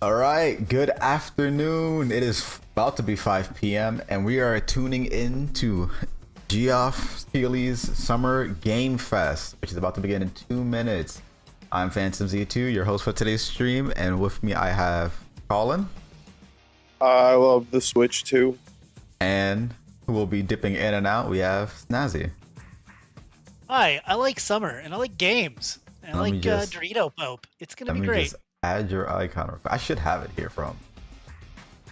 All right, good afternoon. It is about to be 5 p.m. and we are tuning in to Geoff Keighly's Summer Game Fest, which is about to begin in 2 minutes. I'm Phantom Z2, your host for today's stream, and with me I have Colin. I love the Switch too. And who will be dipping in and out, we have Snazzy. Hi, I like summer and I like games. And I like Dorito Pope. It's gonna be great. Just add your icon. I should have it here from.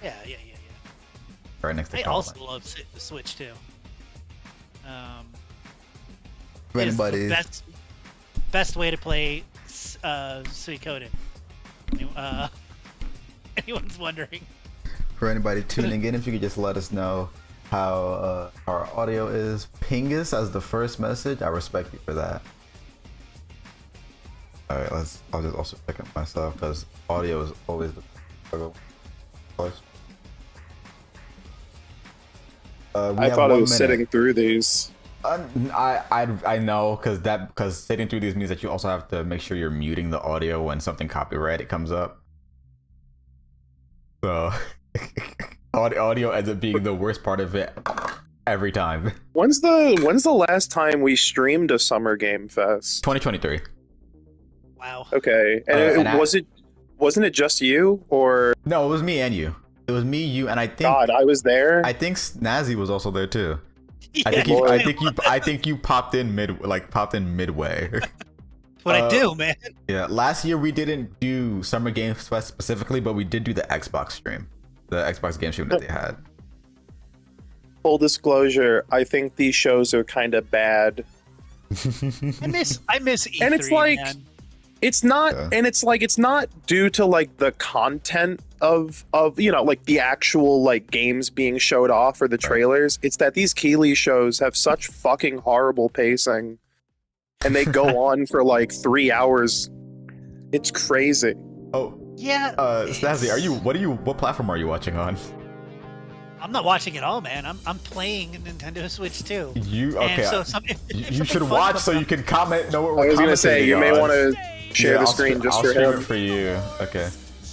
Yeah. Right next to I Colin. also love the Switch too. For anybody, it's the best way to play Suikoden. Anyone's wondering. for anybody tuning in, if you could just let us know how our audio is. Ping us as the first message. I respect you for that. All right, I'll just also check it myself because audio is always the struggle. I thought I was sitting through these. I know because sitting through these means that you also have to make sure you're muting the audio when something copyrighted comes up. So audio ends up being the worst part of it every time. When's the last time we streamed a Summer Game Fest? 2023. Wow. Okay, and wasn't it just you or? No, it was me and you. It was me, you, and I think. God, I was there. I think Snazzy was also there too. Yeah, I think you popped in midway. what I do, man. Yeah, last year we didn't do Summer Games Fest specifically, but we did do the Xbox stream, the Xbox game stream that they had. Full disclosure, I think these shows are kind of bad. I miss E3, And it's like, man. it's not, Yeah. and it's like, it's not due to like the content of like the actual like games being showed off or the trailers. It's that these Keighly shows have such fucking horrible pacing, and they go on for like 3 hours. It's crazy. Oh, Yeah. Snazzy, what platform are you watching on? I'm not watching it all, man. I'm playing Nintendo Switch too. You And okay? so You should watch so you can comment. Know what I we're was gonna say, you may commentating want on. to share the screen just I'll for stream him. it for you. Okay.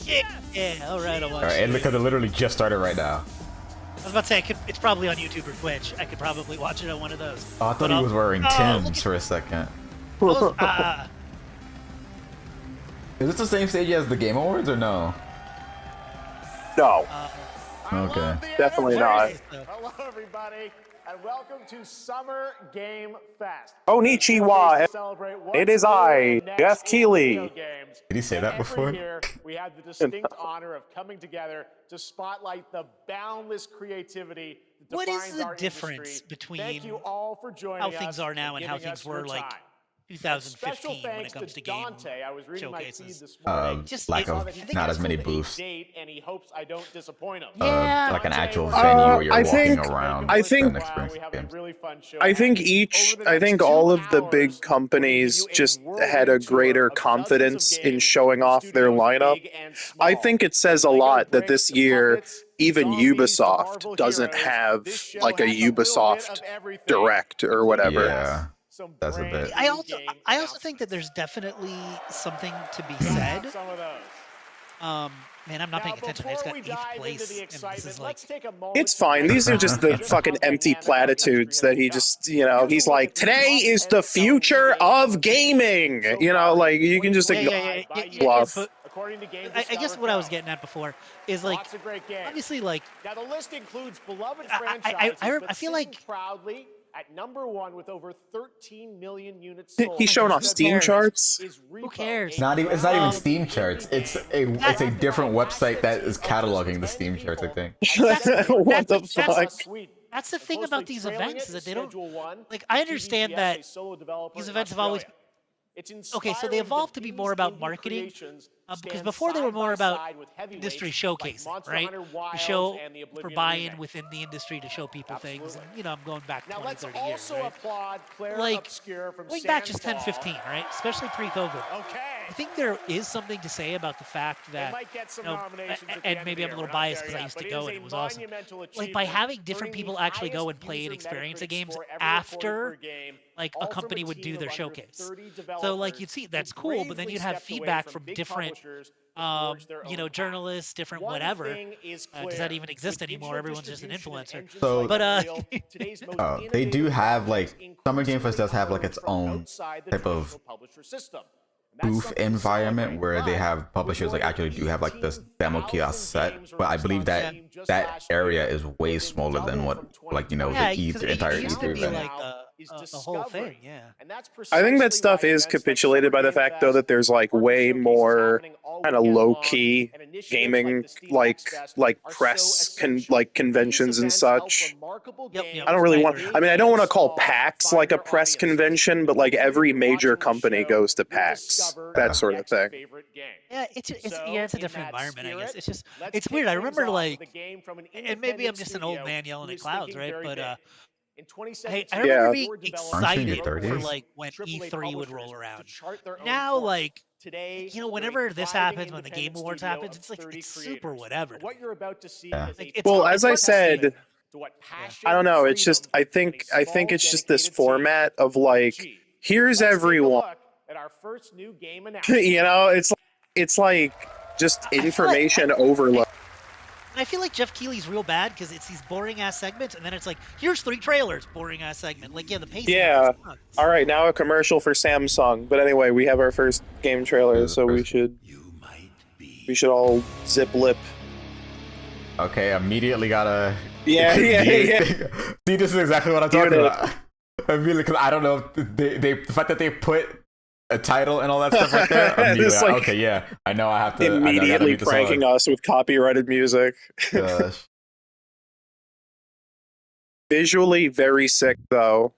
Yeah. All right, I'll watch. All right, and because it literally just started right now. I was about to say it's probably on YouTube or Twitch. I could probably watch it on one of those. Oh, I thought he was wearing Tim's for a second. Is this the same stage as the Game Awards or no? No, Okay. definitely not. Hello, everybody, and welcome to Summer Game Fest. Konnichiwa. Celebrate It is I, Geoff Keighly. video games. Did he say that Every before? year, we have the distinct honor of coming together to spotlight the boundless creativity that What is defines the our difference industry. between Thank you all for joining how us things are now and how giving things us your were like time. 2015 when Special it comes to thanks game Dante. I was reading my feed showcases? this morning. Just Lack I of think not it's as many Scheduled a booths. date, and he hopes I don't disappoint him. Yeah. Like an actual Dante, venue where you're I walking think- around. I think- and Wow, experiencing we have a games. really fun show. I think all of the big hours, companies we're just gonna give you a had a whirlwind greater tour of dozens of confidence in games showing from off their studios lineup. big and small. I think it says a Lego lot that bricks this to year, puppets, even zombies to Ubisoft Marvel doesn't heroes, have this show like a has little bit Ubisoft of everything, Direct or including, whatever. Yeah, some that's a brand bit. I new also game I also think that announcements. there's definitely something to be We'll have said. some of those. Man, I'm not Now, paying attention. I just before got we 8th dive place, into the and this excitement, is like let's take a moment It's to fine. These are recognize just the just fucking how empty dynamic our industry platitudes has that he become. just, he's Here's a like, look at the today top is 10 the selling future video of games gaming. so You know, far like in you can just ignore 2025 by bluff. but according to Game I guess what I was getting at before is like Lots of great games. obviously like Now the list includes beloved I- franchises, but I feel sitting like proudly at number 1 with over 13 million units He's sold. showing off Who Steam cares? charts. Is Who Repo, cares? a Not even. It's not even Um, Steam charts. It's a different website that is cataloging the Steam charts, I think. What the that's- fuck? that's the thing about these events is that they don't like I understand that these events have always okay, so they evolved to be more about marketing because before they were more about industry showcasing, right? To show for buy-in within the industry to show people things. And, you know, I'm going back Now 20, let's 30 years, also right? applaud Claire Like, Obscure from Going back Sans just 10, Paul. 15, right? Especially pre-COVID. Okay. I think there is something to say about the fact They that, might get some you know, nominations at the and end maybe of I'm the a year. little We're not biased there because I yet, used but to it go is and a it was awesome. monumental Like by achievement, having different earning the people actually go and highest play in user experience Metacritic of games score ever recorded for after a game, like a all from company would team do of their under showcase. 30 So like developers you'd see who that's cool, but then bravely you'd have stepped away feedback from from big different, publishers to forge their you own know, path. journalists, different One whatever. thing is Does clear. that even exist With anymore? digital Everyone's just an distribution and influencer. engines So- like But Unreal, today's most They do innovative have projects like Summer Game Fest increasingly does have like emerge its from own outside the type of traditional publisher system. And that's booth something to environment celebrate. where they But have with publishers more like than actually do have like this demo kiosk 18,000 set, games but I released believe on that Steam just that last area year, is way more than smaller than double what from like you know 2020. yeah, the because the it entire used to E3 be event. like Is a whole thing. discovery. Yeah. And that's I think that precisely stuff why is events like capitulated Summer by the Game fact though Fest, that there's like partner way showcases more happening all kind of weekend low long, key and initiatives gaming like the Steam Next Fest like are so press essential. like These conventions and events help such. remarkable Yep. games I don't really I want. agree. I mean, I don't want to call small PAX find like a their press audiences. convention, but And like hopefully every through major watching this company show, goes to you'll PAX, discover that your sort of next thing. favorite game. Yeah, it's So, yeah, it's a in different that environment, I guess. spirit, It's just let's it's kick weird. I things remember off with a like, game from an and maybe I'm independent just an old studio man yelling who at is clouds, thinking right? very But big. In I 2017, remember Yeah. being four developers Aren't you in your excited for 30s? like when AAA E3 would publishers roll to around. chart their own Now, course. like, Today, you know, they're a whenever this thriving happens, when the Game independent Awards studio happens, of it's like 30 it's super creators. whatever. And what you're about to see Yeah. is Like a it's Well, hard, as it's I hard to see. said, to what passion, I don't know. It's freedom, just I and think a it's small, just this dedicated team format of like, achieve. here's Let's take a everyone. look at our first new game announcement. You know, it's like just I feel like information overload. I feel like Geoff Keighley's real bad because it's these boring ass segments, and then it's like, here's 3 trailers, boring ass segment. Like, yeah, the pacing. Yeah. Sucks. All right, now a commercial for Samsung. But anyway, we have our first game trailer, so we should all zip lip. Okay, immediately gotta. Yeah. See, this is exactly what I'm talking Dude, about. Immediately, because I don't know if the fact that they put a title and all that stuff right there. Immediately, It's like okay, yeah, I know I have to immediately pranking us with copyrighted music. Gosh. Visually very sick though.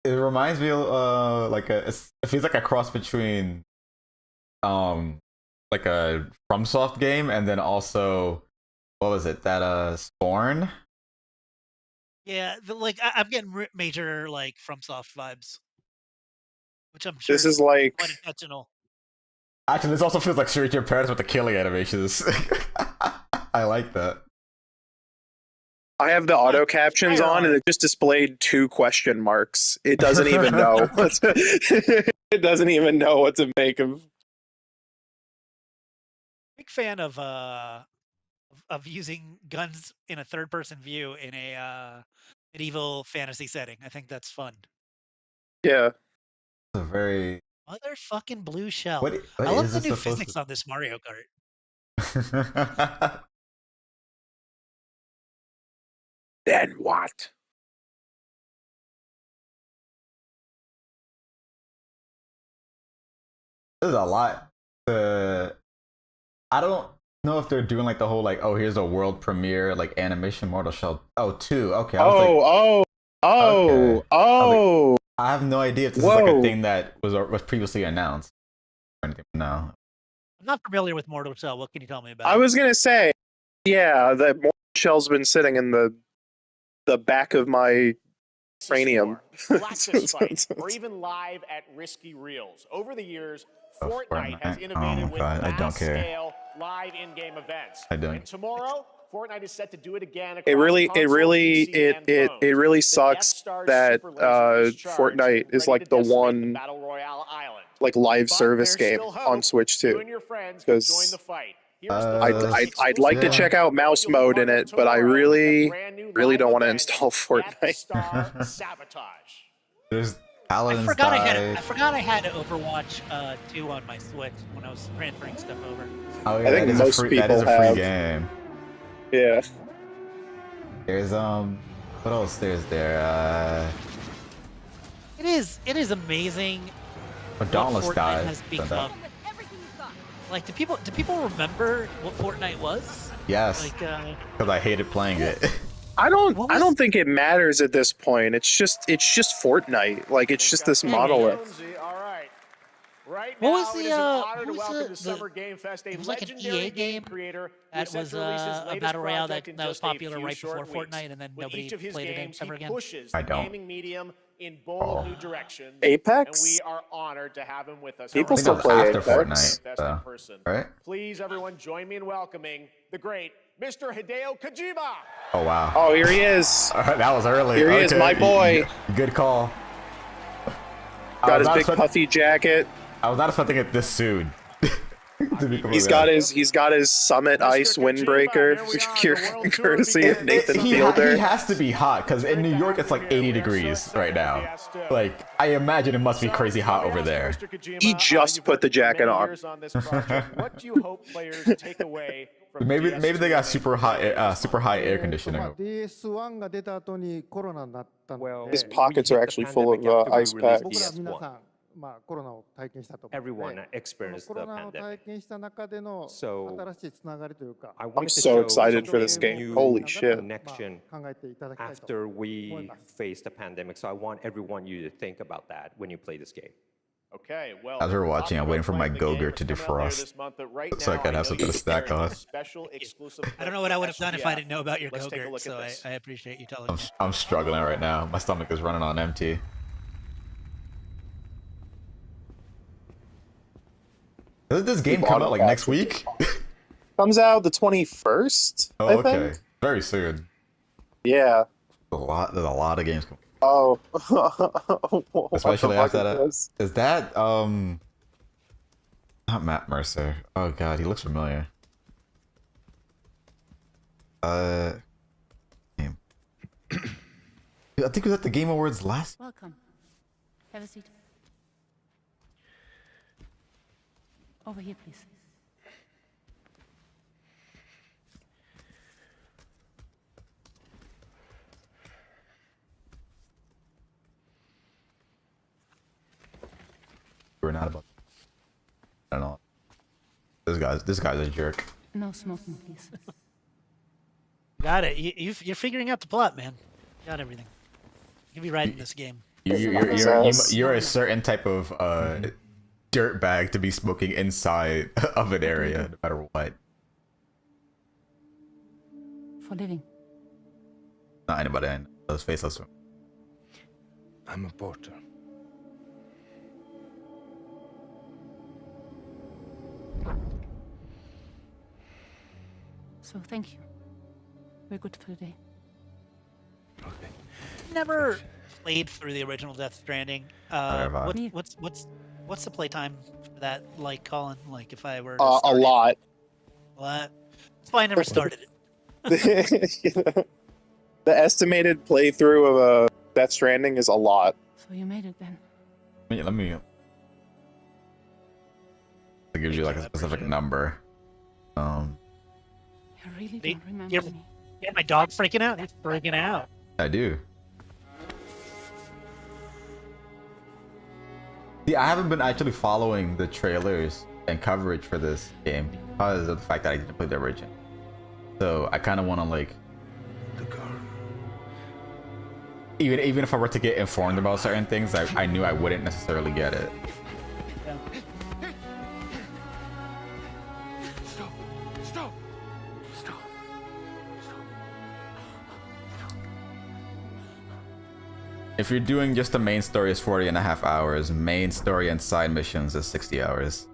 It reminds me of it feels like a cross between like a FromSoft game and then also what was it that Scorn. Yeah, I'm getting major like FromSoft vibes, which I'm sure This is like quite intentional. Actually, this also feels like Street Your Parents with the killing animations. I like that. I have the auto captions on and it just displayed 2 question marks. It doesn't even know. It doesn't even know what to make of. Big fan of using guns in a third-person view in a medieval fantasy setting. I think that's fun. Yeah. It's a very Motherfucking blue shell. what I love is the this new supposed physics on this Mario Kart. to... Then what? There's a lot to... I don't know if they're doing like the whole like, oh, here's a world premiere like animation Mortal Shell 2. Okay, I was Oh. I have no idea if this is like a thing that was previously announced or anything. No. I'm not familiar with Mortal Shell. What can you tell me about I it? was gonna say, yeah, that Mortal Shell's been sitting in the back of my cranium. Blackfist Fight, or even live at Risky Reels. Over the years, Fortnite has innovated with God, I don't care. mass-scale live in-game events. I don't. And tomorrow, Fortnite is set to do it again across It really console, PC, and phones. The sucks Death Star's that super laser is charged Fortnite and is ready like to the decimate one Battle Royale island. like live But service there's game still hope. on Switch You too. and your friends can join the fight. Here's the I'd like to yeah. check out mouse You'll be mode part in of it, but I tomorrow with a really brand new don't live want to event, install Death Fortnite. Star Sabotage. There's I Paladins forgot died. I forgot I had Overwatch 2 on my Switch when I was transferring stuff over. Oh yeah, I think most that is a people free have. game. Yeah. There's what else there's there? It is amazing what Dauntless Fortnite died. has So become. that- Like, do people remember what Fortnite was? Yes, Like, because I hated playing it. I What don't was- think it matters at this point. It's just Fortnite. Like it's just this Yeah, yeah, monolith. Jonesy, all right. Right What now, was it the, is an honor to what was welcome the- to Summer Game Fest a it was like an legendary EA game game creator that who set was to release his a latest battle royale project in that was just a popular few right before short weeks. Fortnite, and then With nobody each of his played it games, ever he again. pushes I the don't. gaming medium in bold new directions. Apex? And we are honored to have him with us. People I think still that was play after Apex. Fortnite, though, in person. right? Please, everyone, join me in welcoming the great Mr. Hideo Kojima. Oh wow. Oh, here he is. That was early. Here he is, my boy. Good call. Got his big puffy jacket. I was not expecting it this soon. He's got his Summit Ice windbreaker, courtesy of Nathan Fielder. He has to be hot because in New York it's like 80 degrees right now. Like I imagine it must be crazy hot over there. He just put the jacket on. What do you hope players take away from Maybe they got super high air conditioning. His pockets are actually full of ice packs. Everyone experienced the pandemic. So I'm so excited for this game. Holy shit. Connection after we face the pandemic. So I want everyone you to think about that when you play this game. Okay, well, As we're watching, I'm waiting for my Gogurt to defrost so I can have something to snack on. I don't know what I would have done if I didn't know about your Gogurt, so I appreciate you telling me. I'm struggling right now. My stomach is running on empty. Doesn't this game come out like next week? Comes out the 21st, Oh, I okay. think. Very soon. Yeah. There's a lot of games coming. Oh. Especially after that. Is that not Matt Mercer? Oh god, he looks familiar. Game. I think it was at the Game Awards last. Welcome. Have a seat. Over here, please. We're not about. I don't know. This guy's a jerk. No smoking, please. Got it. You're figuring out the plot, man. Got everything. You can be right in this game. You're a certain type of dirt bag to be smoking inside of an area, no matter what. For living. Not anybody I know. Let's face us. I'm a porter. So thank you. We're good for the day. Okay. Never played through the original Death Stranding. What's the playtime for that? Like, Colin, like if I were to A start it? lot. What? That's why I never started it. The estimated playthrough of Death Stranding is a lot. So you made it then. Let me. It gives you like a specific number. You really don't remember Yeah, me. my dog freaking out. He's freaking out. I do. See, I haven't been actually following the trailers and coverage for this game because of the fact that I didn't play the original. So I kind of want to like, The car. even if I were to get informed about certain things, I knew I wouldn't necessarily get it. Yeah. Stop. Stop. Stop. If you're doing just the main story, is 40.5 hours. Main story and side missions is 60 hours.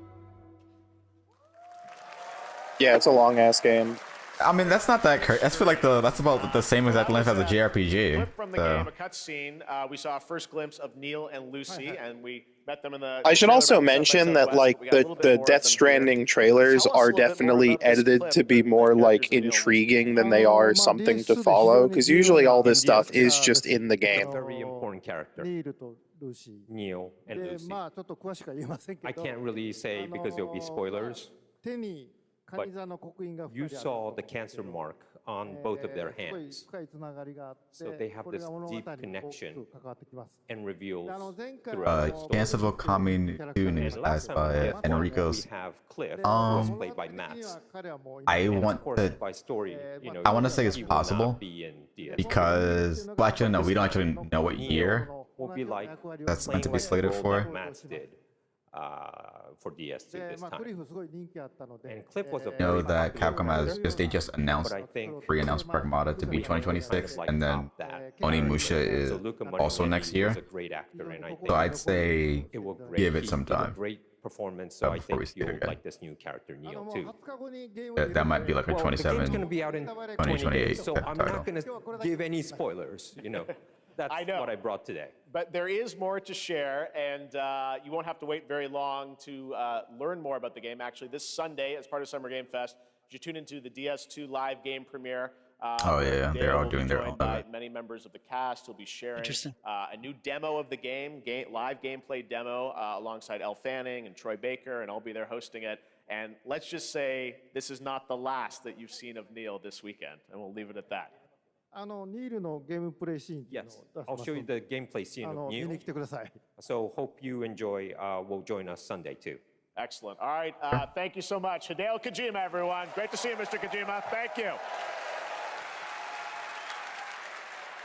Yeah, it's a long ass game. I mean, that's not that crazy. That's that's about the same exact length as a JRPG. Clip from the So. game, a cutscene. We saw a first glimpse of Neil and Lucy, and we met them in the. I should also mention that like the Death Stranding trailers are definitely edited to be more like intriguing than they are something to follow, because usually all this stuff is just in the game. Very important character, Neil and Lucy. I can't really say because there'll be spoilers, but you saw the cancer mark on both of their hands. So they have this deep connection and reveals throughout the story. Chance of coming to news And last asked time we by Enrico's. have Cliff, who was played by Matt. I And want of course, to by story, you know, I want to say it's he will possible not be in DS. because well, actually no, we don't actually know what year will be like that's meant to be playing slated the role for. that Matt did for DS2 this time. And Cliff was a Know very that popular Capcom has because they just announced but I think pre-announced Pragmata to be 2026, and then Onimusha is So Luca also Martinelli next year. is a great actor, and I think So I'd say it will great. give it He some did a time. great performance, so I before we think see it you'll again. like this new character Neo too. That might be like a Well, the game's 27. going to be out in 2028 so I'm title. not going to give any spoilers. You know, that's I know. what I brought today. But there is more to share, and you won't have to wait very long to learn more about the game. Actually, this Sunday, as part of Summer Game Fest, you tune into the DS2 live game premiere. Oh, yeah, they're all doing their own joined by event. many members of the cast who'll be sharing Interesting. a new demo of the game, live gameplay demo, alongside Elle Fanning and Troy Baker, and I'll be there hosting it. And let's just say this is not the last that you've seen of Neil this weekend, and we'll leave it at that. Yes, I'll show you the gameplay scene of Neo. So hope you enjoy. Will join us Sunday too. Excellent. All right, thank you so much. Hideo Kojima, everyone. Great to see you, Mr. Kojima. Thank you.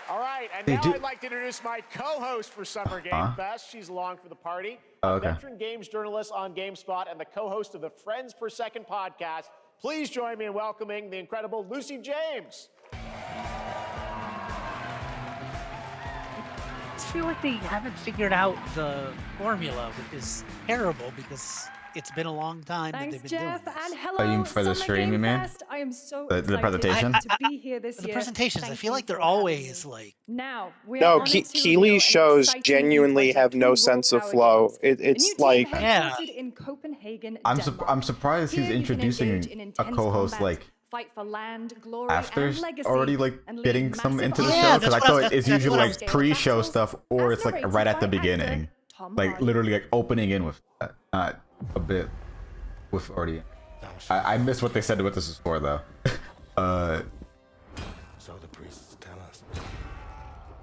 All right, and now I'd like to introduce my co-host for Summer Game Fest. She's along for the party. Oh, A okay. veteran games journalist on GameSpot and the co-host of the Friends Per Second podcast. Please join me in welcoming the incredible Lucy James. I feel like they haven't figured out the formula, which is terrible because it's been a long time that they've been Geoff, doing and this. hello, Are you for the Summer stream, you Game mean? Fest. I am so The excited presentation? to be here this The year. presentations, I Thank feel you like they're for having always me. like Now, we are No, honored to reveal Keighly an shows exciting new genuinely have project no from sense of Raw flow. Power Games. A It's new team like headquartered in Copenhagen, Denmark. I'm surprised he's Here you can introducing engage in a intense co-host combat, like fight for land, glory, after and legacy, already like and lead getting some massive into the armies show, Yeah, because I that's what I- thought it's that's usually what I like was- pre-show battles stuff or it's like narrated right at the by actor beginning, Tom like Hardy. literally like opening in with that, not a bit with already. I missed what they said what this is for though. So the priests tell us.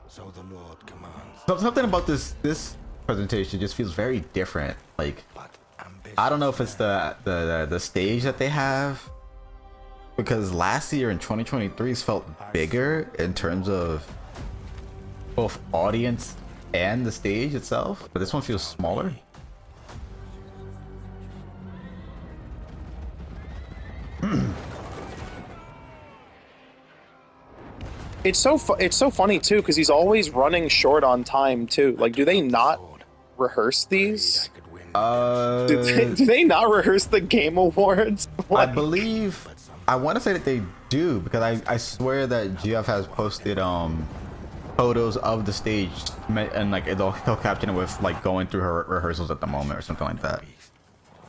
So the Lord commands. Something about this presentation just feels very different. Like But ambition. I don't know if it's the stage that they have, because last year in 2023's felt bigger in terms of both audience and the stage itself, but this one feels smaller. it's so funny too because he's always running short on time too. Like, do they not rehearse these? Do they not rehearse the Game Awards? I Like, believe I want to say that they do, because I swear that Geoff has posted photos of the stage and like he'll caption it with like going through her rehearsals at the moment or something like that.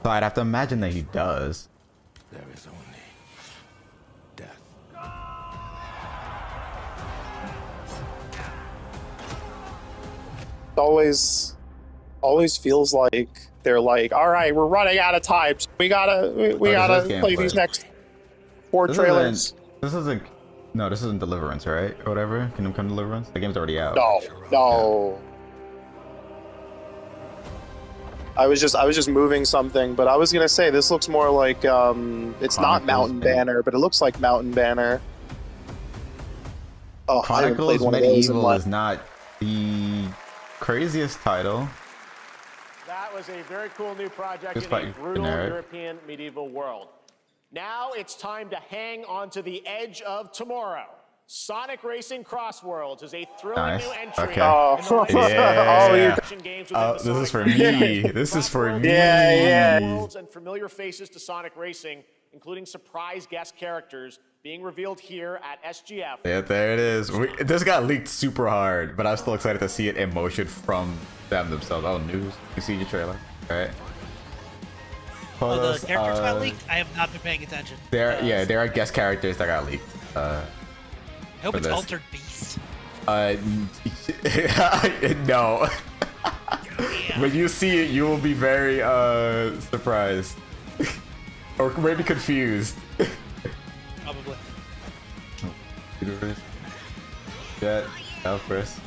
So I'd have to imagine that he does. There is only death. always feels like they're like, all right, we're running out of time. So we gotta play these next 4 trailers. This isn't Deliverance, right? Or whatever. Kingdom Come Deliverance. The game's already out. No. I was just moving something, but I was gonna say this looks more like it's not Chronicles Mountain Banner, but it looks like Mountain Banner. Oh, I haven't played Chronicles one of those in Medieval like is not the craziest title. That was a very cool new project It's in a quite brutal generic. European medieval world. Now it's time to hang on to the edge of tomorrow. Sonic Racing Cross Worlds is a thrilling Nice. new entry. Okay. Oh. in the licensed Yeah. action games within the This is Sonic for franchise. me. This is for me. Yeah. Worlds and familiar faces to Sonic Racing, including surprise guest characters, being revealed here at SGF. Yeah, there it is. This got leaked super hard, but I'm still excited to see it in motion from them themselves. Oh, news. You see your trailer, all right? Oh, the Photos, characters got leaked? I have not been paying attention. there are guest characters that got leaked. I hope for it's this. Altered Beast. No. When you see it, you will be very surprised, or maybe confused. Probably. Yeah, of course.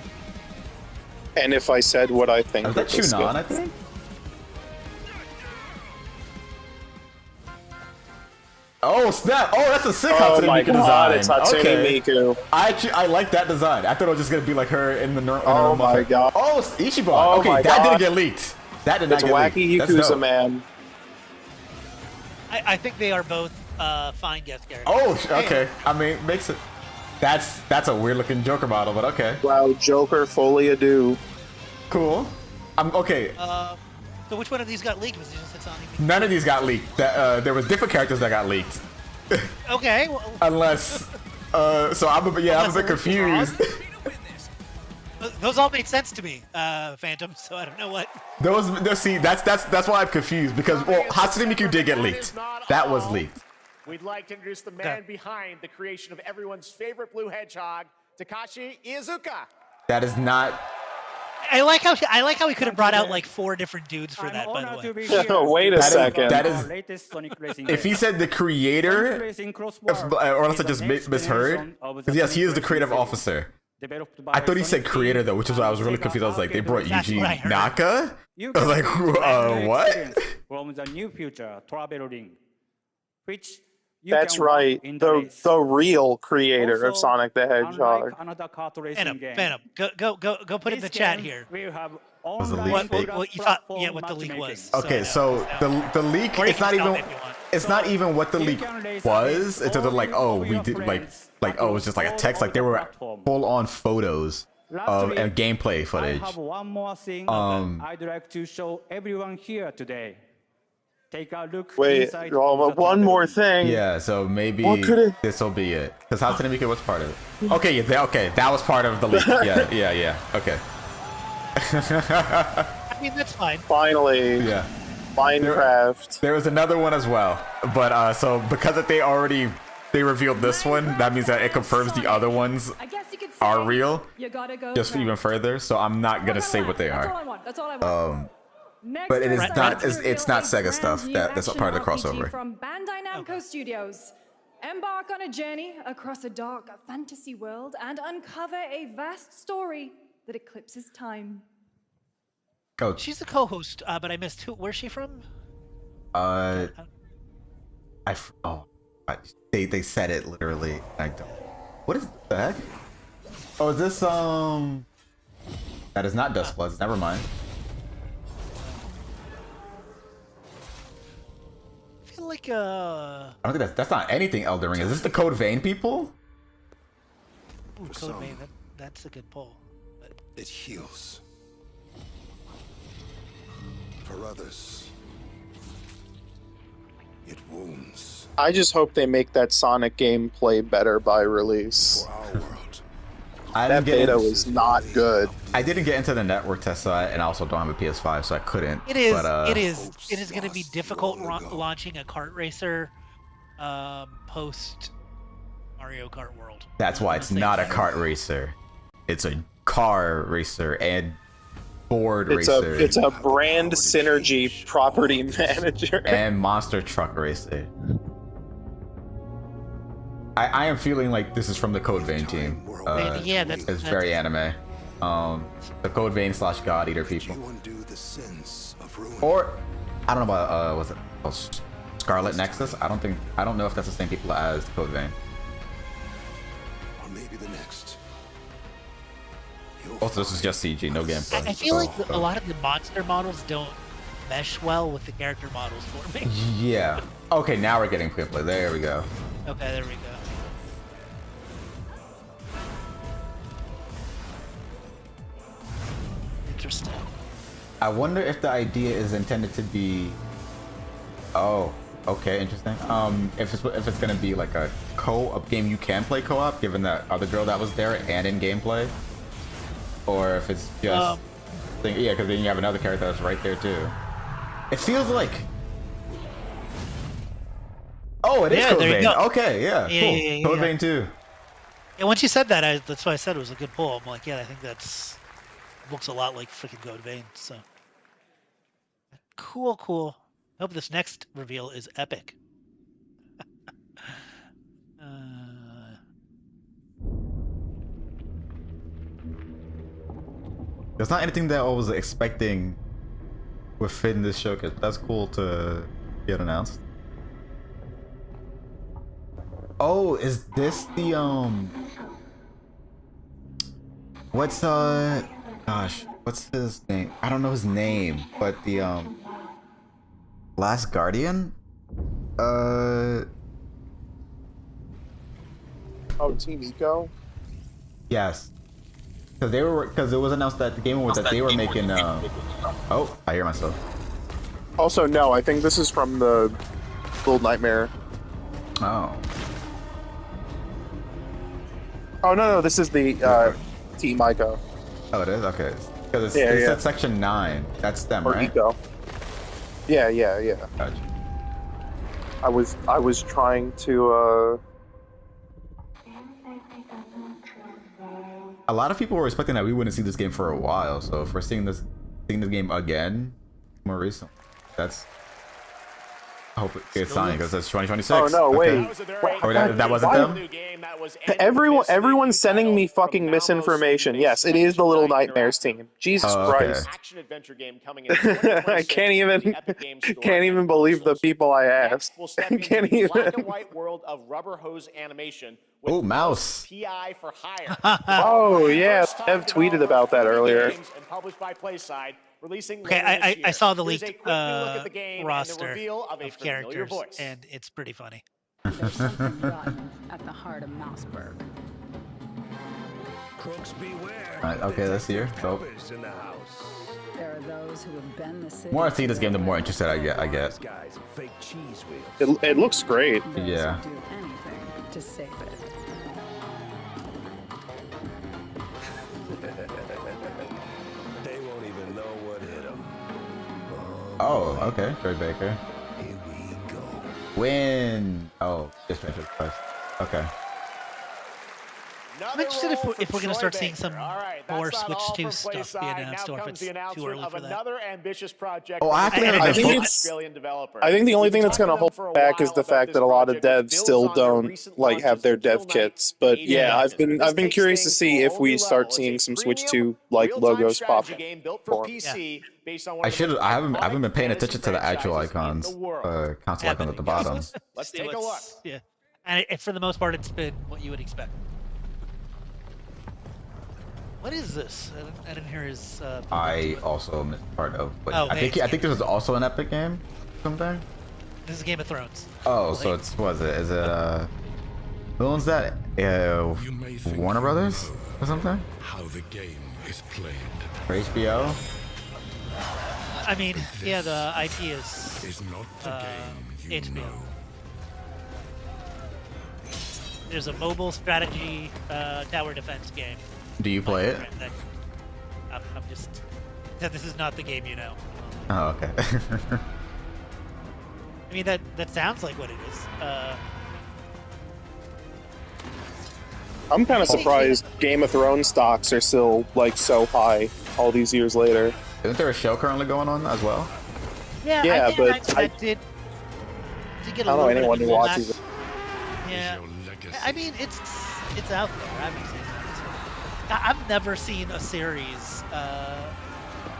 And if I said what I think, Is that it was Chunan, good. I think? Oh snap! Oh, that's a sick Oh Hatsune my Miku god, design. it's Hatsune Okay. Miku. I like that design. I thought it was just gonna be like her in the normal. Oh my god. Oh, it's Ichiban. Oh Okay, my that god. didn't get leaked. That did not It's get Wacky leaked. That's Yakuza dope. Man. I think they are both fine guest characters. Oh, okay. I mean, makes it. That's a weird looking Joker model, but okay. Wow, Joker fully ado. Cool. I'm okay. So which one of these got leaked? Was it just it's on? None of these got leaked. There was different characters that got leaked. Okay. Well, Unless, so I'm a bit confused. Those all made sense to me, Phantom. So I don't know what. See, that's why I'm confused because Hatsune Miku did get leaked. That was leaked. We'd like to introduce the man behind the creation of everyone's favorite blue hedgehog, Takashi Iizuka. That is not. I like how we could have brought out like 4 different dudes for that. By the way. Wait a second. That is. If he said the creator, or unless I just misheard, because yes, he is the creative officer. I thought he said creator though, which is why I was really confused. I was like, they brought Yuji Naka. I was like, what? From the new future traveling, which That's right. The real creator of Sonic the Hedgehog. Phantom, go put in the chat here. Was the leak fake? What you thought? Yeah, what the leak was. Okay, so the leak. It's not even what the leak was. It's just like, oh, we did like oh, it was just like a text. Like there were full on photos of and gameplay footage. I have one more thing I'd like to show everyone here today. Take a look. Wait, one more thing. Yeah, so maybe this will be it. Because Hatsune Miku was part of it. Okay, that was part of the leak. Yeah. Okay. I mean, that's fine. Finally. Yeah. Minecraft. There was another one as well, but so because that they revealed this one, that means that it confirms the other ones are real. Just even further. So I'm not gonna say what they are. But it is not. It's not Sega stuff. That's a part of the crossover. From Bandai Namco Studios, embark on a journey across a dark fantasy world and uncover a vast story that eclipses time. Oh, she's the co-host, but I missed who. Where's she from? They said it literally. I don't. What is the heck? Oh, is this That is not Dust Bloods. Never mind. I feel like I don't think that's not anything Elden Ring. Is this the Code Vein people? Ooh, Code Vein. That's a good pull. But... It heals. For others, it wounds. I just hope they make that Sonic game play better by release. For our world. That beta was not good. I didn't get into the network test, and I also don't have a PS5, so I couldn't. It is. But, it is going to be difficult launching a kart racer post Mario Kart World. That's why it's not a kart racer. It's a car racer and board racer. It's a brand synergy property manager and monster truck racer. I am feeling like this is from the Code Vein team. Yeah, that's very anime. The Code Vein / God Eater people. Or I don't know about was it Scarlet Nexus? I don't know if that's the same people as Code Vein. Or maybe the next. Also, this is just CG, no gameplay. I feel like a lot of the monster models don't mesh well with the character models for me. Yeah. Okay, now we're getting gameplay. There we go. Okay, there we go. Interesting. I wonder if the idea is intended to be. Oh, okay, interesting. If it's gonna be like a co-op game you can play co-op, given that other girl that was there and in gameplay, or if it's just yeah, because then you have another character that's right there too. It feels like. Oh, it is Code Vein. Okay, yeah, cool. Code Vein 2. Yeah, once you said that, that's why I said it was a good pull. I'm like, yeah, I think that's looks a lot like freaking Code Vein. So cool. Hope this next reveal is epic. There's not anything that I was expecting within this showcase. That's cool to get announced. Oh, is this the what's his name? I don't know his name, but the Last Guardian? Oh, Oh, Team Eco. Yes. Because it was announced that the Game Awards that they were making. Oh, I hear myself. Also, no, I think this is from the Little Nightmare. Oh. Oh no, this is the Team Ico. Oh, it is? Okay. Because Yeah, it yeah. said section 9. That's them, Or right? Eco. Yeah. Gotcha. I was trying to. A lot of people were expecting that we wouldn't see this game for a while, so if we're seeing this game again more recent, that's hopefully a good sign because it's 2026. Oh no, okay. wait. Oh, that wasn't them? Everyone's sending me fucking misinformation. Yes, it is the Little Nightmares team. Jesus Christ. Action adventure game coming in I can't even believe the people I asked. We'll step into the black and white world of rubber hose animation. Oh, mouse. PI for hire. Oh yeah, Ev tweeted about that earlier. And published by PlaySide, releasing Okay, later this I year. saw the Here's a leaked quick new look at the game and the roster reveal of a of familiar characters, voice. and it's pretty funny. There's something rotten at the heart of Mouseburg. Crooks beware. Alright, okay, let's hear. Dope. Detectives in the house. There are those who have been the city. The more I see this game, the more interested I get. These guys are fake cheese wheels. It looks great. Those Yeah. who do anything to save it. They won't even know what hit them. Oh, okay. Troy Baker. Here we go. Win. Oh, just transfer request. Okay. I'm interested if we're going to start seeing some more that's not Switch all 2 from stuff be Playside. announced, Now or if comes it's the too announcement early of for that. another ambitious project. Oh, I from actually an haven't been Australian developer. I think the only thing that's We've gonna been talking hold to them for a back is while the about fact this that a lot of project, which devs builds still on their don't recent like launches have their of Kill dev Knight kits. But and yeah, Agent I've This been takes curious to things see to a if whole we new start level. It's seeing a some Switch premium, 2 like real-time logos strategy popping. game built for PC based on one I of the should. most I haven't been iconic paying fantasy attention to the actual franchises in icons. the world. Console icons at the bottom. Let's See take a look. what's- Yeah, and for the most part, it's been what you would expect. What is this? I didn't hear his. I also missed part of. But Oh, I think this is also an Epic game. Something. This is Game of Thrones. Oh, so it's was it? Is it who owns that? You may think Warner you Brothers know or something? how the game is played. For HBO? I mean, yeah, the IP is Is not the game you HBO. know. There's a mobile strategy tower defense game. Do you play it? I'm just. This is not the game you know. Oh, okay. I mean, that sounds like what it is. I'm kind of surprised Game of Thrones stocks are still like so high all these years later. Isn't there a show currently going on as well? Yeah, Yeah, I think but that did get a I don't know little bit of anyone who people watches back. it. Yeah, Your legacy. I mean, it's out there. I haven't seen that. I've never seen a series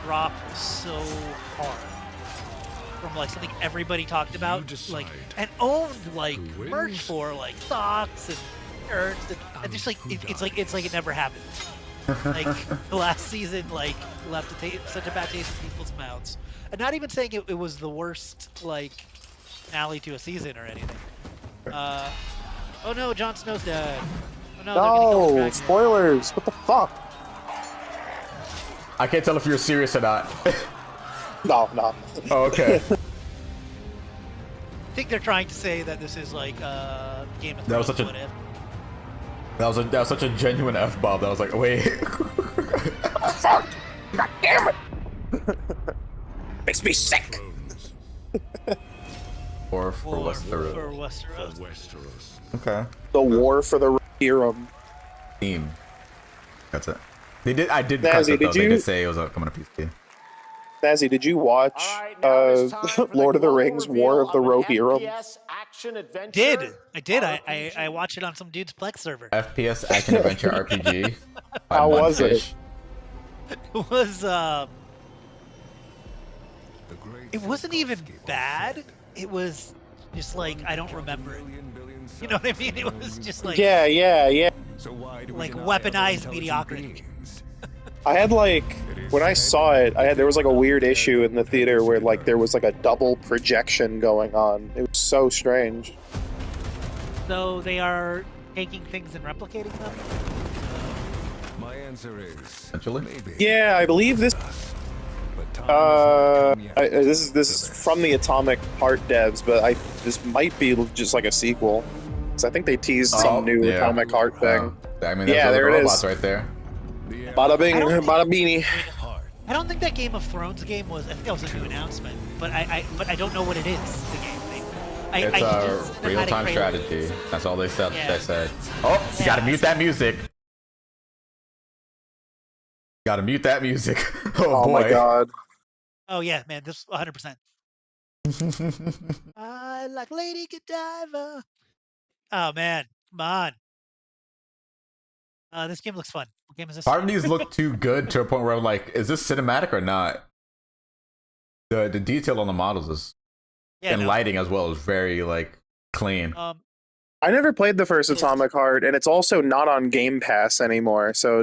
drop so hard from like something everybody talked about, like and owned like who merch wins. for, like socks and shirts, and just like it's like it never happened. Like the last season, like left such a bad taste in people's mouths. And not even saying it was the worst like finale to a season or anything. Oh no, Jon Snow's dead. Oh no, they're gonna kill the No, dragon. spoilers. What the fuck? I can't tell if you're serious or not. No. Oh, okay. I think they're trying to say that this is like Game of Thrones. That was such a- what if. That was such a genuine F-bomb that I was like, wait. Fuck! God damn it! Makes me sick. Or for Westeros. For Westeros. Westeros. Okay. The war for the Rohirrim. Team. That's it. They did. I did. Nazzy, cuss it, though. did They you- did say it was coming to PC. Nazzy, did you watch All right, now it's time for Lord of the global Rings reveal War of the an Rohirrim? FPS action adventure I did. RPG. I watched it on some dude's Plex server. FPS action adventure RPG. by How was it? Mudfish. It was The great it wasn't even Tchaikovsky bad. It was just like I don't remember it. You know what I mean? It was just like Yeah. So why do we like deny weaponized other intelligent mediocrity. beings? I had like when I saw it, there was like a weird issue in the theater where like there was like a double projection going on. It was so strange. So they are taking things and replicating them. My answer is Actually? maybe. Yeah, I believe this. But time has not come yet. This is from the Atomic Heart devs, but this might be just like a sequel. Because I think they teased some new yeah. Atomic Heart thing. I mean, Yeah, there's there the it robots is. right there. Bada bing, bada beanie. I don't think that Game of Thrones game was. I think that was a new announcement, but I don't know what it is. The game. It's just a real-time trailer. strategy. That's all they said. Yeah. They said. Oh, you gotta mute that music. Gotta mute that music. Oh, boy. My god. Oh yeah, man, this 100%. I like Lady Godiva. Oh man, come on. This game looks fun. What game is this? Part of these look too good to a point where I'm like, is this cinematic or not? The detail on the models is and lighting as well is very like clean. I never played the first Atomic Heart, and it's also not on Game Pass anymore. So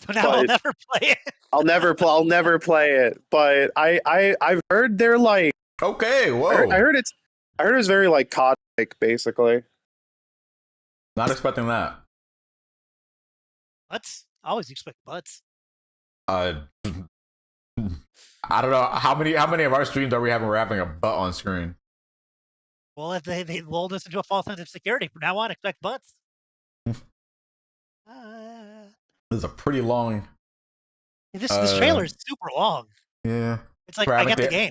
So now I'll never play it. I'll never play it. But I've heard they're like okay. Whoa. I heard it was very like COD-like, basically. Not expecting that. Butts? I always expect butts. I don't know how many of our streams are we having? We're having a butt on screen. Well, if they lulled us into a false sense of security, from now on, expect butts. This is a pretty long. This trailer is super long. Yeah. It's like I get the game.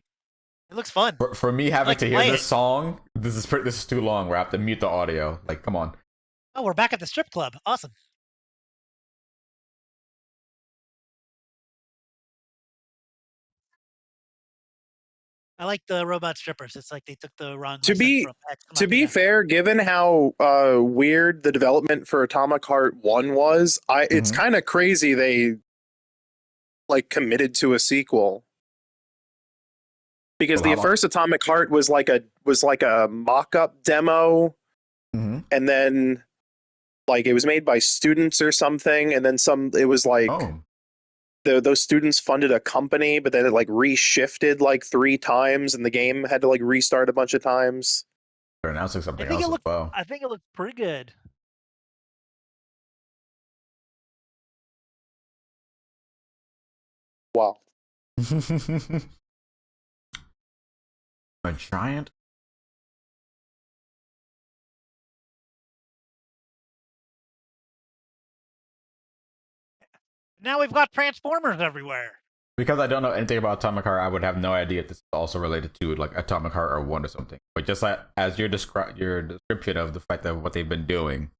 It looks fun. For me having like to hear play this it. song, this is too long. Where I have to mute the audio. Like, come on. Oh, we're back at the strip club. Awesome. I like the robot strippers. It's like they took the wrong To lesson be from X. to be fair, given how weird the development for Atomic Heart 1 was, it's kind of crazy they like committed to a sequel. Because the first Atomic Heart was like a mock-up demo, and then like it was made by students or something, and then it was like those students funded a company, but then it like reshifted like 3 times, and the game had to like restart a bunch of times. They're announcing something I think else it looked. as well. I think it looked pretty good. Wow. A giant. Now we've got Transformers everywhere. Because I don't know anything about Atomic Heart, I would have no idea if this is also related to like Atomic Heart or 1 or something. But just like as your description of the fact that what they've been doing,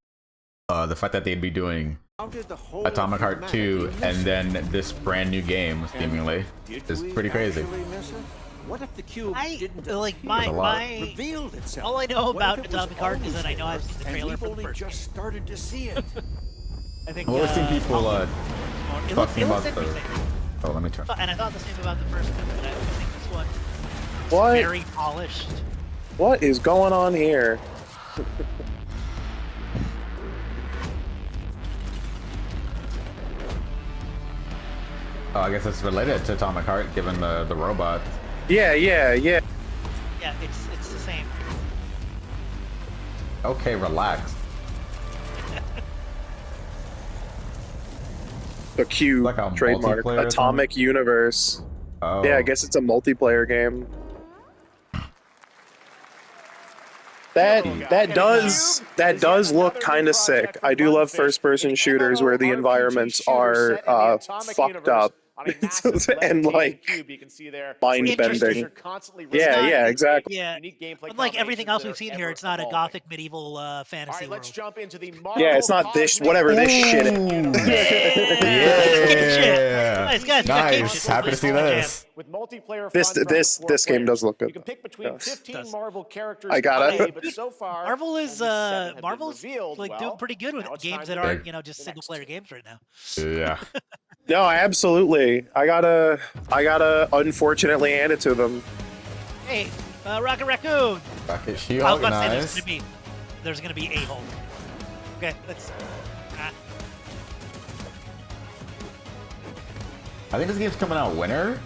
the fact that they'd be doing Atomic Heart 2 and then this brand new game seemingly is pretty crazy. What if the cube didn't like revealed itself? All I know about Atomic Heart is that I know I've seen the trailer for the only first just started to see it. I think. Well, I've seen people talking about the. interesting. Oh, let me try. And I thought the same about the first one, but I think this one is What? very polished. What is going on here? Oh, I guess it's related to Atomic Heart, given the robot. Yeah. Yeah, it's the same. Okay, relax. The Q Like a trademark. multiplayer Atomic Universe. Oh. Yeah, I guess it's a multiplayer game. That does look kind of sick. I do love first-person shooters where the environments are fucked up and like mind-bending. Yeah, exactly. Yeah, unlike everything else we've seen here, it's not a gothic medieval fantasy world. Let's jump into the Yeah, it's not this whatever this shit is. Yeah. Nice guys. Nice. Happy to see this. With multiplayer This game does look good. You can pick between 15 Marvel characters. I got it. But so far, Marvel's like doing pretty good with games that aren't just single player games right now. Yeah. No, absolutely. I gotta unfortunately hand it to them. Hey, Rocket Raccoon. Rocket I was Shield, about to say nice. there's gonna be a Hulk. Okay, let's. I think this game's coming out winter.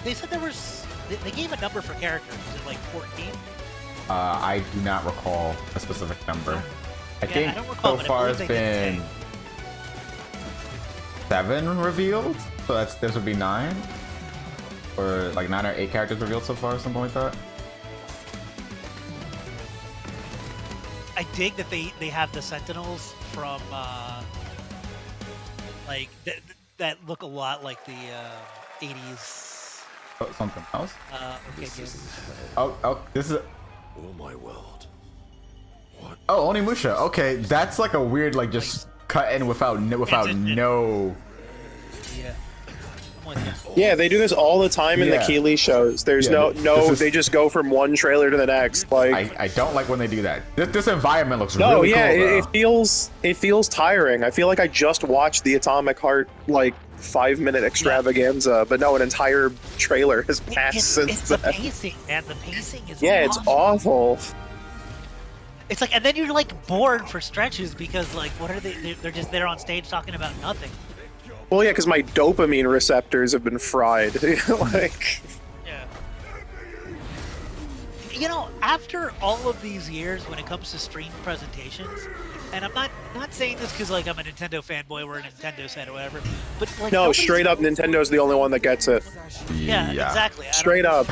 They said there was. They gave a number for characters. Is it like 14? I do not recall a specific number. I think I don't recall, so but I far believe it's they did been 7 revealed. So this would be 9, or like 9 or 8 characters revealed so far, something like that. I dig that they have the Sentinels from like that look a lot like the 80s. Oh, something else. Okay, good. Oh, this is. Oh my world. What? Oh, Onimusha. Okay, that's like a weird, like just cut in without no. Yeah. I'm with you. Yeah, they do this all the time in the Yeah. Keighly shows. There's Yeah, they just go from one trailer to the next. Like, I don't like when they do that. This environment looks no, really yeah, cool. it feels tiring. I feel like I just watched the Atomic Heart like 5-minute extravaganza, but no, an entire trailer has passed since It's the then. pacing, man. The pacing is Yeah, it's awful. It's like, and then you're like bored for stretches because like, what are they? They're just there on stage talking about nothing. Well, yeah, because my dopamine receptors have been fried. Like, Yeah. You know, after all of these years, when it comes to stream presentations, and I'm not saying this because like I'm a Nintendo fanboy or a Nintendo fan or whatever, but like no, nobody's- straight up, Nintendo's the only one that gets it. Yeah, exactly. Straight up.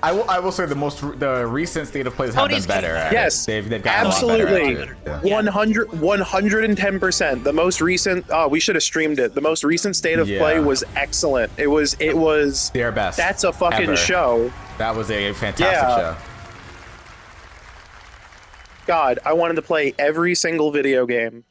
I will say the recent State of Plays have been Tony's better at Yes, it. They've gotten absolutely. a lot better at it. Yeah. 110%. The most recent, we should have streamed it. The most recent State of Play was excellent. It was Their best. That's a fucking ever. show. That was a fantastic show. God, I wanted to play every single video game.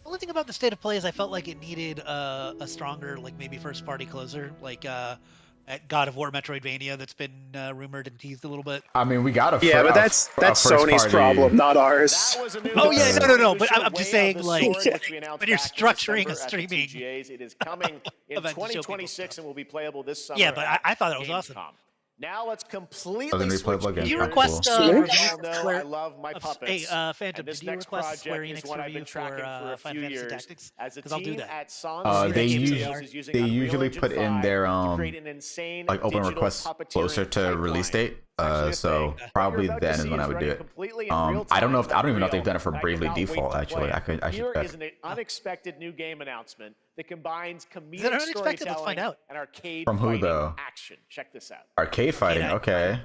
The only thing about the State of Play is I felt like it needed a stronger, like maybe first party closer, like at God of War Metroidvania that's been rumored and teased a little bit. I mean, we got Yeah, but that's Sony's problem, not ours. Oh yeah, no. But I'm just saying, like, when when you're structuring a streaming it is coming in event to show people 2026 and will be playable this summer. Yeah, but I thought it was Gamescom. awesome. Now let's completely Other than switch replayable games. Did you Cool. request gears. review You all know Square- I love my of- puppets. Hey, Phantom, and this did you next request Square project is Enix one I've review been tracking for for a Final few Fantasy years. Tactics? As a 'Cause I'll do team that. at Sans They Studios usually is using they Unreal usually Engine put in 5 their to create an insane like open digital requests puppeteering closer to pipeline. release date. Actually a So thing. probably What you're about to then is see when I would do running it. completely in real I don't know time if I don't even know if Unreal, they've done it for and I Bravely cannot wait Default. to Actually, play I should Here check. is an unexpected new game announcement that combines comedic Is it unexpected? Let's storytelling find out. and arcade From who, fighting though? action. Check this out. Arcade fighting. Yeah. Okay.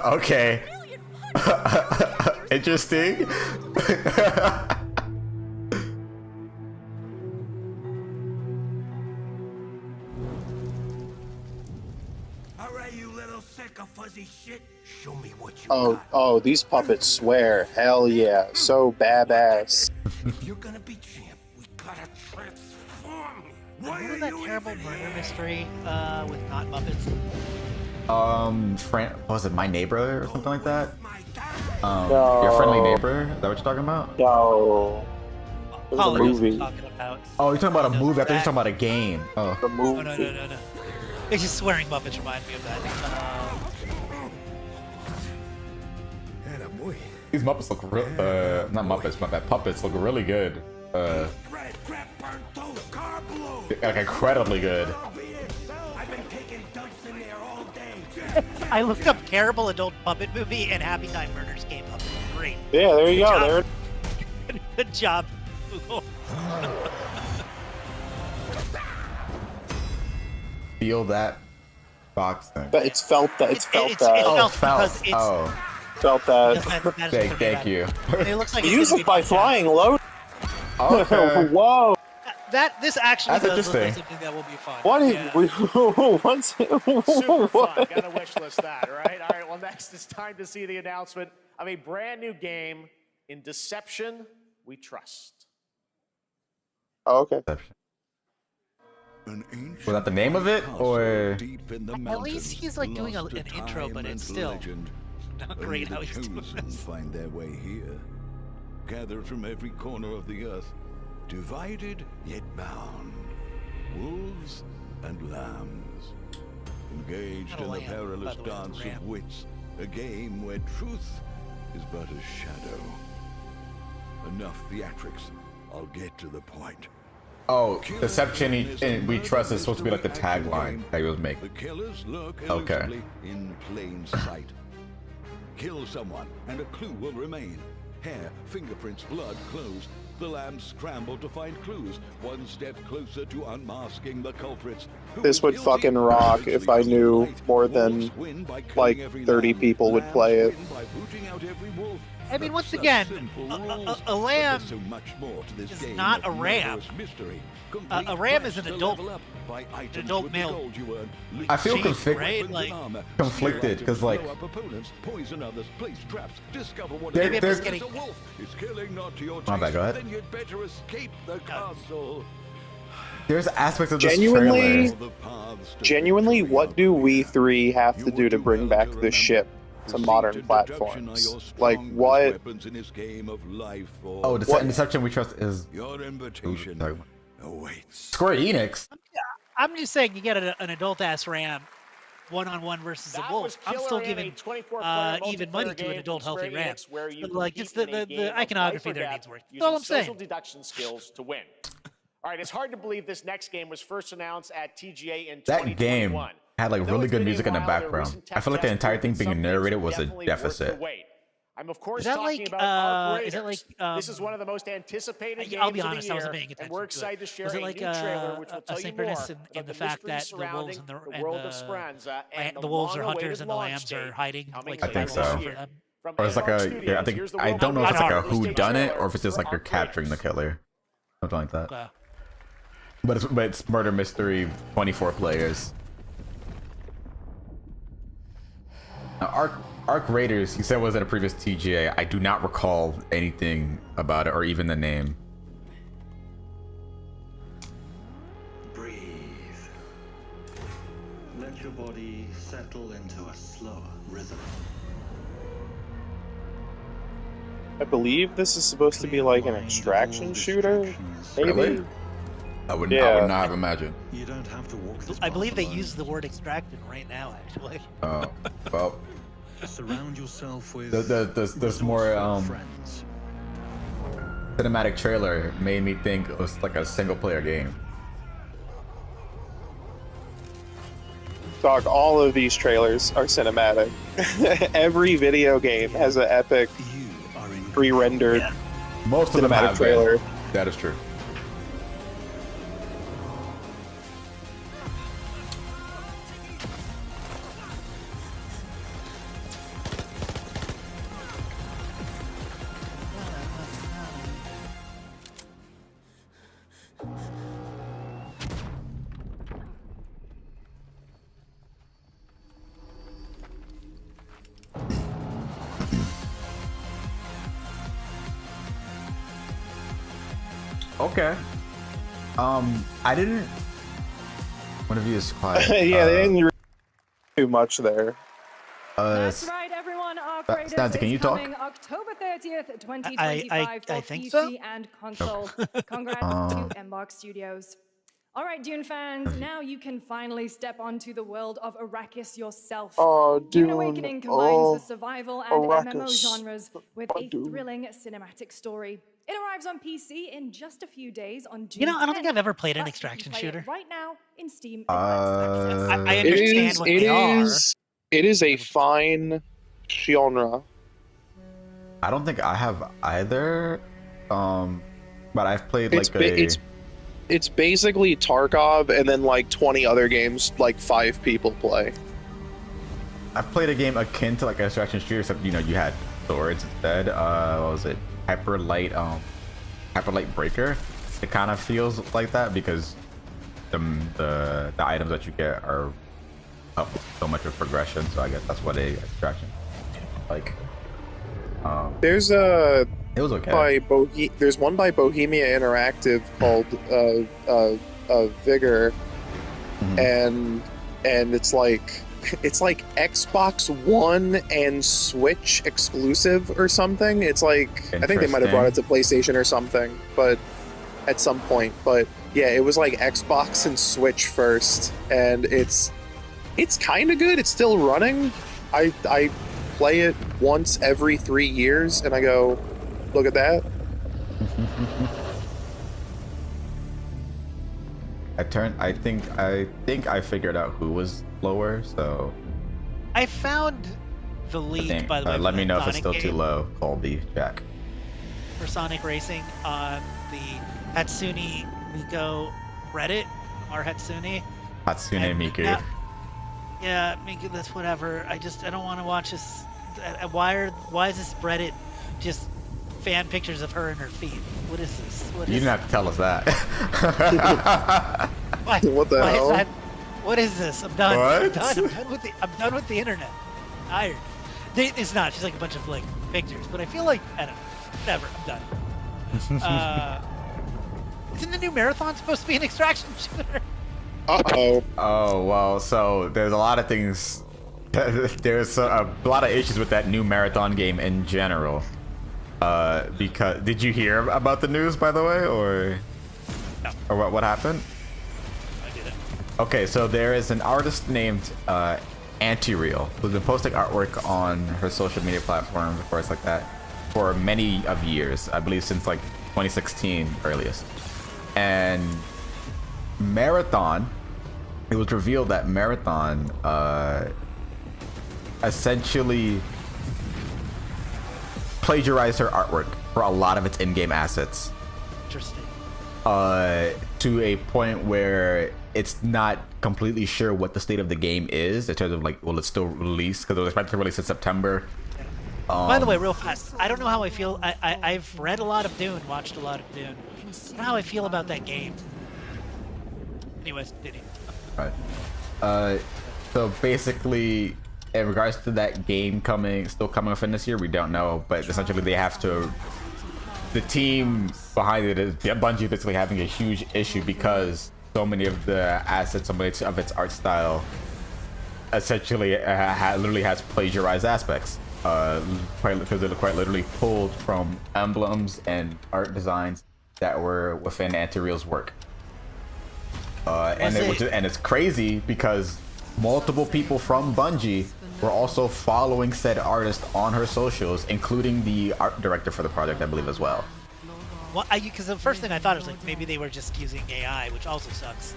Okay. Interesting. All right, you little sick of fuzzy shit. Show me what you got. Oh, these puppets swear. Hell yeah. So badass. If you're gonna be champ, we gotta transform you. Why Remember are that you terrible even murder here? mystery with not Muppets? What was it My Neighbor or something like that? My dad. Your Friendly Neighbor? Is that what you're talking about? No. It was a Apologies, movie. I'm talking about. Oh, you're talking about a No, movie. I thought you were that- talking about a game. Oh. The Oh, movie. no. It's just swearing Muppets remind me of that. Attaboy. These Muppets look not Muppets, my bad. Puppets look really good. Red crap burnt toast, car blow. Like incredibly good. I've been taking dumps in there all day. I looked up terrible adult puppet movie and Happy Time Murders came up. Great. Yeah, there you go. There. Good job, Google. Feel that box thing. But it's felt that. It's felt it's that. felt felt. because it's- Oh, Felt that. thank you. It looks like You it's use gonna it be by fun. flying low. Okay. Whoa. This actually That's does look like interesting. something that will be fun. What is Yeah. what's Super fun. what? Gotta wish list that, right? All right, well, next it's time to see the announcement of a brand new game in Deception We Trust. Oh, okay. Was that the name of it, or At least he's like doing an intro, but it's still not great how he's doing this. Find their way here, gathered from every corner of the earth, divided yet bound, wolves and lambs, engaged Not a in the lamb, perilous by the way, it's a dance ram. of wits, a game where truth is but a shadow. Enough theatrics. I'll get to the point. Oh, deception and we trust is supposed to be like the tagline that he was making. The killers lurk Okay. elusively in plain sight. Kill someone, and a clue will remain. Hair, fingerprints, blood, clothes. The lambs scramble to find clues, one step closer to unmasking the culprits. Who This is would guilty? fucking rock if I knew Light. more Wolves than win by killing like every 30 lamb. people would play it. Lambs win by booting out every wolf. I mean, once Such again, simple a rules, a lamb but there's so much more to this is game not of a ram. murderous mystery. A ram is Complete an quest adult- to level up by items adult with the male gold you earn. I feel Jeez, conflicted. right? Like- Conflicted, 'cause, like- blow up opponents, poison others, place traps, discover what They're- it is. they're- There's getting- a wolf. It's killing not to your My bad, taste. go ahead. Then you'd better escape the castle. There's aspects of this Genuinely- trailer. Genuinely, what do we three have to do to bring back the ship to modern platforms? Like, what? Oh, deception we trust is Your invitation awaits. Square Enix. I'm just saying, you get an adult ass ram, one-on-one versus a That wolf. was I'm Killer still in a giving 24-player even money multiplayer to an game adult from healthy Square ram. Enix where you But, like, compete just the in a game of iconography life or there death needs work. That's using all I'm saying. social deduction skills to win. All right, it's hard to believe this next game was first announced at TGA in That 2021. game had like Though really it's good been a music in the while, their background. recent I feel like the tech entire tests thing proved being some things narrated are was a definitely worth the deficit. wait. I'm of course Is that talking like, about Arc is it Raiders. like, This is one of the most anticipated games I'll be honest, of I the wasn't year, paying attention and we're to excited it. to share Was it a like new trailer which will tell you more asynchronous about in the the fact mystery that the surrounding wolves and the world of Speranza and the wolves are hunters long-awaited and the launch lambs are date hiding? coming Like, I think later this so. year. For them? From Or it's like Embark a Studios, yeah, I think here's the I don't know if it's like a who done it or if it's just like you're capturing the killer. Something like that. Okay. But it's murder mystery 24 players. Now, Arc Raiders, you said was at a previous TGA. I do not recall anything about it or even the name. Breathe. Let your body settle into a slower rhythm. I believe this is supposed to be like an extraction shooter, maybe. Really? I would not have imagined. You don't have to walk this I believe path they alone. use the word extraction right now, actually. Oh, well. Surround yourself with There's more friends. cinematic trailer made me think it was like a single player game. Dog, all of these trailers are cinematic. Every video game has an epic pre-rendered Most of them cinematic have trailer. been. That is true. Okay. I didn't. One of you is quiet. Yeah, they didn't really do too much there. That's right, everyone. Arc Raiders Stanza, can you is talk? coming October 30th, 2025 for I think PC so. and console. Congrats to Embark Studios. All right, Dune fans, now you can finally step onto the world of Arrakis yourself. Oh, Dune Dune. Awakening combines the survival and MMO Arrakis. genres with a Dune. thrilling cinematic story. It arrives on PC in just a few days on June You know, I don't think 10th, I've ever played an but you extraction can play it shooter. right now in Steam Advanced Access. I understand what they are. It is a fine genre. I don't think I have either. But I've played It's like a. It's basically Tarkov and then like 20 other games like 5 people play. I've played a game akin to like an extraction shooter, except you had swords instead. What was it? Hyper Light Breaker. It kind of feels like that because the items that you get are up so much of progression. So I guess that's what a extraction like. There's a It was okay. there's one by Bohemia Interactive called Vigor, and it's like Xbox One and Switch exclusive or something. It's like I think they might have brought it to PlayStation or something, but at some point. But yeah, it was like Xbox and Switch first, and it's kind of good. It's still running. I play it once every 3 years, and I go, look at that. I think I figured out who was lower. So I found the leak, by the way. Let me know if it's Sonic still too game low, Colby, Jack. for Sonic Racing on the Hatsune Miku Reddit, or Hatsune. Hatsune Miku. Yeah, Miku, that's whatever. I don't want to watch this. Why is this Reddit just fan pictures of her and her feet? What is this? You didn't have to tell us that. Why? What the hell? What is this? I'm done. What? I'm done with the internet. I'm tired. It's not. She's like a bunch of like pictures, but I feel like I don't know. Whatever. I'm done. Isn't the new marathon supposed to be an extraction shooter? Uh-oh. Oh well, so there's a lot of things. There's a lot of issues with that new marathon game in general. Because did you hear about the news, by the way, or no. Or what happened? I didn't. Okay, so there is an artist named Anti-Real who's been posting artwork on her social media platforms, of course, like that, for many of years. I believe since like 2016 earliest. And Marathon, it was revealed that Marathon essentially plagiarized her artwork for a lot of its in-game assets. Interesting. To a point where it's not completely sure what the state of the game is in terms of like, will it still release? Because it was expected to release in September. By the way, real fast, I don't know how I feel. I've read a lot of Dune, watched a lot of Dune. I don't know how I feel about that game. Anyways, continue. Right. So basically, in regards to that game still coming within this year, we don't know. But essentially, they have to. The team behind it is Bungie, basically having a huge issue because so many of the assets, so many of its art style, essentially literally has plagiarized aspects. Because it quite literally pulled from emblems and art designs that were within Anti-Real's work. And it's crazy because multiple people from Bungie were also following said artist on her socials, including the art director for the project, I believe, as well. Well, because the first thing I thought was like maybe they were just using AI, which also sucks.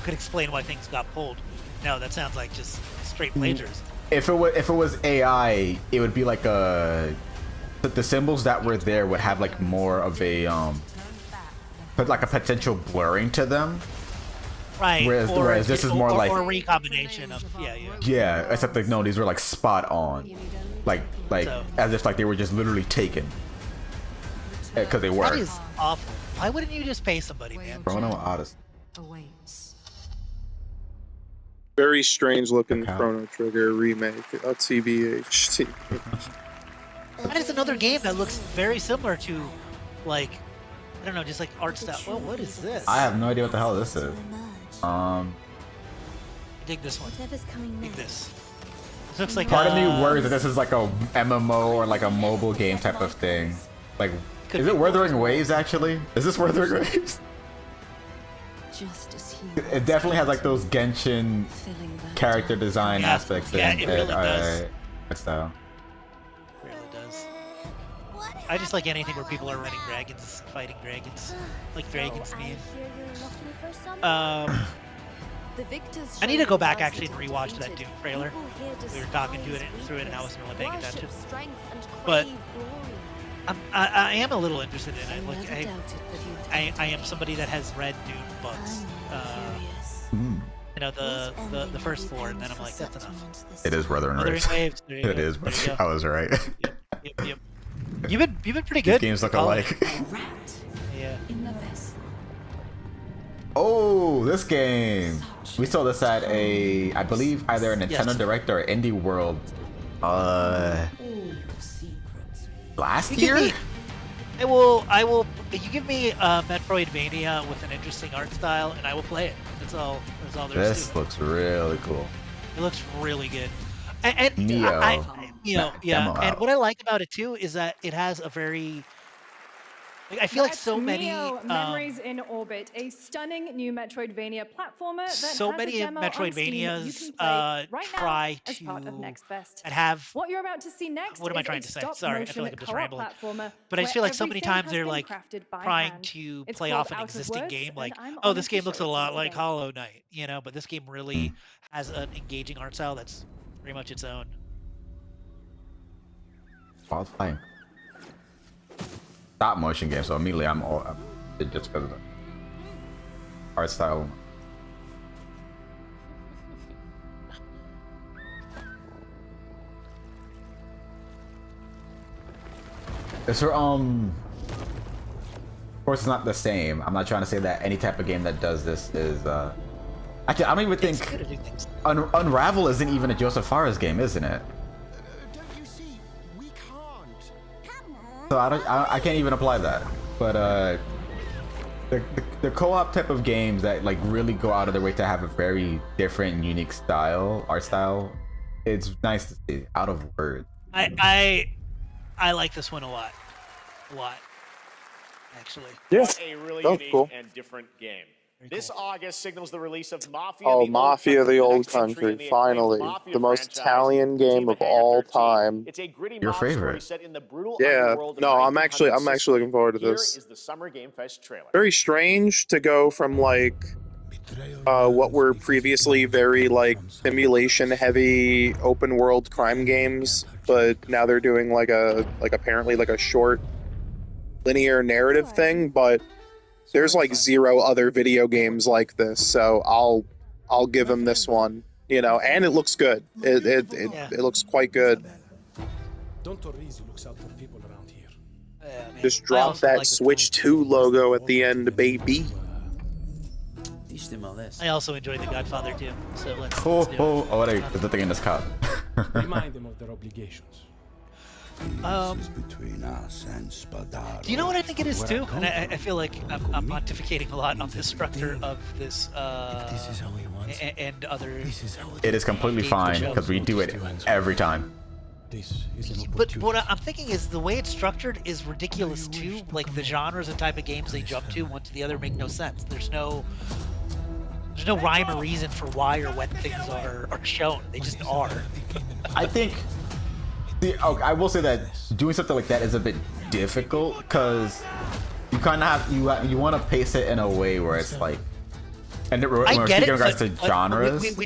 Could explain why things got pulled. No, that sounds like just straight plagiarism. If it was AI, it would be like the symbols that were there would have like more of a like a potential blurring to them. Right. Whereas this is more like a recombination of yeah. Except like no, these were like spot on, like so, as if like they were just literally taken. Because they were. That is awful. Why wouldn't you just pay somebody, man? Chrono Odyssey. Very strange looking Chrono Trigger remake. TBH. That is another game that looks very similar to, like, I don't know, just like art style. Well, what is this? I have no idea what the hell this is. Dig this one. Dig this. This looks like part of me worries that this is like a MMO or like a mobile game type of thing. Like, is it Wuthering Waves actually? Is this Wuthering Waves? It definitely has like those Genshin character design aspects. Yeah, it really does. Style. It really does. I just like anything where people are running dragons, fighting dragons, like dragons mean. I need to go back actually and rewatch that Doom trailer. We were talking to it through it, and I wasn't really paying attention. But I am a little interested in it. Like I am somebody that has read Dune books. You know, the first 4, and then I'm like, that's enough. It is Wuthering Waves. It is. I was right. Yep. You've been pretty good. These games look alike. Yeah. Oh, this game. We saw this at I believe either a Nintendo Direct or Indie World. Last year? I will. You give me Metroidvania with an interesting art style, and I will play it. That's all there's to it. This looks really cool. It looks really good. And Neo. And what I like about it too is that it has a very Like, I feel like That's so many Memories in Orbit, a stunning new Metroidvania platformer that so has many a demo on Steam you Metroidvanias can play right now try as part of to Next Fest. and have What you're about to see next what am I is trying a to say? Sorry, I feel stop-motion like I'm just co-op rambling. platformer But I where just feel like so many everything times has they're been like crafted by trying hand. to It's play called off an Out of existing Words, game, like, and I'm oh, this honored to game show looks a it to you lot like today. Hollow Knight, you know, but this game really has an engaging art style that's pretty much its own. While playing stop motion game, so immediately I'm all just because of the art style. Is there of course it's not the same. I'm not trying to say that any type of game that does this is actually I don't even think Unravel isn't even a Joseph Fares game, isn't it? Don't you see? We can't. So I can't even apply that. But the co-op type of games that like really go out of their way to have a very different and unique style, art style, it's nice to see. Out of words. I like this one a lot, actually. Yes. A really Oh, unique cool. and different game. This August signals the release of Mafia. Oh, the Mafia: The Old next entry in Country, the acclaimed finally. Mafia The most franchise. Italian The team game of at Hangar all 13. time. It's a gritty Your mob story favorite. set in the brutal Yeah, underworld of no, I'm actually 1900 Sicily. looking forward to Here this. is the Summer Game Fest trailer. Very strange to go from like what were previously very like simulation heavy open world crime games, but now they're doing like apparently like a short linear narrative thing, but there's like zero other video games like this, so I'll give him this one, you know, and it looks good. It looks quite good. Don Torrisi looks out for people around here. Man, Just I drop also that like the Switch 2 logo at the end, baby. I also enjoyed The Godfather too, so let's Oh, do it. oh, what are the thing in this cup? Remind them of their obligations. Between us and Spadaro. Do you know what I think it is too? And I feel like I'm pontificating a lot on the structure of this and other. It is completely fine because we do it every time. But what I'm thinking is the way it's structured is ridiculous too. Like the genres and type of games they jump to one to the other make no sense. There's no rhyme or reason for why or when things are shown. They just are. I think. I will say that doing something like that is a bit difficult because you kind of have you want to pace it in a way where it's like, and we're I get speaking it, in regards but to genres. We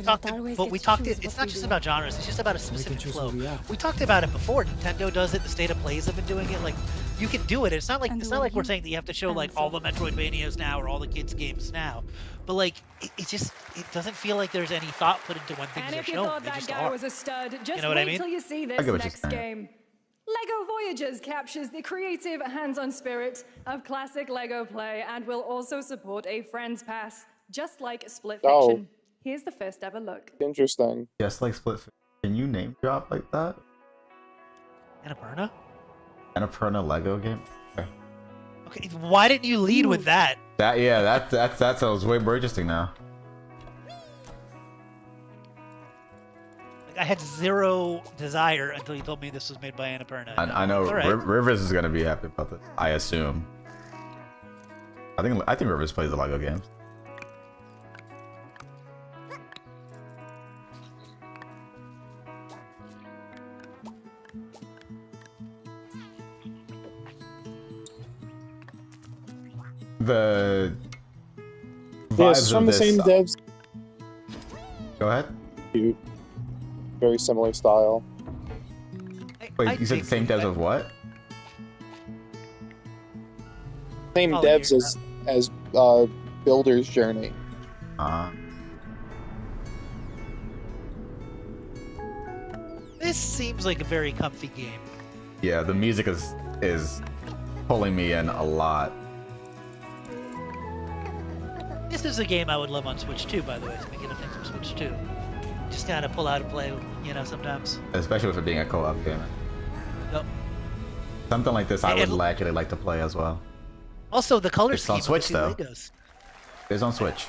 talked. It's not just about genres. It's just about a specific flow. We talked about it before. Nintendo does it. The State of Plays have been doing it. Like you can do it. It's not like we're saying that you have to show like all the Metroidvanias now or all the kids games now. But like it doesn't feel like there's any thought put into when things And are if you shown. thought They that just guy are. was a stud, just You know what I wait mean? till you see I this get what you're next saying. game. LEGO Voyagers captures the creative, hands-on spirit of classic LEGO play and will also support a Friends Pass, just like Split Oh. Fiction. Here's the first ever look. Interesting. Just like Split. Can you name drop like that? Annapurna? Annapurna Lego game. Okay, why didn't you lead with that? That sounds way more interesting now. I had zero desire until you told me this was made by Annapurna. I know All right. Rivers is gonna be happy about this. I assume. I think Rivers plays the Lego games. The vibes Yes, from of the this, same devs. Go ahead. Cute. Very similar style. Wait, you said the same devs of what? Same Oh, devs yeah. as Builder's Journey. This seems like a very comfy game. Yeah, the music is pulling me in a lot. This is a game I would love on Switch too, by the way. Speaking of things from Switch too, just kind of pull out and play, sometimes. Especially with it being a co-op game. Yep. Something like this I would actually like to play as well. Also, the color It's scheme on Switch, of the though. two Legos. It's on Switch.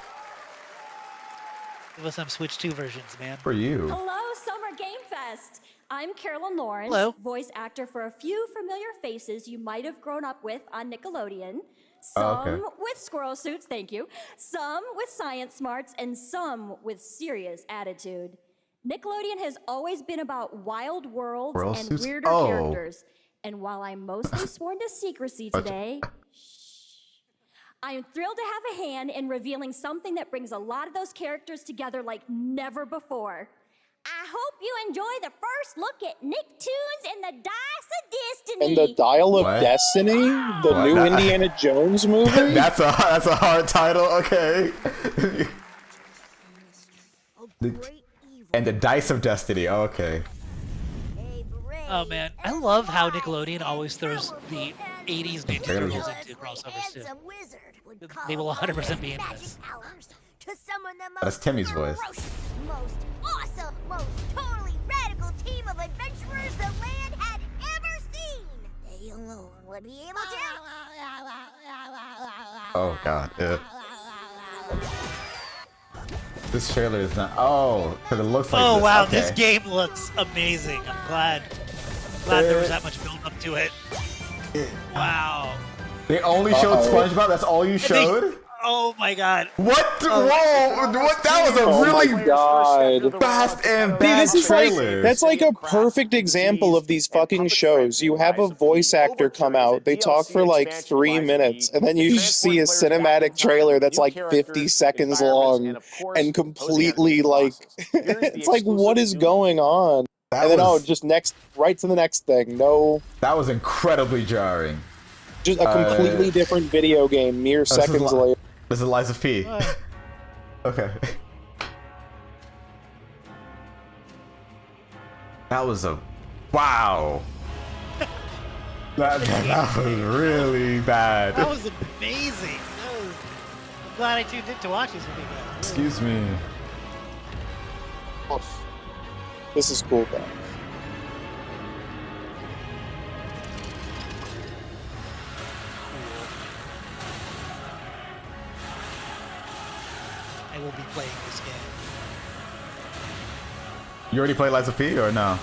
Give us some Switch 2 versions, man. For you. Hello, Summer Game Fest. I'm Carolyn Lawrence, Hello. voice actor for a few familiar faces you might have grown up with on Nickelodeon. Oh, okay. Some with squirrel suits, thank you. Some with science smarts, and some with serious attitude. Nickelodeon has always been about wild worlds Squirrel and suits? weirder Oh. characters. And while I'm mostly sworn to secrecy today, I am thrilled to have a hand in revealing something that brings a lot of those characters together like never before. I hope you enjoy the first look at Nicktoons and the Dice of Destiny. And the Dial of What? Destiny, the What? new That- Indiana Jones movie. That's a hard title. Okay. And the Dice of Destiny. Okay. Oh man, I love how Nickelodeon always throws the 80s Ninja Barely Turtles into crossovers too. They will 100% be in this. That's Timmy's voice. Most awesome, most totally radical team of adventurers the land had ever seen. They alone would be able to. Oh god. Yeah. This trailer is not. Oh, because it looks like. Oh this. wow, Okay. this game looks amazing. I'm glad there was that much build up to it. Wow. They only showed SpongeBob. That's all you showed. Oh my god. What? Whoa! What? That was a really God. fast and Dude, bad this is trailer. like that's like a perfect example of these fucking shows. You have a voice actor come out, they talk for like 3 minutes, and then you see a cinematic trailer that's like 50 seconds long and completely like it's like what is going on? And then just right to the next thing. No, that was incredibly jarring. Just a completely different video game mere seconds later. This is Liza P. Okay. That was a wow. That was really bad. That was amazing. I'm glad I tuned in to watch this with you guys. Excuse me. This is cool, though. I will be playing this game. You already played Liza P or no?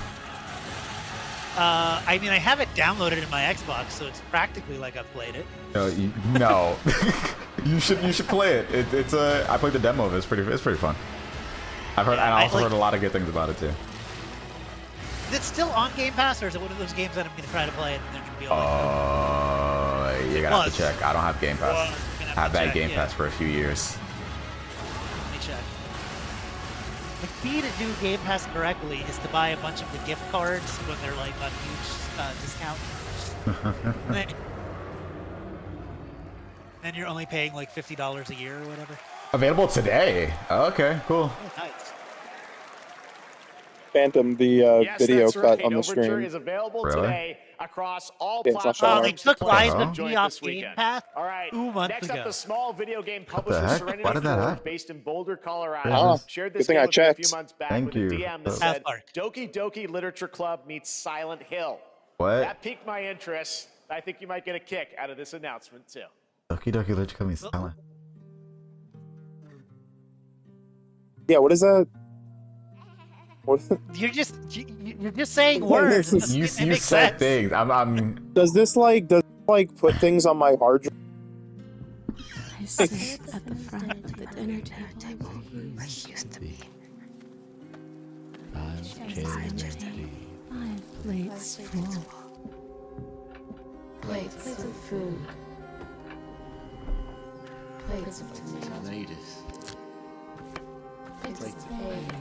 I mean, I have it downloaded in my Xbox, so it's practically like I've played it. No. You should play it. It's I played the demo of it. It's pretty fun. I've heard, and I also heard a lot of good things about it too. Is it still on Game Pass, or is it one of those games that I'm gonna try to play and then be like, you gotta have to check. I don't have Game Pass. I've had Game Pass for a few years. Let me check. The key to do Game Pass correctly is to buy a bunch of the gift cards when they're like on huge discount. Then you're only paying like $50 a year or whatever. Available today. Okay, cool. Oh, nice. Phantom, the video that's cut right. on the Overture stream. is available Really? today across all Yeah, it's not platforms. showing. They took to play. Liza Join P it off this Game weekend. Pass All right. 2 months Next ago. up, the small video game the publisher heck? Serenity Why did that Forge, happen? based in Boulder, Colorado, Oh, shared good this thing game I with me a few checked. months back Thank with you. a DM that South said, Park. Doki Doki Literature Club meets Silent Hill. What? That piqued my interest. I think you might get a kick out of this announcement, too. Okie dokie, let's come silent. Yeah, what is that? What? You're just saying words. You It said makes sense. things. I'm. Does this like put things on my hard drive? I sit at the front of the dinner table where he used to be. Five plates full. Plates of food. Plates of tomatoes. Plates of egg.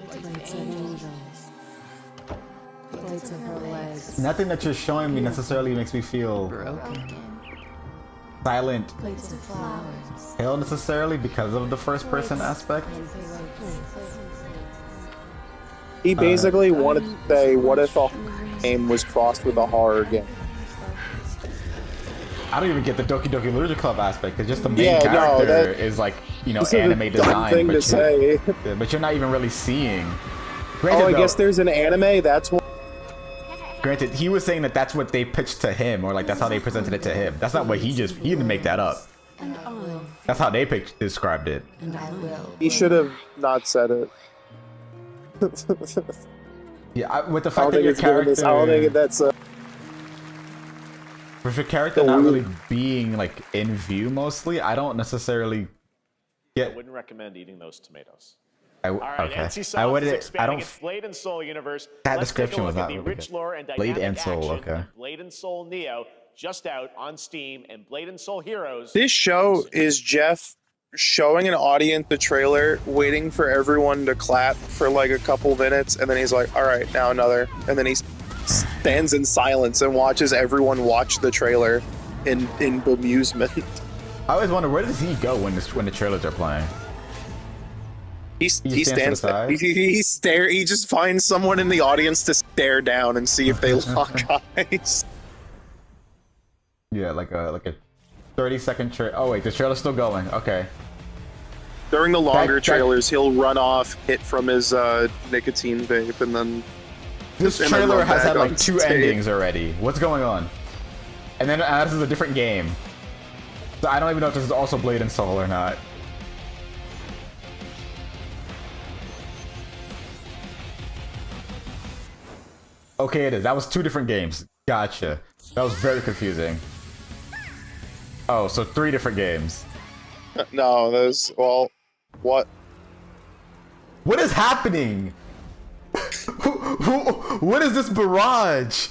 Plates of angels. Plates of her legs. Nothing that you're showing me necessarily makes me feel silent Plates of flowers. hill necessarily because of the first person aspect. He basically wanted to say, what if a game was crossed with a horror game? I don't even get the Doki Doki Literature Club aspect because just the main Yeah, no, character that- is like, This is a anime dumb design, thing to say. but you're not even really seeing. Oh, I guess there's an anime. That's what. Granted, he was saying that that's what they pitched to him, or like that's how they presented it to him. That's not what he didn't make that up. And I. That's how they described it. And I will. He should have not said it. Yeah, with the fact that your character, I don't think that's with your character not really being like in view mostly, I don't necessarily I wouldn't recommend eating those tomatoes. All right, okay. NCSoft is expanding its Blade and Soul universe. That Let's description take a was look not at the really rich good. lore and Blade dynamic and Soul, action okay. of Blade and Soul Neo, just out on Steam, and Blade and Soul Heroes. This show is Geoff showing an audience the trailer, waiting for everyone to clap for like a couple minutes, and then he's like, all right, now another. And then he stands in silence and watches everyone watch the trailer in bemusement. I always wonder, where does he go when the trailers are playing? He stands there. He just finds someone in the audience to stare down and see if they lock eyes. Yeah, like a 30-second trailer. Oh wait, the trailer's still going. Okay. During the longer trailers, he'll run off, hit from his nicotine vape, and then... This trailer has had like 2 endings already. What's going on? And then this is a different game. So I don't even know if this is also Blade and Soul or not. Okay, it is. That was 2 different games. Gotcha. That was very confusing. Oh, so 3 different games. No, there's... Well, what? What is happening? What is this barrage?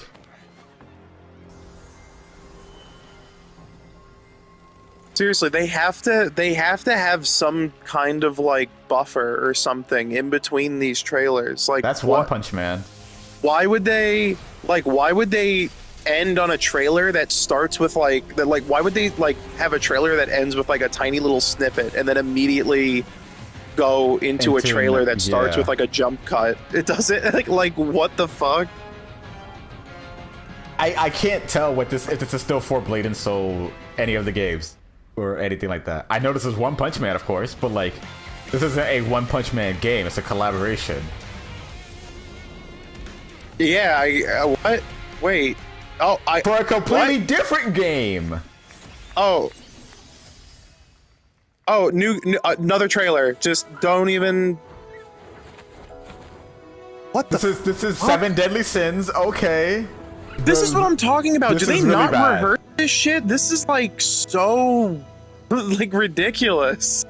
Seriously, they have to have some kind of like buffer or something in between these trailers. Like that's One Punch Man. Why would they end on a trailer that starts with why would they like have a trailer that ends with like a tiny little snippet and then immediately go into a trailer that starts with like a jump cut? It doesn't like what the fuck? I can't tell if this is still for Blade and Soul any of the games or anything like that. I know this is One Punch Man, of course, but like this isn't a One Punch Man game, it's a collaboration. Yeah, what? Wait. Oh, for a completely different game. Oh, new another trailer. Just don't even. What the? This is Seven Deadly Sins. Okay. This is what I'm talking about. Do they really not bad. rehearse this shit? This is like so like ridiculous.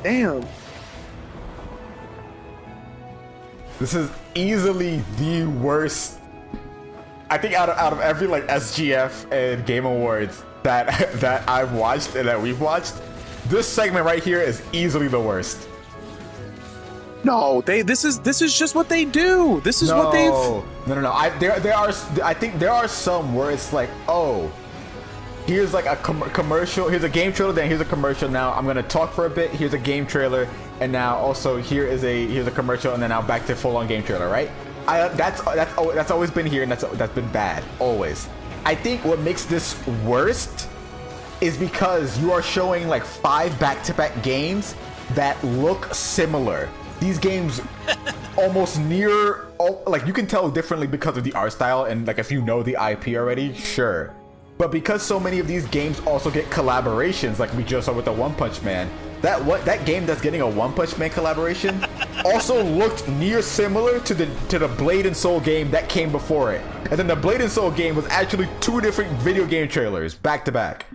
Damn. This is easily the worst. I think out of every like SGF and Game Awards that I've watched and that we've watched, this segment right here is easily the worst. No, this is just what they do. This is what they've. No. I think there are some where it's like, oh, here's like a commercial. Here's a game trailer. Then here's a commercial. Now I'm gonna talk for a bit. Here's a game trailer, and now also here's a commercial, and then now back to full on game trailer. Right? That's always been here, and that's been bad always. I think what makes this worst is because you are showing like 5 back-to-back games that look similar. These games almost like you can tell differently because of the art style and like if you know the IP already, sure. But because so many of these games also get collaborations, like we just saw with the One Punch Man, that game that's getting a One Punch Man collaboration also looked near similar to the Blade and Soul game that came before it. And then the Blade and Soul game was actually 2 different video game trailers back to back.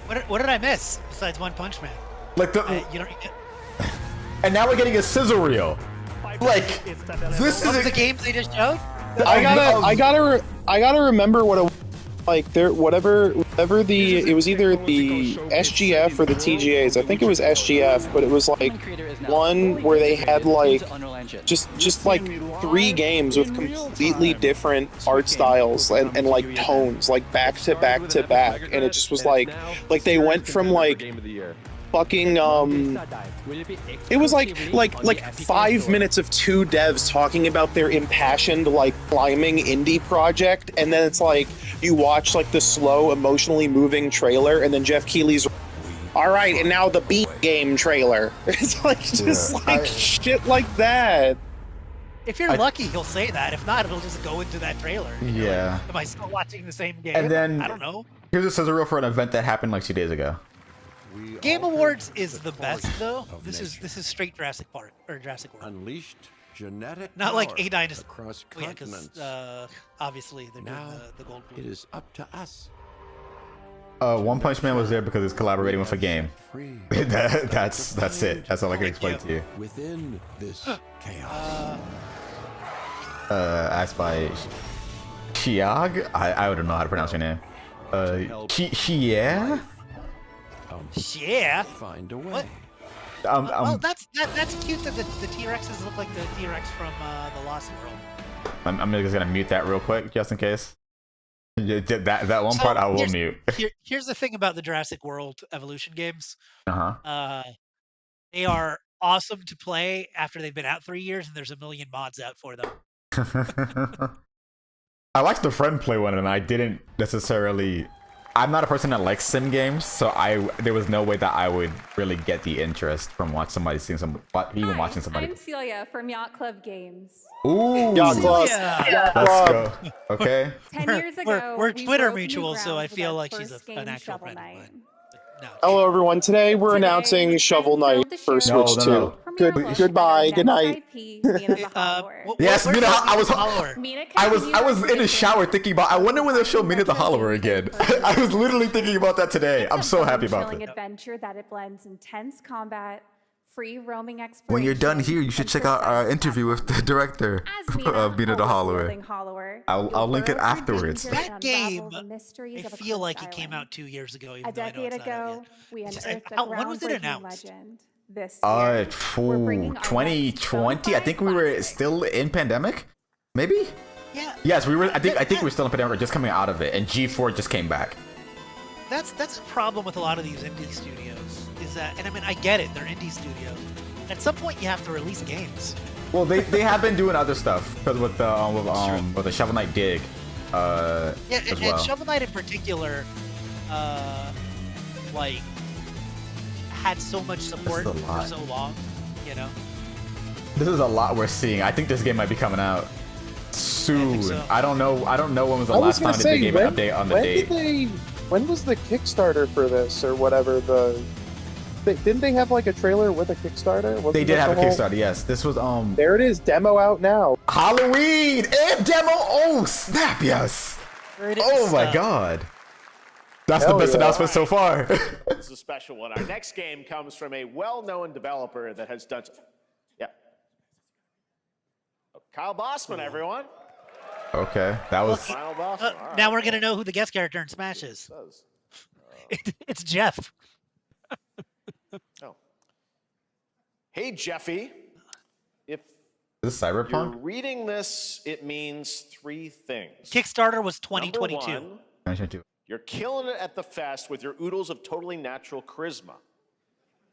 What did I miss besides One Punch Man? Like and now we're getting a sizzle reel. Like this is the game they just showed. I gotta remember what it like there whatever it was either the SGF or the TGAs. I think it was SGF, but it was like one where they had like just like 3 games with completely different art styles and like tones, like back to back to back, and it just was like they went from like fucking it was like 5 minutes of 2 devs talking about their impassioned like climbing indie project, and then it's like you watch like the slow emotionally moving trailer, and then Geoff Keighley's all right, and now the beat game trailer. It's like just shit like that. If you're lucky, he'll say that. If not, it'll just go into that trailer. Yeah. Like, am I still watching the same game? And then I don't know. Here's a sizzle reel for an event that happened like 2 days ago. Game Awards is the best though. This is straight Jurassic Park or Jurassic World. Unleashed genetic Not like power A Dynasty. across Well, yeah, because continents. obviously they're Now doing the gold. it is up to us. One Punch Man was there because it's collaborating with a game. That's it. That's all I can explain to you. Within this chaos. Asked by Chiag. I don't know how to pronounce your name. Chia. Yeah. Find a way. What? Well, that's cute that the T-Rexes look like the T-Rex from the Lost World. I'm just gonna mute that real quick, just in case. That one part I will mute. Here's the thing about the Jurassic World evolution games. Uh-huh. They are awesome to play after they've been out 3 years, and there's a million mods out for them. I watched a friend play one, and I didn't necessarily. I'm not a person that likes sim games, so there was no way that I would really get the interest from watching somebody. I'm Celia from Yacht Club Games. Ooh, Yacht Club. Let's go. Okay. 10 years ago, we're we Twitter broke new mutuals, so I ground with feel our like she's first an game, actual Shovel friend. Knight. No. Hello, everyone. Today we're announcing Shovel Knight for Switch 2. Goodbye. Good night. Yes, Mina. I was in the shower thinking about. I wonder when they'll show Mina the Hollower again. I was literally thinking about that today. I'm so happy about Thrilling it. adventure that it blends intense combat, free roaming exploration. When you're done here, you should check out our interview with the director of Mina the Hollower. I'll link it afterwards. That game, I feel like it came out 2 years ago. Even A decade ago, we unearthed a when was it groundbreaking announced? legend. This year, 2020. I think we were still in pandemic. Maybe. Yeah. Yes, we were. I think we were still in pandemic, just coming out of it, and G4 just came back. That's a problem with a lot of these indie studios. Is that, and I mean, I get it. They're indie studios. At some point, you have to release games. Well, they have been doing other stuff because with the Shovel Knight dig. And Shovel Knight in particular, like, had so much support for so long, you know. This is a lot we're seeing. I think this game might be coming out soon. I don't know when was the last time they gave an update on the date. When was the Kickstarter for this or whatever? Didn't they have like a trailer with a Kickstarter? They did have a Kickstarter. Yes, this was There it is, demo out now. Halloween and demo. Oh snap! Yes. Oh my god. That's the best announcement so far. This is a special one. Our next game comes from a well-known developer that has done. Yeah. Kyle Bossman, everyone. Okay, that was. Kyle Bossman. All right. Now we're gonna know who the guest character in Smash is. It's Geoff. Oh. Hey, Jeffy. If Is this Cyberpunk? you're reading this, it means 3 things. Kickstarter was Number 2022. 1, you're killing it at the fest with your oodles of totally natural charisma.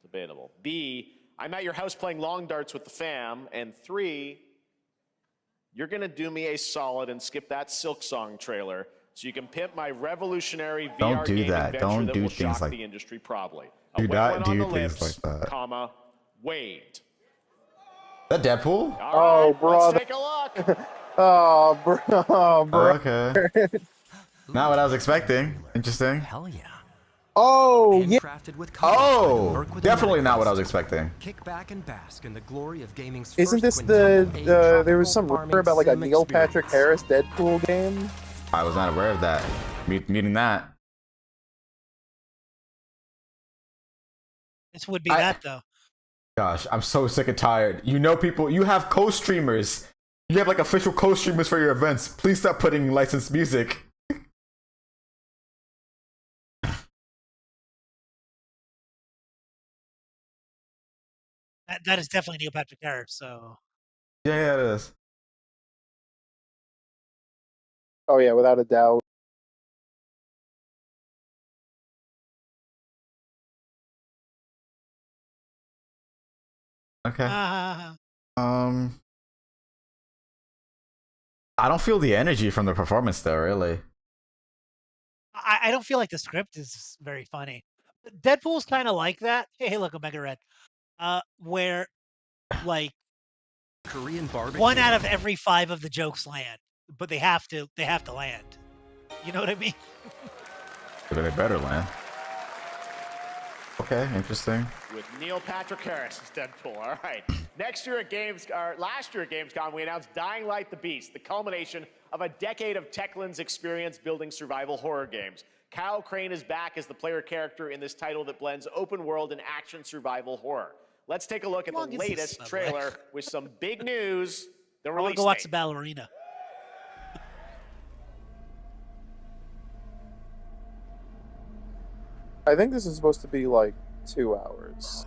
Debatable. B, I'm at your house playing long darts with the fam. And 3, you're going to do me a solid and skip that Silk Song trailer so you can pimp my revolutionary VR Don't do game that. adventure Don't that do will things shock like- the industry probably. Do not do on the things lips, like that. comma, Wade. That Deadpool? All right, bro. let's take a look. Oh, bro. Okay. Not what I was expecting. Interesting. Hell yeah. Oh, yeah. Oh, definitely not what I was expecting. Kick back and bask in the glory of gaming's Isn't this first there was some rumor about like a Neil Patrick Harris Deadpool game? I was not aware of that. Meeting that. This would be that though. Gosh, I'm so sick and tired. You know, people, you have co-streamers. You have like official co-streamers for your events. Please stop putting licensed music. That is definitely Neil Patrick Harris. So Yeah, it is. Oh yeah, without a doubt. Okay. I don't feel the energy from the performance though, really. I don't feel like the script is very funny. Deadpool's kind of like that. Hey, look, Omega Red. Where like Korean barbecue. 1 out of every 5 of the jokes land, but they have to land. You know what I mean? They better land. Okay, interesting. With Neil Patrick Harris as Deadpool. All right. Last year at Gamescom, we announced Dying Light: The Beast, the culmination of a decade of Techland's experience building survival horror games. Kyle Crane is back as the player character in this title that blends open world and action survival horror. Let's take a look at the latest trailer with some big news. The release I'll go watch the date. ballerina. I think this is supposed to be like 2 hours.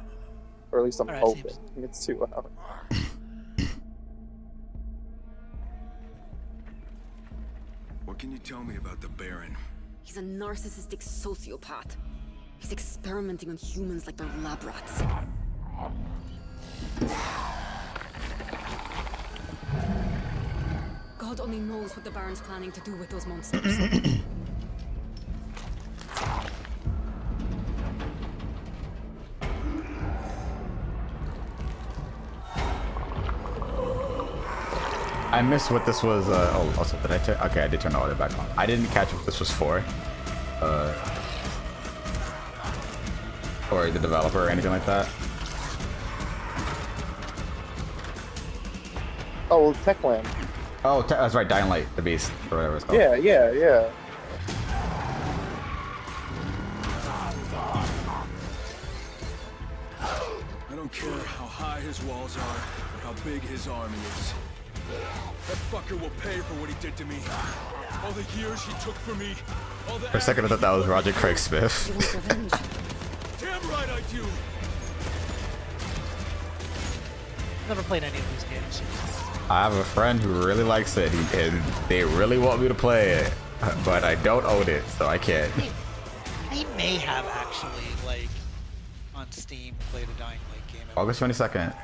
Or at least I'm hoping it's 2 hours. What can you tell me about the Baron? He's a narcissistic sociopath. He's experimenting on humans like they're lab rats. God only knows what the Baron's planning to do with those monsters. I missed what this was. Oh, also, did I turn? Okay, I did turn the audio back on. I didn't catch what this was for. Or the developer or anything like that. Oh, Techland. Oh, that's right, Dying Light, the Beast, or whatever it's called. Yeah. I don't care how high his walls are or how big his army is. That fucker will pay for what he did to me. All the years he took from me. All the For a second, I thought that was Roger Craig Smith. Damn right I do. Never played any of these games. I have a friend who really likes it, and they really want me to play it, but I don't own it, so I can't. I may have actually, like, on Steam, played a Dying Light game. August 22nd.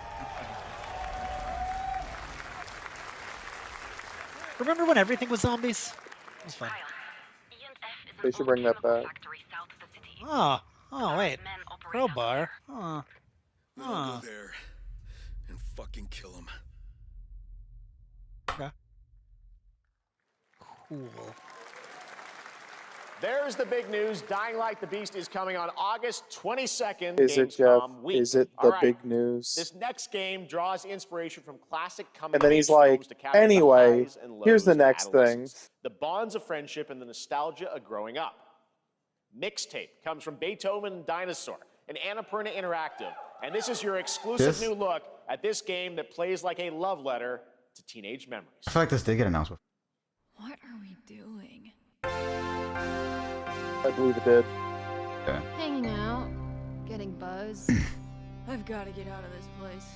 Remember when everything was zombies? It was fun. They should bring that back. Oh wait. Crowbar. I'll go there and fucking kill him. Okay. Cool. There's the big news. Dying Light: The Beast is coming on August 22nd. Is it, Geoff? Is it the big news? This next game draws inspiration from classic coming And then he's of age films like, to capture the anyway, highs and lows here's the of next thing. adolescence, the bonds of friendship and the nostalgia of growing up. Mixtape comes from Beethoven and Dinosaur, an Annapurna Interactive. And this is your exclusive new look at this game that plays like a love letter to teenage memories. I feel like this did get announced before. What are we doing? I believe it did. Yeah. Hanging out, getting buzzed. I've got to get out of this place.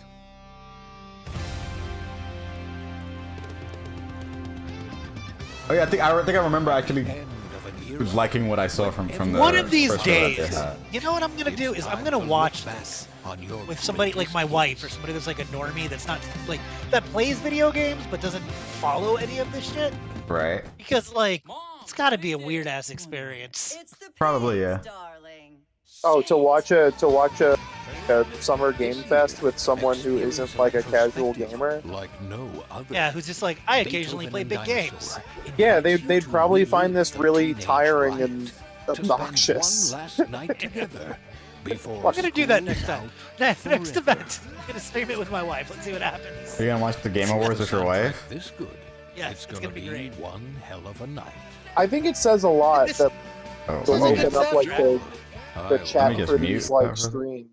Oh yeah, I think I remember actually liking what I saw from the One of these first trailer that they days, had. you know what I'm gonna do is I'm gonna watch this with somebody like my wife or somebody that's like a normie that's not like that plays video games but doesn't follow any of this shit. Right. Because like it's got to be a weird ass experience. Probably, yeah. Oh, to watch a summer game fest with someone who isn't like a casual gamer. Like no other. Yeah, who's just like I occasionally play big games. Yeah, they'd probably find this really tiring and obnoxious. One last night together before I'm gonna do that next time. Next event, I'm gonna stream it with my wife. Let's see what happens. Are you gonna watch the Game Awards with your wife? this good. Yeah, it's gonna be great. one hell of a night. I think it says a lot that Oh, they'll let me open up like the let me chat just for mute these like that. streams.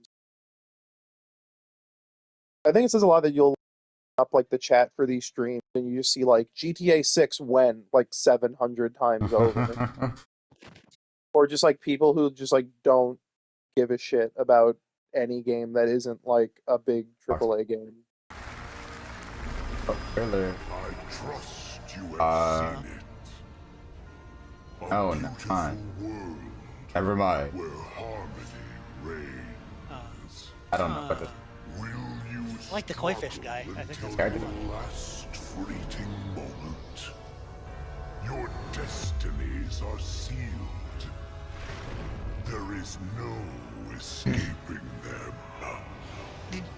I think it says a lot that you'll up like the chat for these streams and you just see like GTA 6 when like 700 times over. Or just like people who just like don't give a shit about any game that isn't like a big AAA game. Oh, trailer. I trust you have seen it. Oh, no, fine. Never mind. Where harmony reigns. I don't know about this. I like the koi fish guy. I think that's Character. Last fleeting moment. Your destinies are sealed. There is no escaping them.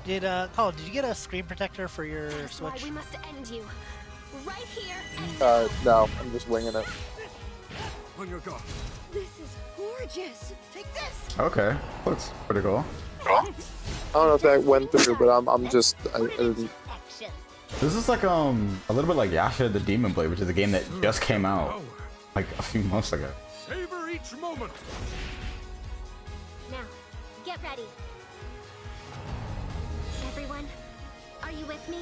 Did Colin, did you get a screen protector for your That's why Switch? we must end you. Right here. No, I'm just winging it. On your guard. This is gorgeous. Take this. Okay, looks pretty cool. I don't know if that went through, but I'm just. This is like a little bit like Yasha the Demon Blade, which is a game that just came out like a few months ago. Savor each moment. Now, get ready. Everyone, are you with me?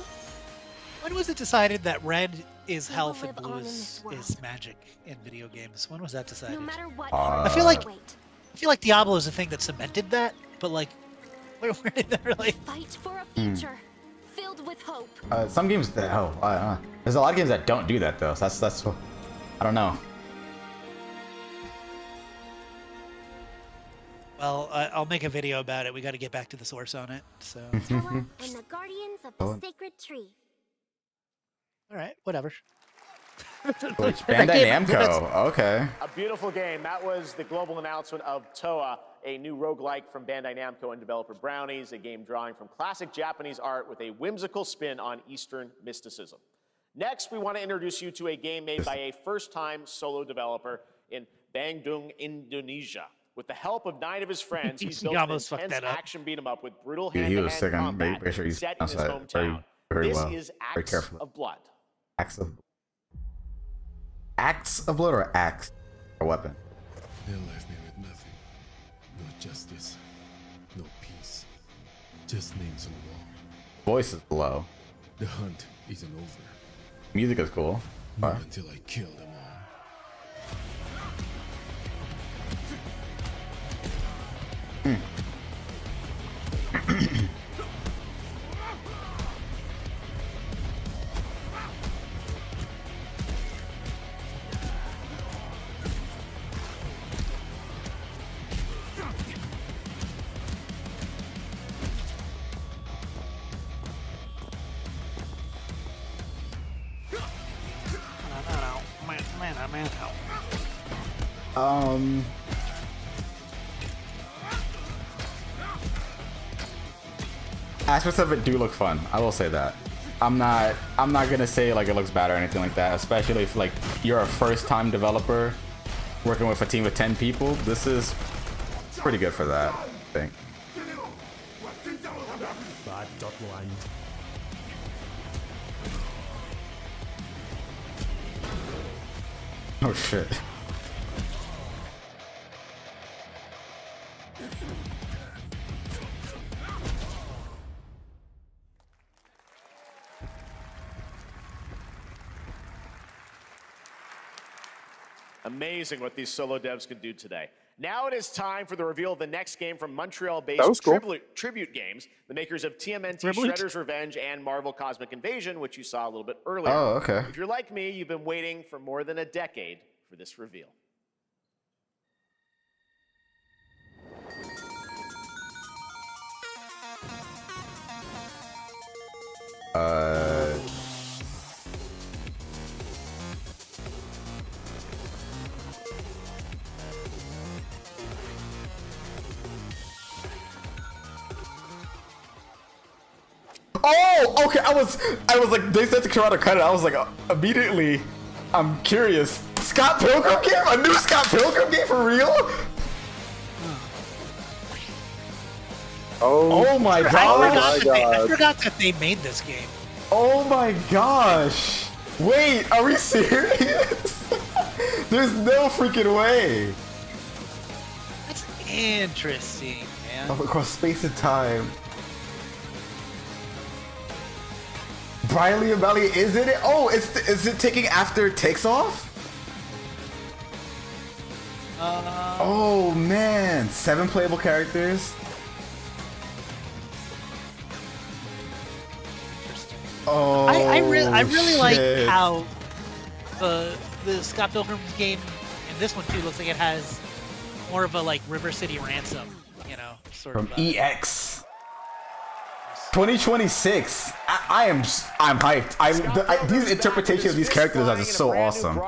When was it decided that red is health and blue is magic in video games? When was that decided? No matter what. I feel like Diablo is the thing that cemented that, but like, where did that really? Fight for a future filled with hope. Some games that there's a lot of games that don't do that though. So that's I don't know. Well, I'll make a video about it. We got to get back to the source on it. So. and the guardians of the sacred tree. All right, whatever. Bandai Namco. Okay. A beautiful game. That was the global announcement of Toa, a new roguelike from Bandai Namco and developer Brownies, a game drawing from classic Japanese art with a whimsical spin on Eastern mysticism. Next, we want to introduce you to a game made by a first-time solo developer in Bandung, Indonesia. With the help of 9 of his friends, he's built an intense action beat-em-up with brutal hand-to-hand combat make sure he's set in his hometown. very This well. is Very Acts carefully. of Blood. Acts of blood or axe? A weapon. They left me with nothing. No justice. No peace. Just names on the wall. Voice is low. The hunt isn't over. Music is cool. Not until I kill them all. Aspects of it do look fun. I will say that. I'm not gonna say like it looks bad or anything like that. Especially if like you're a first-time developer working with a team of 10 people. This is pretty good for that, I think. Oh shit. Amazing what these solo devs can do today. Now it is time for the reveal of the next game from Montreal-based Tribute Games, the makers of TMNT, Shredder's Revenge, and Marvel Cosmic Invasion, which you saw a little bit earlier. Oh, okay. If you're like me, you've been waiting for more than a decade for this reveal. Oh, okay. I was like, they said to Karate cut it. I was like, immediately, I'm curious. Scott Pilgrim game? A new Scott Pilgrim game for real? Oh my god! I forgot that they made this game. Oh my gosh! Wait, are we serious? There's no freaking way. That's interesting, man. Oh, across space and time. Briley and Valley is in it? Oh, is it taking after it takes off? Oh man, 7 playable characters. Oh, I really like how the Scott Pilgrim's game and this one too looks like it has more of a like River City Ransom, you know, sort from of EX. 2026. I'm hyped. These interpretations of these characters are just so awesome.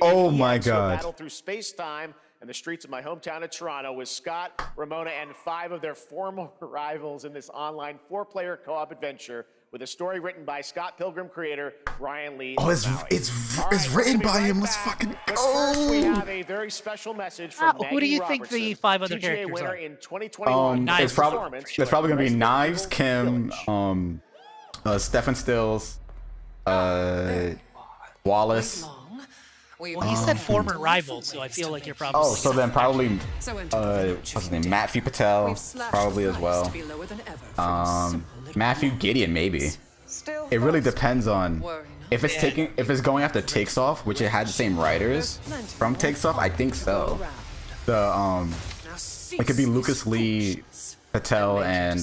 Oh my god. Battle through space-time in the streets of my hometown of Toronto with Scott, Ramona, and 5 of their former rivals in this online 4-player co-op adventure with a story written by Scott Pilgrim creator Brian Lee. Oh, it's written by him. Let's fucking But first, we go. have a very special message from Maggie who do you Robertson, think the 5 other TGA characters winner are? in 2021. It's probably gonna be Knives, Kim, Stephen Stills, Wallace. Well, he said former rivals, so I feel like you're probably. Oh, so then probably what's his name? Matthew Patel, probably as well. Matthew Gideon, maybe. It really depends on if it's going after Takes Off, which it had the same writers from Takes Off. I think so. It could be Lucas Lee, Patel, and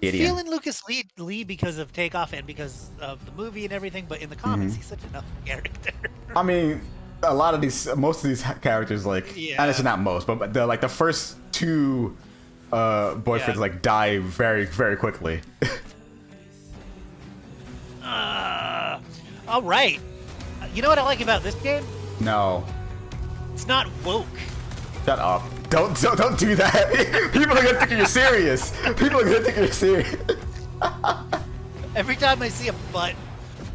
Gideon. Feeling Lucas Lee because of Takeoff and because of the movie and everything, but in the comics he's such a nothing character. I mean, most of these characters, like, and it's not most, but the first 2 boyfriends like die very, very quickly. All right. You know what I like about this game? No. It's not woke. Shut up. Don't do that. People are gonna think you're serious. People are gonna think you're serious. Every time I see a butt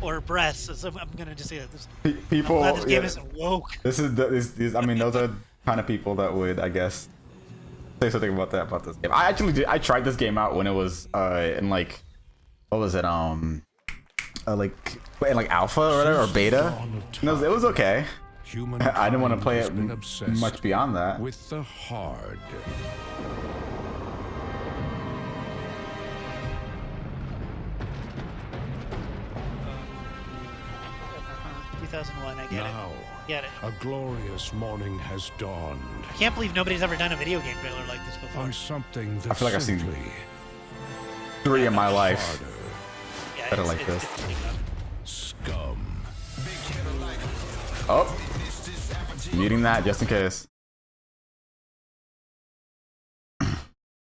or breasts, I'm gonna just say that this. People. I'm glad this game isn't woke. I mean, those are kind of people that would, I guess, say something about this game. I actually did. I tried this game out when it was in like, what was it? Like in like alpha or whatever, or beta. And it was okay. I didn't want to play it much beyond that. With the hard. 2001, I get it. Get it. A glorious morning has dawned. I can't believe nobody's ever done a video game trailer like this before. On something that I feel like I've seen 3 in my life that are like this. Scum. Oh, muting that just in case.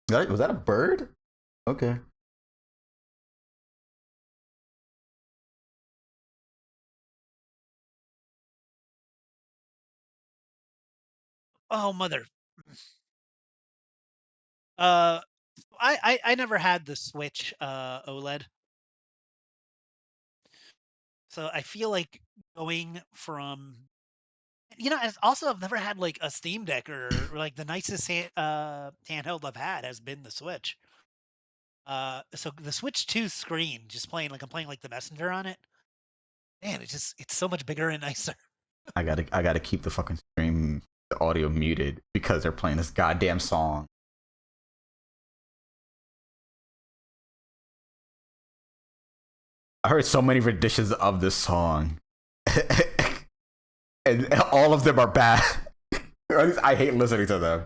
Was that a bird? Okay. Oh, mother. I never had the Switch OLED. So I feel like going from, I've never had like a Steam Deck or like the nicest handheld I've had has been the Switch. So the Switch 2 screen, I'm playing like the Messenger on it. Man, it's so much bigger and nicer. I gotta keep the fucking stream, the audio muted because they're playing this goddamn song. I heard so many renditions of this song. And all of them are bad. Or at least I hate listening to them.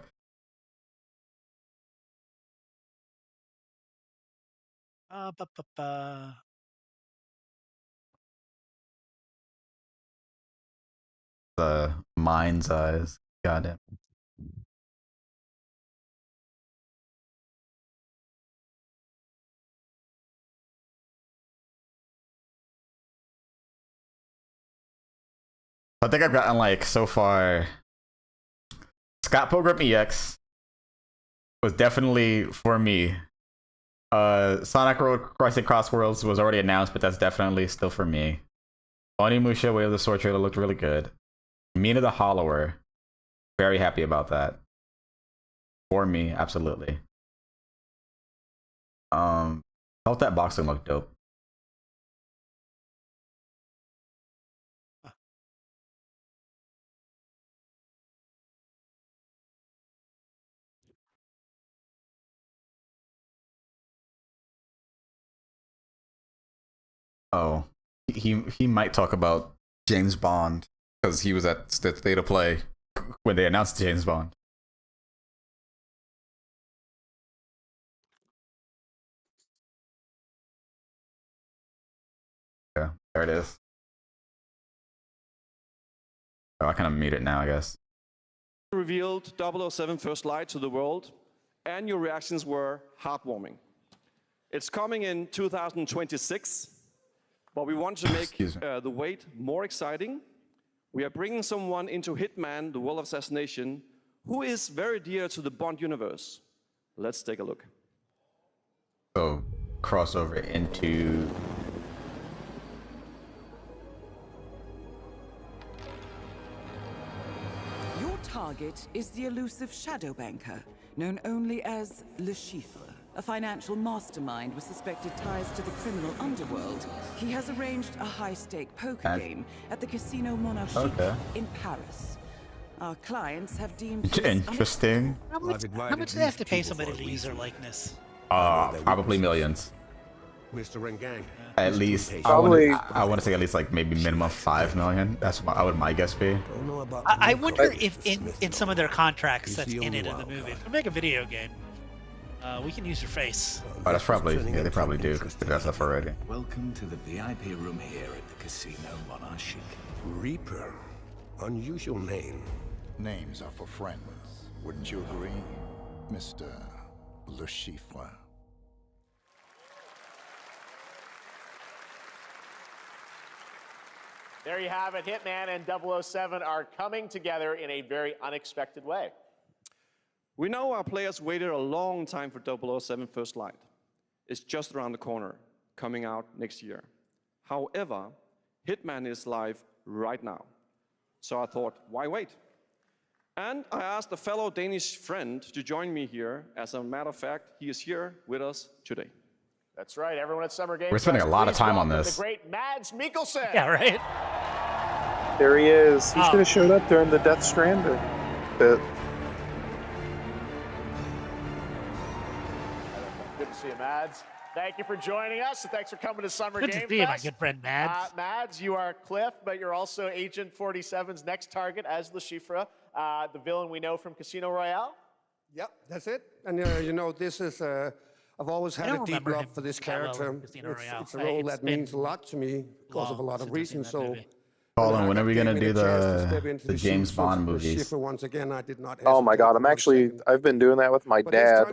The mind's eyes. Goddamn. I think I've gotten like so far. Scott Pilgrim EX was definitely for me. Sonic Road Crossing Crossworlds was already announced, but that's definitely still for me. Onimusha Way of the Sword trailer looked really good. Mina the Hollower, very happy about that. For me, absolutely. Thought that boxing looked dope. Oh, he might talk about James Bond because he was at State of Play when they announced James Bond. Yeah, there it is. Oh, I kind of mute it now, I guess. Revealed 007 First Light to the world, and your reactions were heartwarming. It's coming in 2026. But we want to make the wait more exciting. We are bringing someone into Hitman, the World of Assassination, who is very dear to the Bond universe. Let's take a look. So, crossover into... Your target is the elusive shadow banker, known only as Le Chiffre, a financial mastermind with suspected ties to the criminal underworld. He has arranged a high-stake poker game at the Casino Monarchique in Paris. Our clients have deemed this Interesting. How much do they have to pay somebody to use their likeness? Probably millions. Mr. Rengang. At least, Probably. I want to say at least like maybe minimum 5 million. That's what my guess be. I wonder if in some of their contracts that's in it in the movie. If we make a video game, we can use your face. Oh, that's probably, yeah, they probably do because they dress up already. Welcome to the VIP room here at the Casino Monarchique. Reaper. Unusual name. Names are for friends. Wouldn't you agree, Mr. Le Chiffre? There you have it. Hitman and 007 are coming together in a very unexpected way. We know our players waited a long time for 007 First Light. It's just around the corner, coming out next year. However, Hitman is live right now. So I thought, why wait? And I asked a fellow Danish friend to join me here. As a matter of fact, he is here with us today. That's right. Everyone at Summer Game We're spending a lot of time on welcome this. The great Mads Mikkelsen. Yeah, right. There he is. He should have showed up during the Death Stranding bit. Good to see you, Mads. Thank you for joining us, and thanks for coming to Summer Good Game to see you, my Fest. good friend Mads. Mads, you are Cliff, but you're also Agent 47's next target as Le Chiffre, the villain we know from Casino Royale. Yep, that's it. And you know, this is I've always had a deep love for this character. It's a role that means a lot to me because of a lot of reasons. So, Colin, when are we gonna do the James Bond movies? Once again, I did not. Oh my God, I've been doing that with my dad.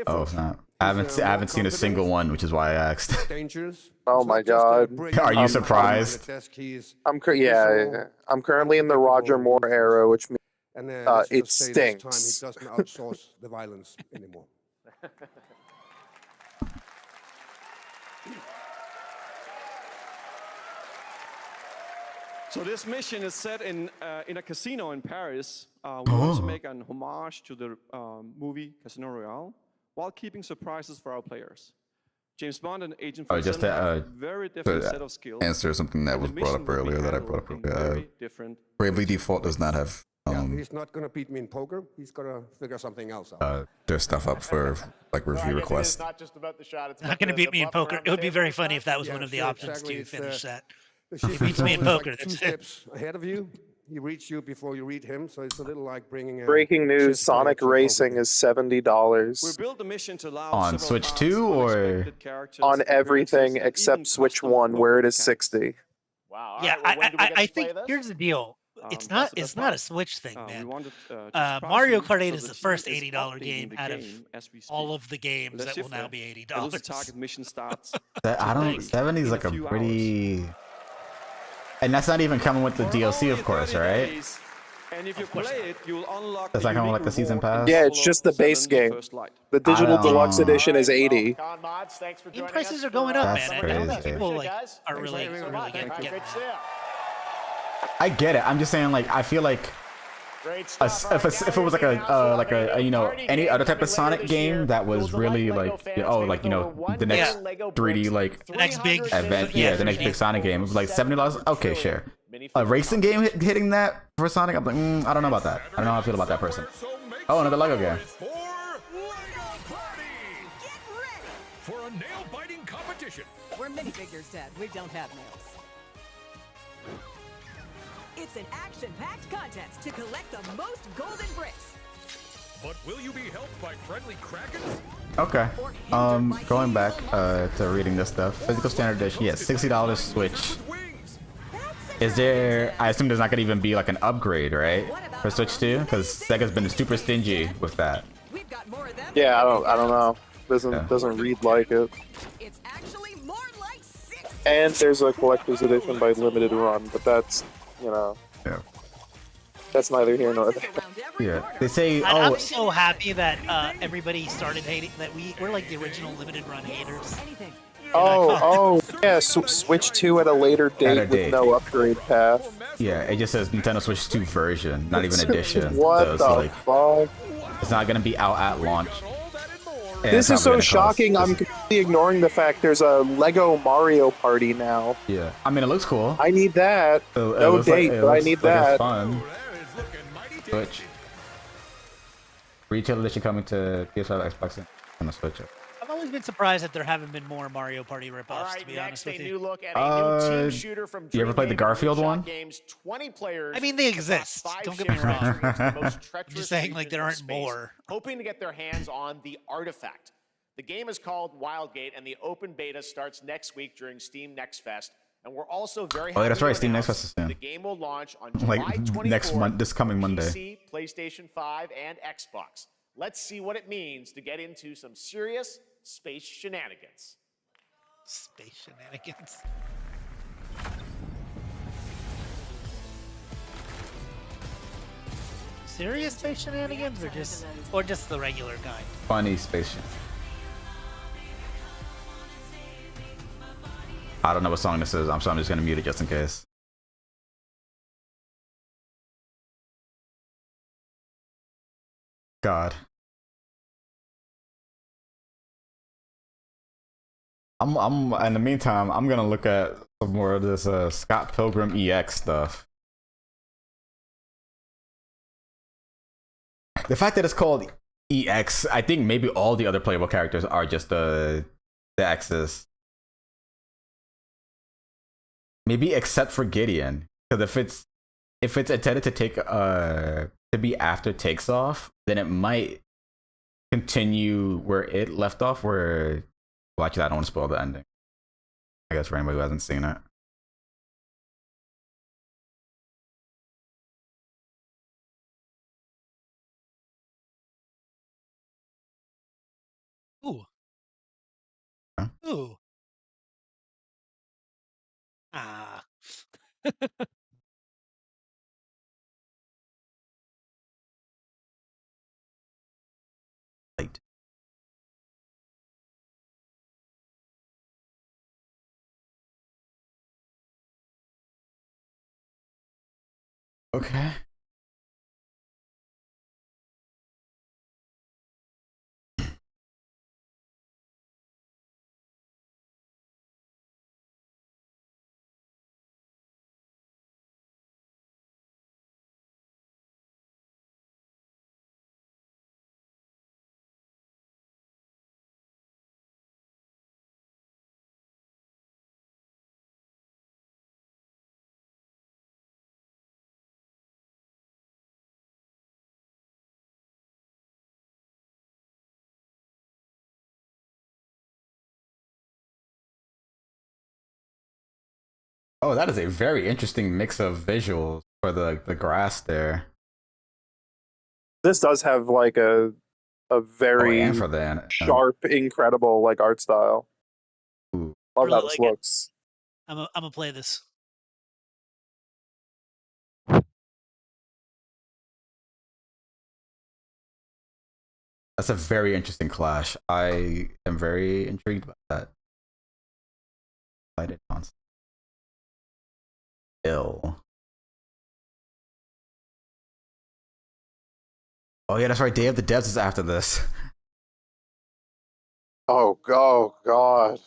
Oh, it's not. I haven't seen a single one, which is why I asked. Oh my God. Are you surprised? I'm currently in the Roger Moore era, which means it stinks. He doesn't outsource the violence anymore. So this mission is set in a casino in Paris. We want to make an homage to the movie Casino Royale while keeping surprises for our players. James Bond and Agent 47 just to have a very different set of skills. answer something that was brought up earlier that I brought up earlier. Bravely Default does not have he's not going to beat me in poker. He's going to figure something else out. their stuff up for like review requests. It's not just about the shot. It's Not going to beat me in poker. It would be very funny if that was one of the options to finish that. He beats me in poker. Two steps ahead of you. He reads you before you read him, so it's a little like bringing. Breaking news: Sonic Racing is $70. We built the mission to allow On Switch 2 or on everything except Switch 1, where it is 60. Wow. Yeah, I think here's the deal. It's not a Switch thing, man. Mario Kart 8 is the first $80 game out of all of the games that will now be $80. Target mission starts. 70 is like a pretty, and that's not even coming with the DLC, of course, right? And if you play it, you'll unlock. That's not coming with like the season pass. Yeah, it's just the base game. The digital deluxe edition is 80. Game prices are going up, That's man. I know that crazy. people are really getting. I get it. I'm just saying, like, I feel like if it was like a you know, any other type of Sonic game that was really like the next 3D like the next big event, the next big Sonic game, it was like $70. Okay, sure. A racing game hitting that for Sonic, I'm like, I don't know about that. I don't know how I feel about that person. Oh, another Lego game. For a nail-biting competition. We're minifigures, Dad. We don't have nails. It's an action-packed contest to collect the most golden bricks. But will you be helped by friendly krakens? Okay. Going back to reading this stuff. Physical standard edition, yes, $60 Switch. Is there? I assume there's not gonna even be like an upgrade, right, for Switch 2? Because Sega's been super stingy with that. Yeah, I don't know. Doesn't read like it. It's actually more like 6. And there's a collector's edition by Limited Run, but that's, you know. Yeah. That's neither here nor there. Yeah, they say. I'm so happy that everybody started hating that we're like the original limited run haters. Yeah. Switch 2 at a later date with no upgrade path. Yeah, it just says Nintendo Switch 2 version, not even edition. What so it's the like, fuck? It's not gonna be out at launch. This is so shocking. I'm completely ignoring the fact there's a Lego Mario Party now. Yeah, I mean it looks cool. I need that. No date, but I need that. It's fun. Switch. Retail edition coming to PS5, Xbox, and the Switch. I've always been surprised that there haven't been more Mario Party ripoffs. To be honest with you. New look at a new team shooter from you ever played the Garfield one? Games, 20 players. I mean, they exist. Don't get me wrong. I'm just saying, like, there aren't more. Hoping to get their hands on the artifact. The game is called Wildgate, and the open beta starts next week during Steam Next Fest. And we're also very happy that's right. to Steam Next announce Fest is soon. the game will launch on July Like 24th next month, this coming Monday. PC, PlayStation 5, and Xbox. Let's see what it means to get into some serious space shenanigans. Space shenanigans. Serious space shenanigans, or just the regular kind? Funny space. I don't know what song this is. I'm just gonna mute it just in case. God. I'm in the meantime, I'm gonna look at some more of this Scott Pilgrim EX stuff. The fact that it's called EX, I think maybe all the other playable characters are just the X's. Maybe except for Gideon, because if it's intended to take to be after Takes Off, then it might continue where it left off. Where, well, actually, I don't want to spoil the ending. I guess for anybody who hasn't seen it. Ooh. Huh? Ooh. Ah. Light. Okay. Oh, that is a very interesting mix of visuals for the grass there. This does have like a very and for the sharp, incredible like art style. Ooh. Love how Really this like it. looks. I'm gonna play this. That's a very interesting clash. I am very intrigued by that. I did not. Ill. Oh yeah, that's right. Day of the Devs is after this. Oh god.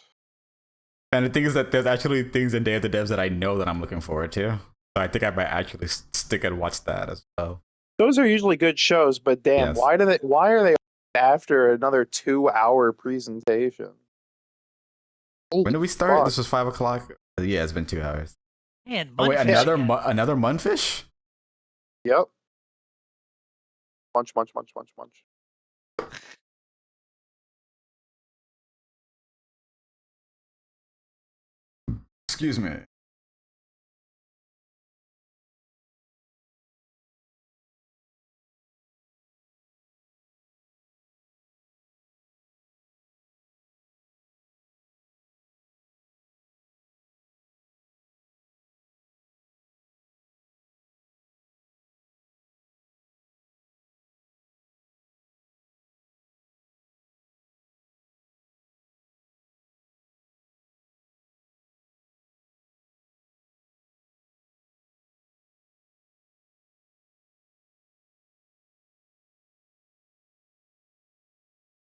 And the thing is that there's actually things in Day of the Devs that I know that I'm looking forward to. So I think I might actually stick and watch that as well. Those are usually good shows, but damn, Yes. why are they after another 2-hour presentation? When did we start? This was 5 o'clock. Yeah, it's been 2 hours. Man, oh wait, Munfish. another Munfish? Yep. Munch. Excuse me.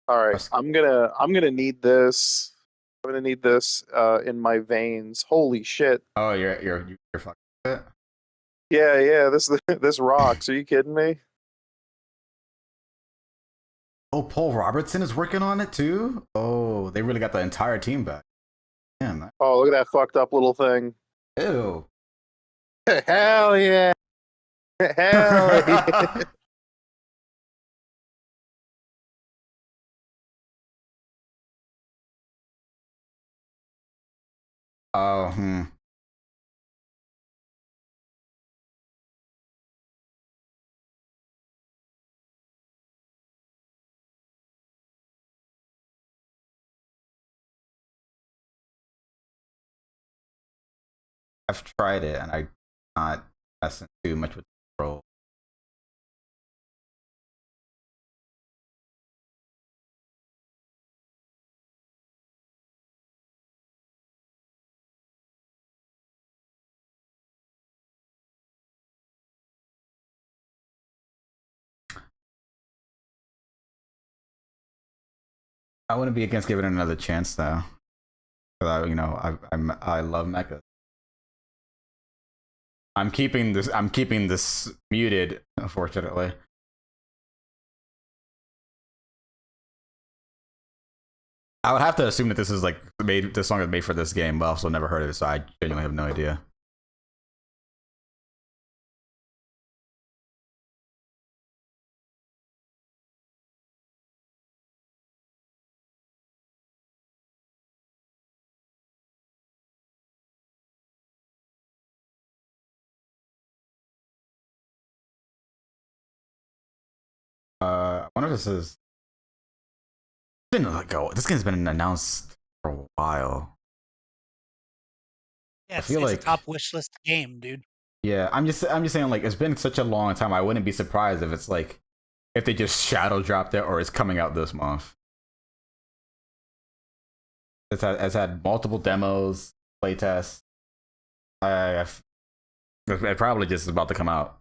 All right, I'm gonna need this. I'm gonna need this in my veins. Holy shit! Oh, you're fucking it. Yeah, yeah. This rocks. Are you kidding me? Oh, Paul Robertson is working on it too. Oh, they really got the entire team back. Damn. Oh, look at that fucked up little thing. Ew. Hell yeah! Hell yeah! Oh, I've tried it and I'm not messing too much with the control. I wouldn't be against giving it another chance though, because I love mecha. I'm keeping this muted, unfortunately. I would have to assume that this is like this song is made for this game, but I also never heard of it, so I genuinely have no idea. I wonder if this is been like this game's been announced for a while. Yeah, I feel it's like a top wish list game, dude. Yeah, I'm just saying like it's been such a long time. I wouldn't be surprised if it's like if they just shadow dropped it or it's coming out this month. It's had multiple demos, playtests. It probably just is about to come out.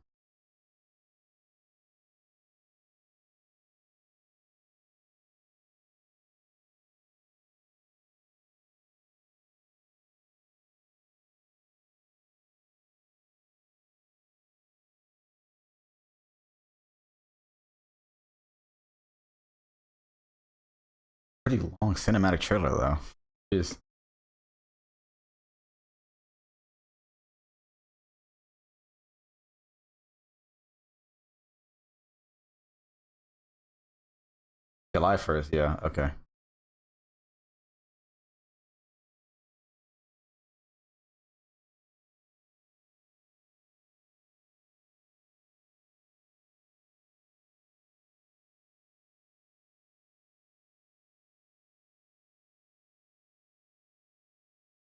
Pretty long cinematic trailer though. Jeez. July 1st, yeah, okay.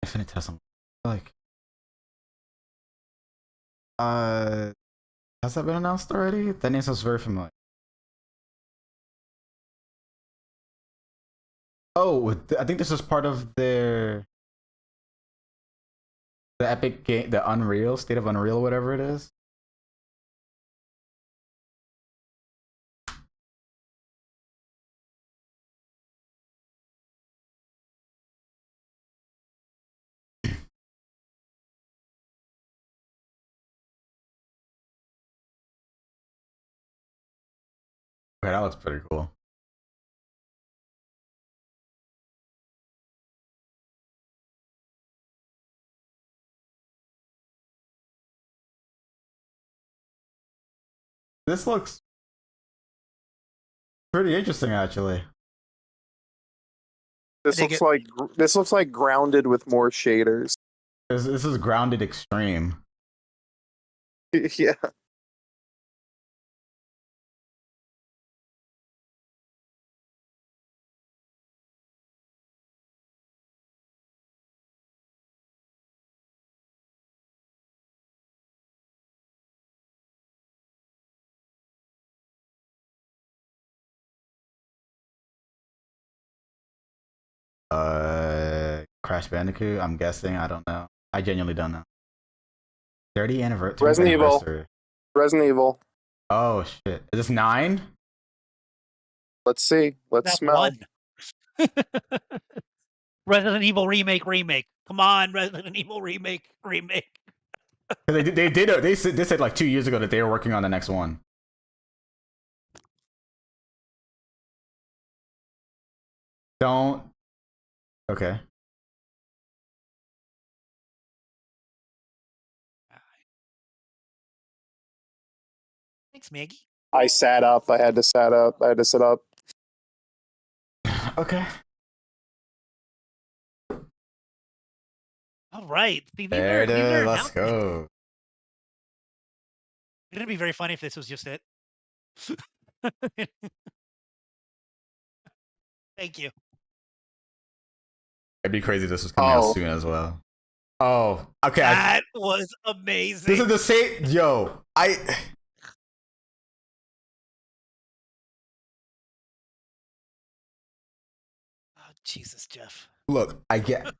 Infinitesimal. Like has that been announced already? That name sounds very familiar. Oh, I think this is part of the Epic game, the Unreal, State of Unreal, whatever it is. Okay, that looks pretty cool. This looks pretty interesting, actually. This looks like grounded with more shaders. This is grounded extreme. Yeah. Crash Bandicoot. I'm guessing. I don't know. I genuinely don't know. 30 anniversary. Resident Evil. Resident Evil. Oh shit! Is this 9? Let's see. Let's That's smell. one. Resident Evil remake. Come on, Resident Evil remake. They said like 2 years ago that they were working on the next one. Don't. Okay. Thanks, Maggie. I sat up. I had to sit up. Okay. All right. See, There it is. Let's go. It'd be very funny if this was just it. Thank you. It'd be crazy if this was coming out soon as well. Oh, okay. That was amazing. This is the same. Yo, Oh, Jesus, Geoff. Look, I get.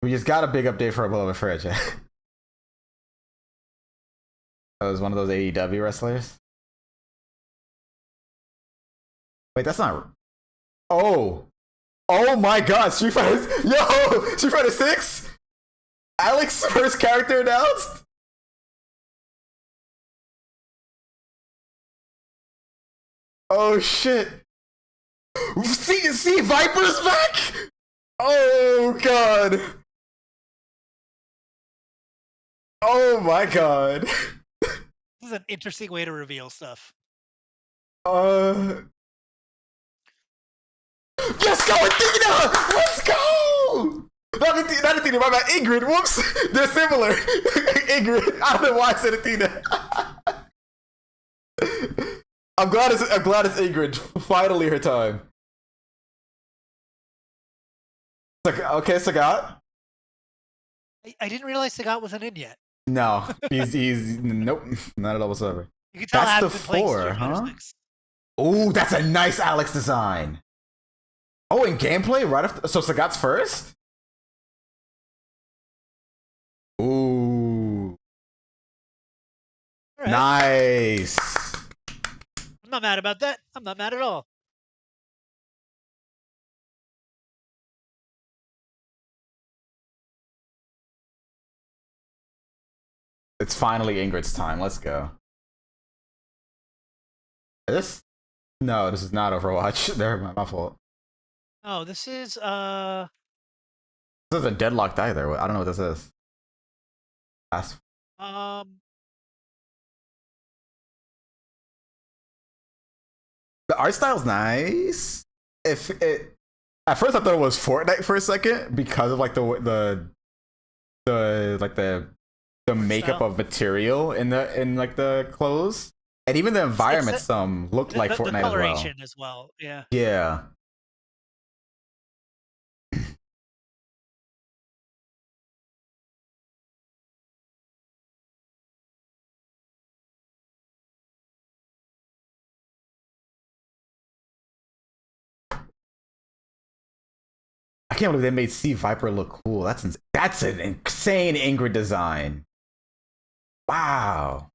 We just got a big update for a Beloved Fridge. That was one of those AEW wrestlers. Wait, that's not. Oh my God! Street Fighter. Yo, Street Fighter 6. Alex's first character announced. Oh shit! See, Viper's back. Oh God. Oh my God. This is an interesting way to reveal stuff. Let's go, Athena! Let's go! Not Athena, my bad. Ingrid, whoops. They're similar. Ingrid. I don't know why I said Athena. I'm glad it's Ingrid. Finally her time. Okay, Sagat. I didn't realize Sagat wasn't in yet. No, he's nope, not at all whatsoever. You can tell That's the Adam's been playing 4, Street Fighter huh? 6. Oh, that's a nice Alex design. Oh, in gameplay, right after. So Sagat's first? Ooh. Right. Nice. I'm not mad about that. I'm not mad at all. It's finally Ingrid's time. Let's go. This? No, this is not Overwatch. There, my fault. Oh, this is This isn't Deadlocked either. I don't know what this is. That's... The art style's nice. At first I thought it was Fortnite for a second because of like the makeup of material in the clothes, and even the environment looked like Fortnite the as well. coloration as well. Yeah. Yeah. I can't believe they made Sea Viper look cool. That's an insane Ingrid design. Wow.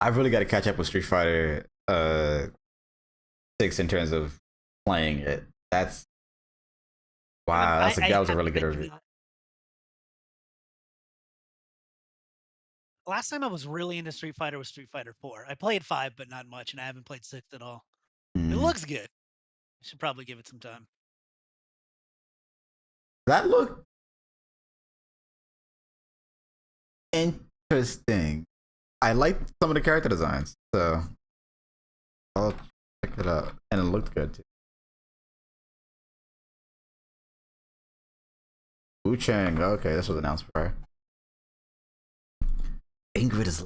I've really got to catch up with Street Fighter 6 in terms of playing it. That was a really good review. Last time I was really into Street Fighter was Street Fighter 4. I played 5, but not much, and I haven't played 6 at all. It looks good. I should probably give it some time. That looked interesting. I liked some of the character designs, so I'll check it out. And it looked good too. Wu Chang, okay, this was announced prior. Ingrid is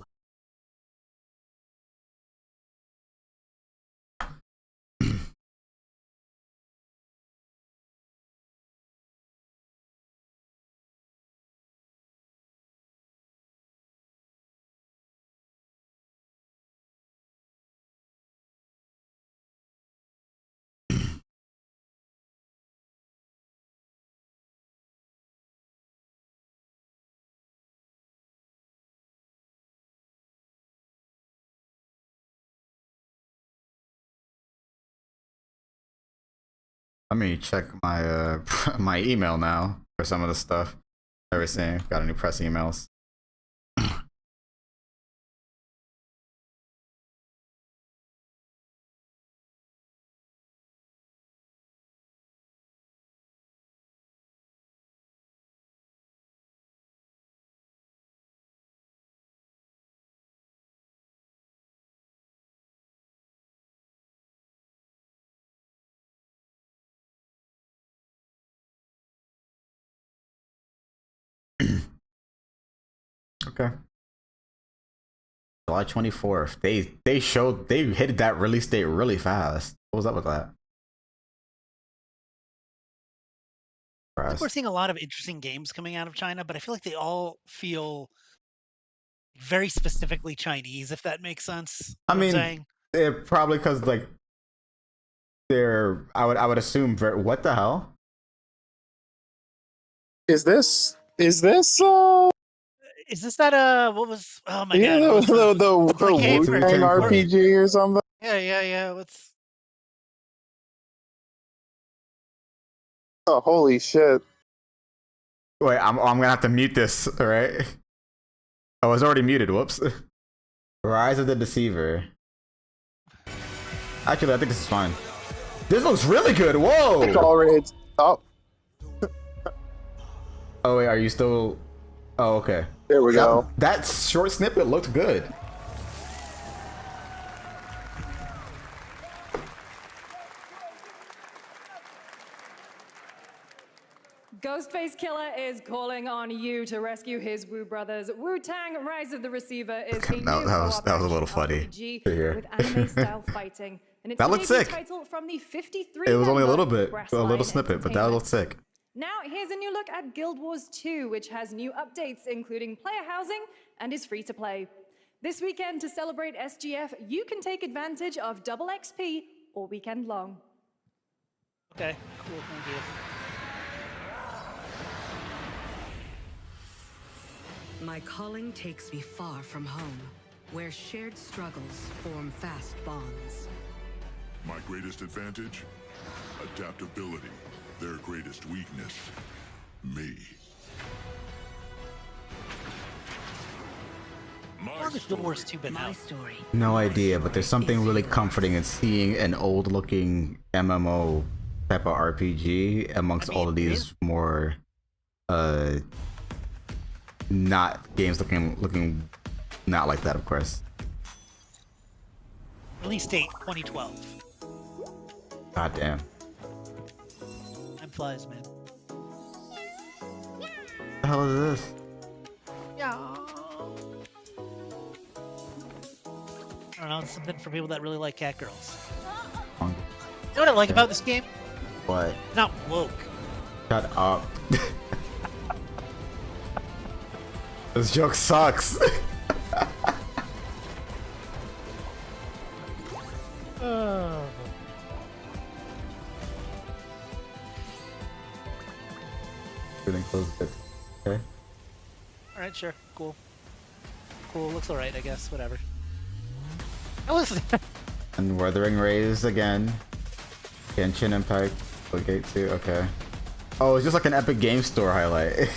Let me check my my email now for some of the stuff. Everything. Got any press emails? Okay. July 24th. They hit that release date really fast. What was up with that? I think we're seeing a lot of interesting games coming out of China, but I feel like they all feel very specifically Chinese, if that makes sense. I What I'm mean, saying? probably because like they're. I would assume. What the hell? Is this? Is this that what was? Oh my Yeah, god! the game Wu Tang RPG or something. Yeah. What's? Oh, holy shit! Wait, I'm gonna have to mute this. All right. I was already muted. Whoops. Rise of the Deceiver. Actually, I think this is fine. This looks really good. Whoa! It's already up. Oh wait, are you still? Oh, okay. There we go. That short snippet looked good. Ghostface Killer is calling on you to rescue his Wu brothers. Wu-Tang Rise of the Receiver is a new that was a little funny RPG to hear. with anime-style fighting. And it's That a looked debut sick. title from the 53 It was only a member little bit, a little Grassline snippet, but that looked sick. Now, here's a new look at Guild Wars 2, which has new updates, including player housing, and is free to play. This weekend, to celebrate SGF, you can take advantage of double XP all weekend long. Okay, cool, thank you. My calling takes me far from home, where shared struggles form fast bonds. My greatest advantage? Adaptability. Their greatest weakness? Me. How long has Guild Wars 2 been out? No idea, but there's something really comforting in seeing an old-looking MMO type of RPG amongst all of these more, not games looking not like that, of course. Release date 2012. God damn. Time flies, man. What the hell is this? Yeah. I don't know, it's something for people that really like cat girls. You know what I like about this game? What? It's not woke. Shut up. This joke sucks. Feeling close to it. Okay. Alright, sure. Cool. Cool, looks alright, I guess. Whatever. That was... And Wuthering Rays again. Genshin Impact. Gate 2. Okay. Oh, it's just like an Epic Game Store highlight.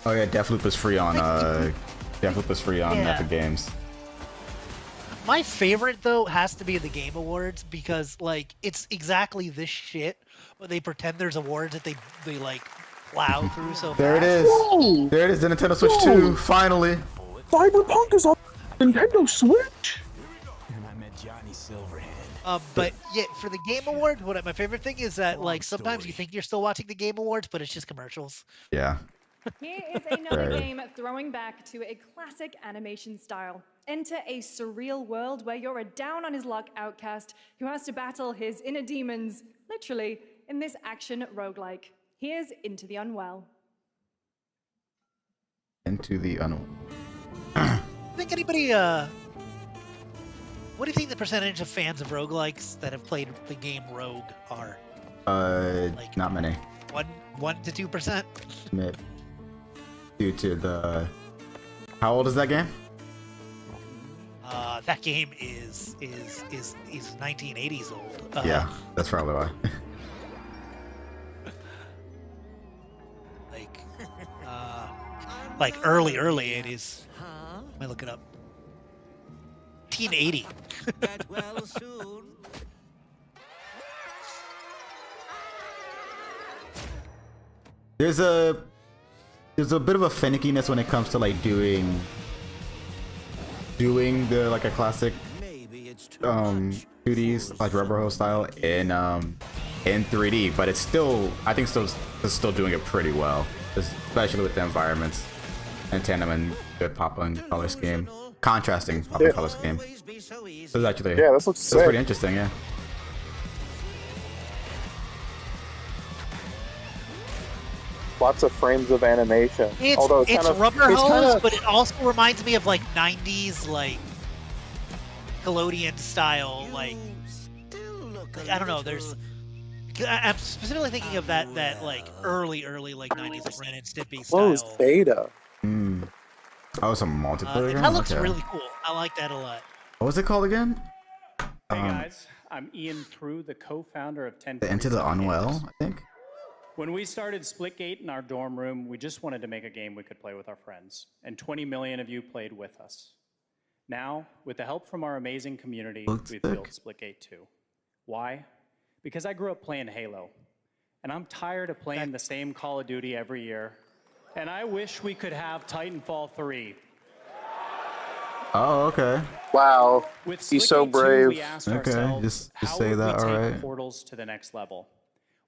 Oh yeah, Deathloop is free on Epic Games. My favorite, though, has to be the Game Awards, because, like, it's exactly this shit, but they pretend there's awards that they like, plow through so There it fast. is. Whoa. There it is, the Nintendo Switch 2, finally. Cyberpunk is on Nintendo Switch. And I met Johnny Silverhand. But yeah, for the Game Awards, my favorite thing is that, like, sometimes you think you're still watching the Game Awards, but it's just commercials. Yeah. Here is another Right. game throwing back to a classic animation style. Enter a surreal world where you're a down-on-his-luck outcast who has to battle his inner demons, literally, in this action roguelike. Here's Into the Unwell. Into the Unwell. Think anybody What do you think the percentage of fans of roguelikes that have played the game Rogue are? Like, not many. 1 to 2%? Due to the... How old is that game? That game is 1980s old. Yeah, that's probably why. Like early 80s. Let me look it up. 1980. Get well soon. There's a bit of a finickiness when it comes to like doing the like a classic 2D like rubber hose style in 3D, but it's still, I think it's still doing it pretty well, especially with the environments and tandem and good pop and color scheme, contrasting pop and color scheme. So it's actually, yeah, this looks sick. pretty interesting, yeah. Lots of frames of animation. It's rubber hose, but it also reminds me of like 90s like Nickelodeon style like I don't know. I'm specifically thinking of that like early like 90s like Ren and Stimpy style. Closed beta. Oh, it's a multiplayer game? That looks Okay. really cool. I like that a lot. What was it called again? Hey guys, I'm Ian Through, the co-founder of 10. Into the Unwell, I think. When we started Splitgate in our dorm room, we just wanted to make a game we could play with our friends, and 20 million of you played with us. Now, with the help from our amazing community, we've built Splitgate 2. Why? Because I grew up playing Halo, and I'm tired of playing the same Call of Duty every year, and I wish we could have Titanfall 3. Oh, okay. Wow. With He's so Splitgate 2, brave. we asked Okay, ourselves, just how say would that, we take alright. portals to the next level?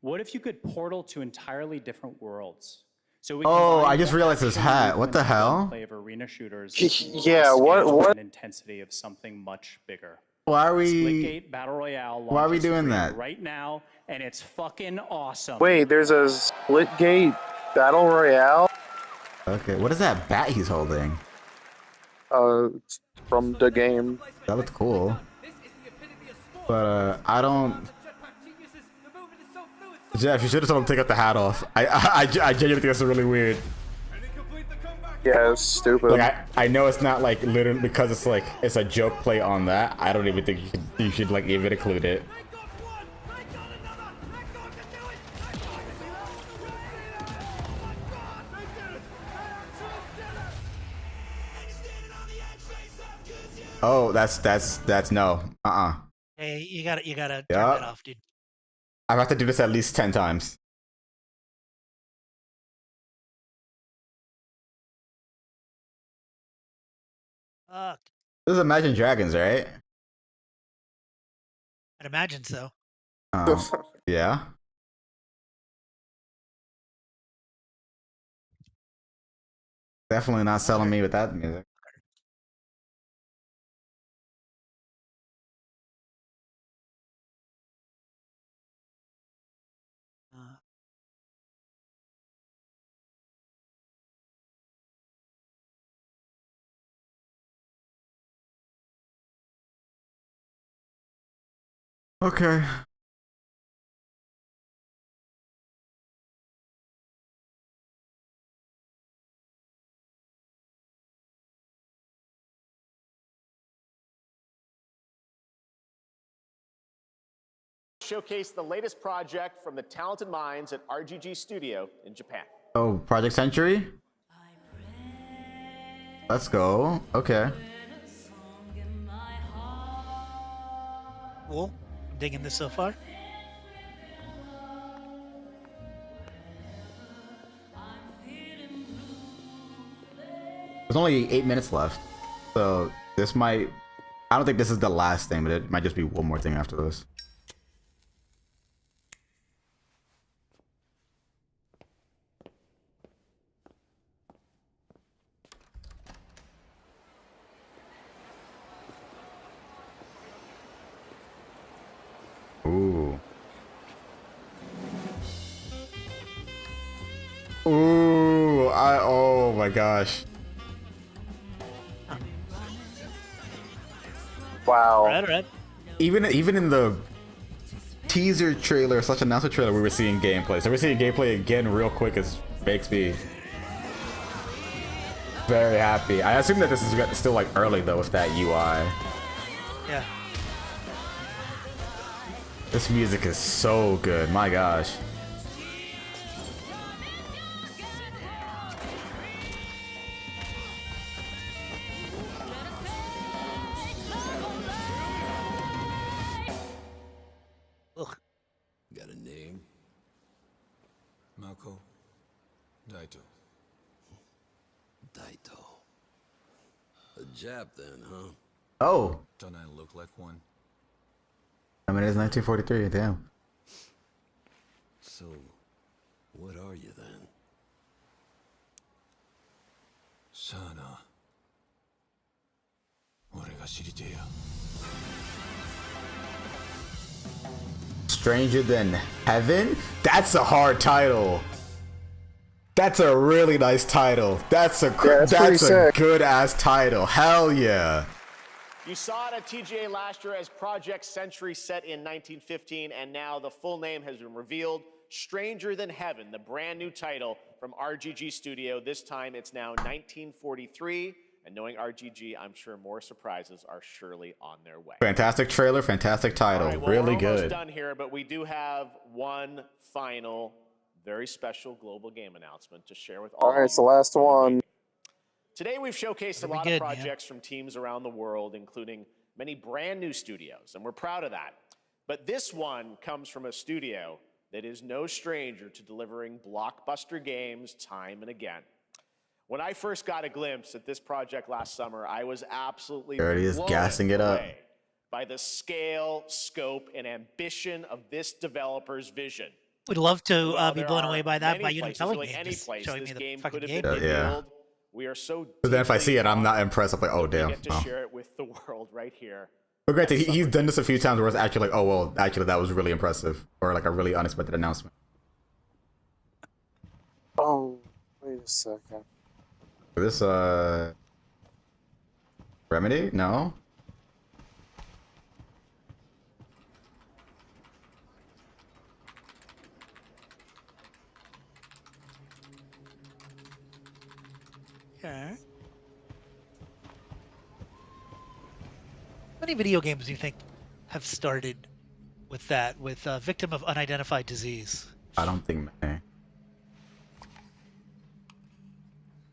What if you could portal to entirely different worlds? So we Oh, combine I just the realized this action hat. What the movement and hell? gunplay of arena shooters Yeah, with what- scale what- and intensity of something much bigger. Why are we? Splitgate Battle Royale Why are we launches doing free that? right now, and it's fucking awesome. Wait, there's a Splitgate Battle Royale? Okay, what is that bat he's holding? It's from the game. That looked cool. But I don't. Geoff, you should have told him to take out the hat off. I genuinely think that's really weird. Yeah, it's stupid. Like I know it's not like literally because it's like it's a joke play on that. I don't even think you should like even include it. Oh, that's no. Hey, you gotta turn Yeah. that off, dude. I have to do this at least 10 times. Fuck. This is Imagine Dragons, right? I'd imagine so. Yeah. Definitely not selling me with that music. Okay. Showcase the latest project from the talented minds at RGG Studio in Japan. Oh, Project Century? Let's go. Okay. Cool. Digging this so far. There's only 8 minutes left. So this might... I don't think this is the last thing, but it might just be one more thing after this. Ooh. Ooh, oh my gosh. Wow. Red. Even in the teaser trailer / announcement trailer, we were seeing gameplay. So we're seeing gameplay again real quick. It makes me very happy. I assume that this is still like early though with that UI. Yeah. This music is so good. My gosh. Got a name? Mako? Daito. Daito. A Jap then, huh? Oh. Don't I look like one? I mean, it's 1943. Damn. So, what are you then? Sana. 俺が知りてえや。 Stranger Than Heaven? That's a hard title. That's a really nice title. That's a good ass title. Hell yeah. You saw it at TGA last year as Project Century set in 1915, and now the full name has been revealed. Stranger Than Heaven, the brand new title from RGG Studio. This time it's now 1943. And knowing RGG, I'm sure more surprises are surely on their way. Fantastic trailer, fantastic title. All right, well, really we're good. almost done here, but we do have one final, very special global game announcement to share with all All right, of it's the last one. Today we've showcased a lot of projects from teams around the world, including many brand new studios, and we're proud of that. But this one comes from a studio that is no stranger to delivering blockbuster games time and again. When I first got a glimpse at this project last summer, I was absolutely There it is, blown gassing it up. away by the scale, scope, and ambition of this developer's vision. Would love to While be there blown are away by that many by you places, telling really me, any just place showing this me the game fucking could game. have been Yeah. revealed. We are so But then if I see it, I'm not deeply impressed. I'm like, oh honored that damn. we get to Oh. share it with the world right here. But granted, he's done this a few times where it's actually like, oh well, actually that was really impressive, or like a really unexpected announcement. Oh, wait a second. This Remedy? No. Okay. How many video games do you think have started with that, with victim of unidentified disease? I don't think many.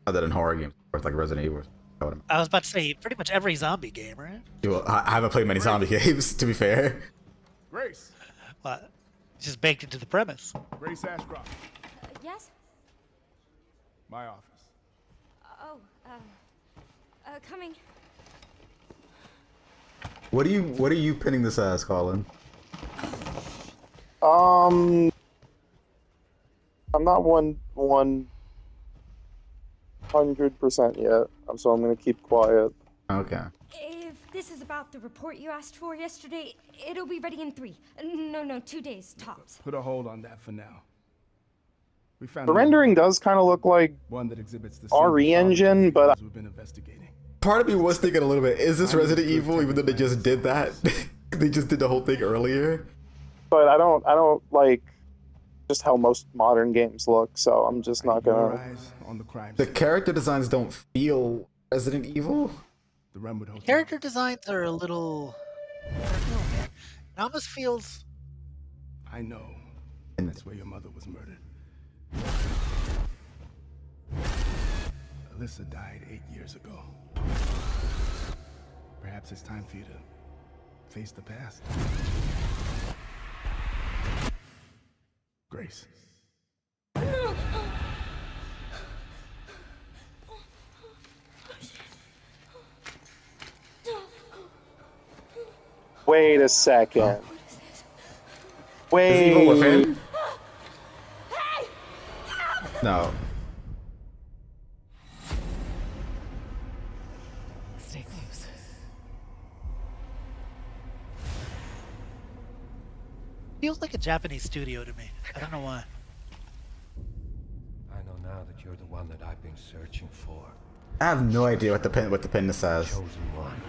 Other than horror games, of course, like Resident Evil. I was about to say pretty much every zombie game, right? Well, I haven't played many zombie games, to be fair. Grace. Well, it's just baked into the premise. Grace Ashcroft. Yes? My office. Oh, coming. What are you pinning this as, Colin? I'm not 100% yet, so I'm gonna keep quiet. Okay. If this is about the report you asked for yesterday, it'll be ready in 3. No, 2 days tops. Put a hold on that for now. We found The rendering does kind of look like one that exhibits the RE engine, but we've been investigating. Part of me was thinking a little bit, is this Resident Evil, even though they just did that? They just did the whole thing earlier. but I don't like just how most modern games look, so I'm just not gonna. On the crime. The character designs don't feel Resident Evil. The Runwood Hotel. Character designs are a little. I don't know, man. It almost feels. I know. And that's where your mother was murdered. Alyssa died 8 years ago. Perhaps it's time for you to face the past. Grace. Wait a second. Wait. Is Evil within? No. Stay close. Feels like a Japanese studio to me. I don't know why. I know now that you're the one that I've been searching for. I have no idea what the pin says. Chosen one.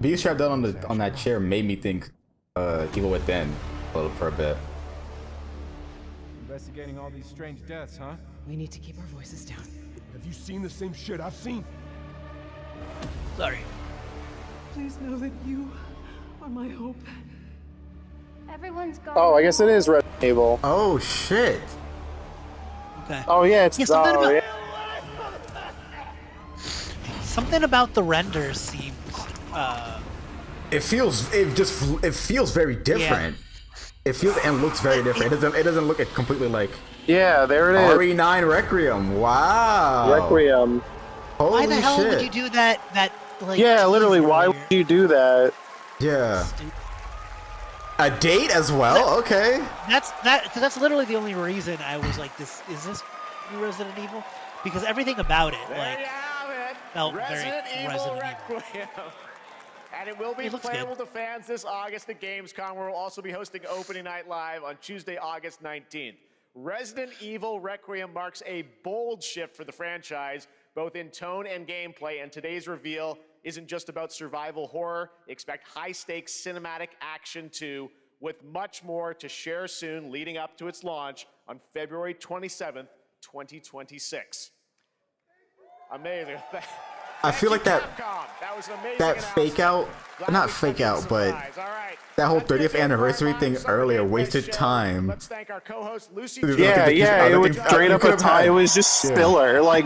being strapped down on that chair made me think Evil Within a little for a bit. Investigating all these strange deaths, huh? We need to keep our voices down. Have you seen the same shit I've seen? Sorry. Please know that you are my hope. Everyone's gone. Oh, I guess it is Resident Evil. Oh shit. Okay. Oh yeah, it's something about the renders seems. It feels very different. It feels and looks very different. It doesn't look completely like. Yeah, there it is. RE9 Requiem. Wow. Requiem. Holy Why the hell shit. would you do that? Like. Yeah, literally. Why would you do that? Yeah. A date as well. Okay. That's literally the only reason I was like, is this Resident Evil? Because everything about it, like, felt Resident very Evil Resident Evil. Requiem. And it will be playable to fans this August at Gamescom, where we'll also be hosting Opening Night Live on Tuesday, August 19th. Resident Evil Requiem marks a bold shift for the franchise, both in tone and gameplay, and today's reveal isn't just about survival horror. Expect high-stakes cinematic action too, with much more to share soon leading up to its launch on February 27th, 2026. Amazing. I feel like that fake out, not fake out, but that whole 30th anniversary thing earlier wasted time. Let's thank our co-host Lucy. Yeah, it was straight up a tie. It was just filler. Like,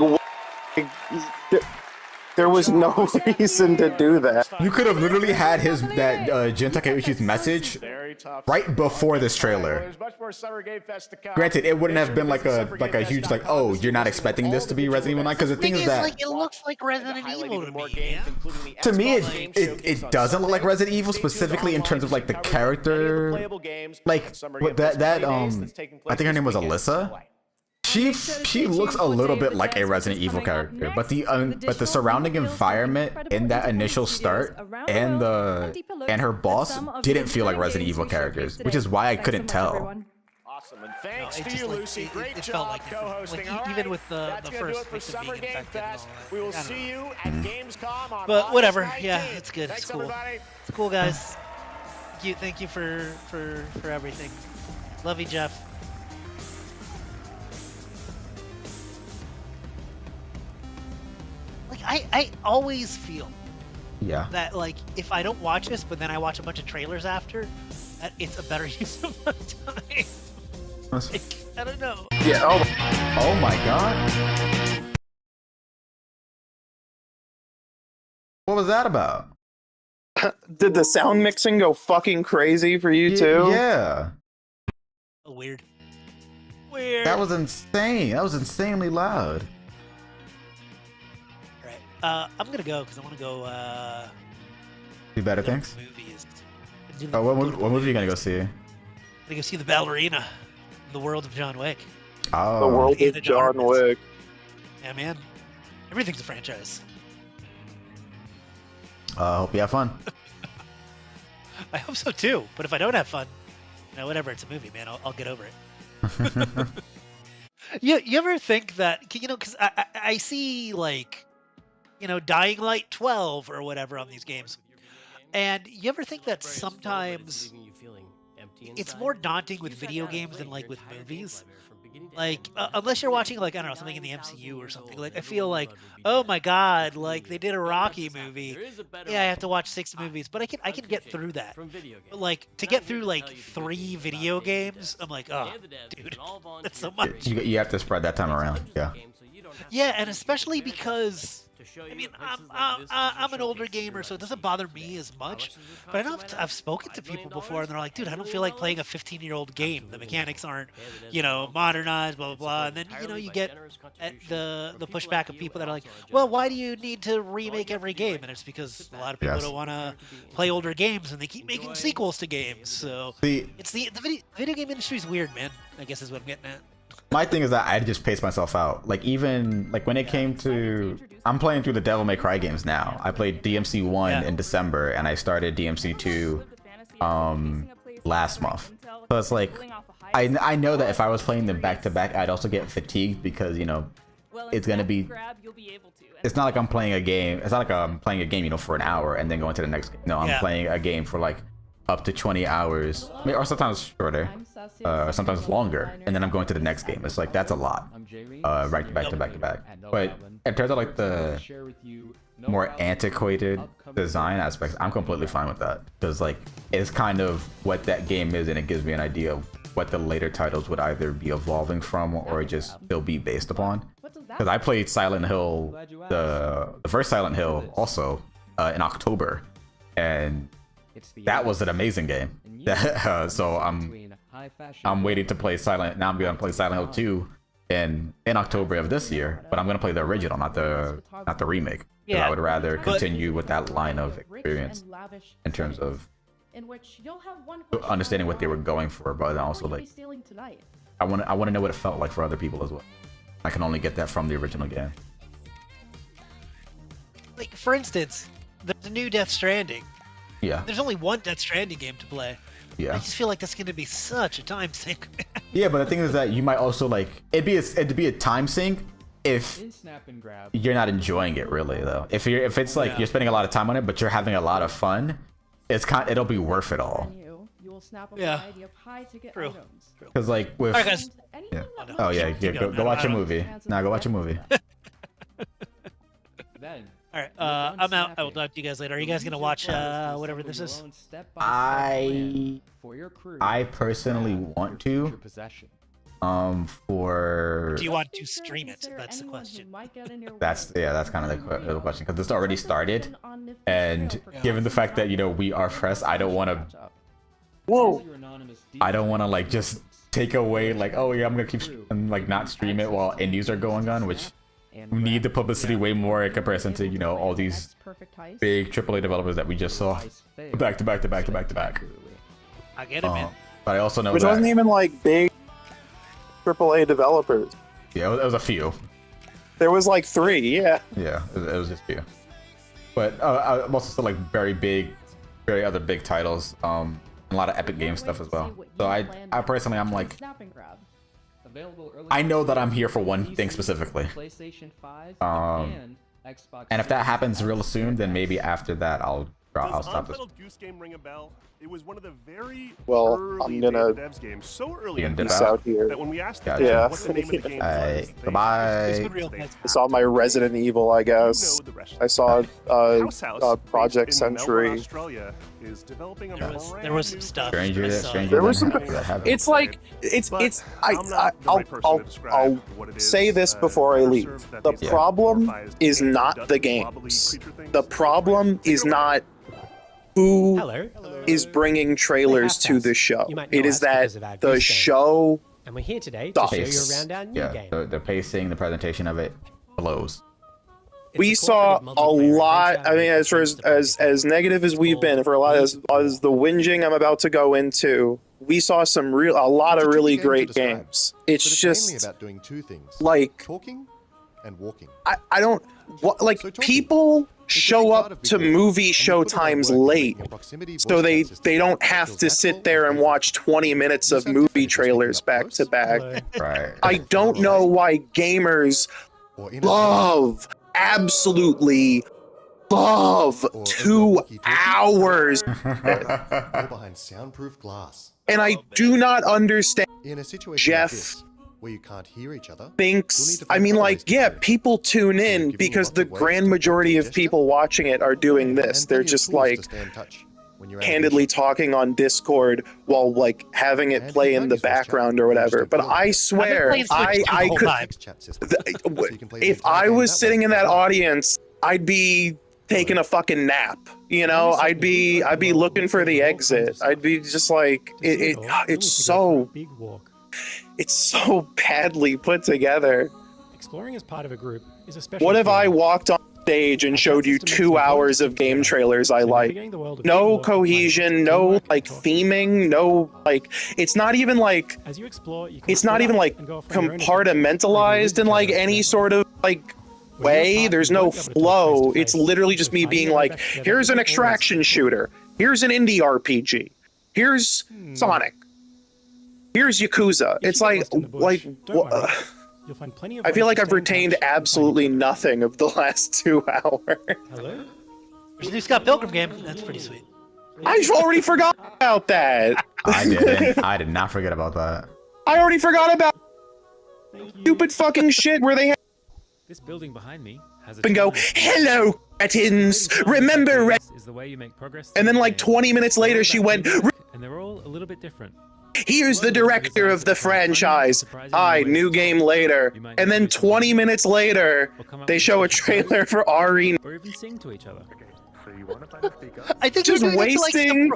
there was no reason to do that. You could have literally had Jin Takeuchi's message right before this trailer. Granted, it wouldn't have been like a huge like, oh, you're not expecting this to be Resident Evil 9, because the thing is that like, it looks like Resident Evil to me. Yeah? to me it doesn't look like Resident Evil, specifically in terms of like the character, like I think her name was Alyssa. She looks a little bit like a Resident Evil character, but the surrounding environment in that initial start and her boss didn't feel like Resident Evil characters, which is why I couldn't tell. Awesome, and thanks to you, Lucy. Great job co-hosting. Like, even with the first for Summer Game Fest. We will see you at Gamescom on But August whatever, 19th. yeah, it's good. Thanks, It's cool. everybody. It's cool, guys. Thank you for everything. Love you, Geoff. Like, I always feel that, like, if I don't watch this, but then I watch a bunch of trailers after, that it's a better use of my time. Like, I don't know. Yeah. Oh my god. What was that about? Did the sound mixing go fucking crazy for you too? Yeah. Oh, weird. That was insane. That was insanely loud. I'm gonna go because I want to go. Do better things. Movies. Oh, what movie are you gonna go see? I'm gonna go see The Ballerina, The World of John Wick. Oh, The World of John Wick. Yeah, man. Everything's a franchise. Hope you have fun. I hope so too. But if I don't have fun, whatever. It's a movie, man. I'll get over it. You ever think that? Because I see like. Dying Light 12 or whatever on these games. And you ever think that sometimes it's more daunting with video games than like with movies? Like, unless you're watching like, I don't know, something in the MCU or something. Like, I feel like, oh my god, like they did a Rocky movie. Yeah, I have to watch 6 movies, but I can get through that. But like, to get through like 3 video games, I'm like, oh, dude, that's so much. You have to spread that time around. Yeah. Yeah, and especially because I mean, I'm an older gamer, so it doesn't bother me as much. But I know I've spoken to people before, and they're like, dude, I don't feel like playing a 15-year-old game. The mechanics aren't, modernized, blah, blah, blah. And then, you get the pushback of people that are like, well, why do you need to remake every game? And it's because a lot of people don't want to play older games, and they keep making sequels to games. So it's the video game industry is weird, man, I guess is what I'm getting at. My thing is that I just pace myself out. Like, even like when it came to, I'm playing through the Devil May Cry games now. I played DMC 1 in December, and I started DMC 2 last month. So it's like, I know that if I was playing them back to back, I'd also get fatigued because it's gonna be. It's not like I'm playing a game. It's not like I'm playing a game, for an hour and then going to the next game. No, I'm playing a game for like up to 20 hours, or sometimes shorter, sometimes longer, and then I'm going to the next game. It's like that's a lot, right back to back to back. But in terms of like the more antiquated design aspects, I'm completely fine with that because like it's kind of what that game is, and it gives me an idea of what the later titles would either be evolving from or just still be based upon. Because I played Silent Hill, the first Silent Hill, also in October, and that was an amazing game. So I'm waiting to play Silent. Now I'm gonna play Silent Hill 2 in October of this year, but I'm gonna play the original, not the remake. I would rather continue with that line of experience in terms of understanding what they were going for, but also like I want to know what it felt like for other people as well. I can only get that from the original game. Like for instance, there's a new Death Stranding. Yeah. There's only one Death Stranding game to play. Yeah. I just feel like that's going to be such a time sink. Yeah, but the thing is that you might also like it'd be a time sink if you're not enjoying it really though. If it's like you're spending a lot of time on it, but you're having a lot of fun, it'll be worth it all. Yeah. True. Because like with oh yeah, go watch a movie. Nah, go watch a movie. All right, I'm out. I will talk to you guys later. Are you guys gonna watch whatever this is? I personally want to. For. Do you want to stream it? That's the question. That's kind of the question because it's already started, and given the fact that we are press, I don't want to. Whoa. I don't want to like just take away like, oh yeah, I'm gonna keep and like not stream it while indies are going on, which need the publicity way more in comparison to all these big AAA developers that we just saw back to back to back to back to back. I get it, man. But I also know which that wasn't even like big AAA developers. Yeah, it was a few. There was like 3, yeah. Yeah, it was just a few. But I'm also still like very other big titles. A lot of Epic Games stuff as well. So I personally, I'm like, I know that I'm here for one thing specifically. And if that happens real soon, then maybe after that I'll stop this. It was one of the very I'm gonna devs games, so early peace out here. that when we asked Yeah. what the name of the game was, Goodbye. I saw my Resident Evil, I guess. I saw Project Century. Australia is developing a There was some stuff. Stranger There was some. Stranger It's like I'll say this before I leave. The problem is not the games. The problem is not who is bringing trailers to the show. It is that the show and we're here today to show you around our new game. The pacing, the presentation of it blows. We saw a lot. I mean, as negative as we've been for a lot as the whinging I'm about to go into, we saw a lot of really great games. It's just about doing 2 things, like talking and walking. I don't people show up to movie showtimes late so they don't have to sit there and watch 20 minutes of movie trailers back to back. Right. I don't know why gamers absolutely love 2 hours behind soundproof glass. and I do not understand. In a situation Geoff like this, where you can't hear each other, thinks, I mean, like, yeah, people tune in because the grand majority of people watching it are doing this. They're just like candidly talking on Discord while like having it play in the background or whatever. But I swear, I could, if I was sitting in that audience, I'd be taking a fucking nap. I'd be looking for the exit. I'd be just like, it's so badly put together. Exploring as part of a group is a special. What if I walked on stage and showed you 2 hours of game trailers I like? No cohesion, no like theming, no like. It's not even like. As you explore, you can it's not even like compartmentalized in like any sort of like way. There's no flow. It's literally just me being like, here's an extraction shooter. Here's an indie RPG. Here's Sonic. Here's Yakuza. It's like You'll find plenty of I feel ways like to I've stay in retained touch and find absolutely nothing of the last 2 hours. Hello? There's a new Scott Pilgrim game. That's pretty sweet. I've already forgot about that. I didn't. I did not forget about that. I already forgot about stupid fucking shit where they This building behind me has a and go, hello, cretins. Remember, is the way you make progress. and then like 20 minutes later, she went, And they're all a little bit different. here's the director of the franchise. Hi, new game later. And then 20 minutes later, they show a trailer for RE. Or even sing to each other. I think Just they're doing it wasting.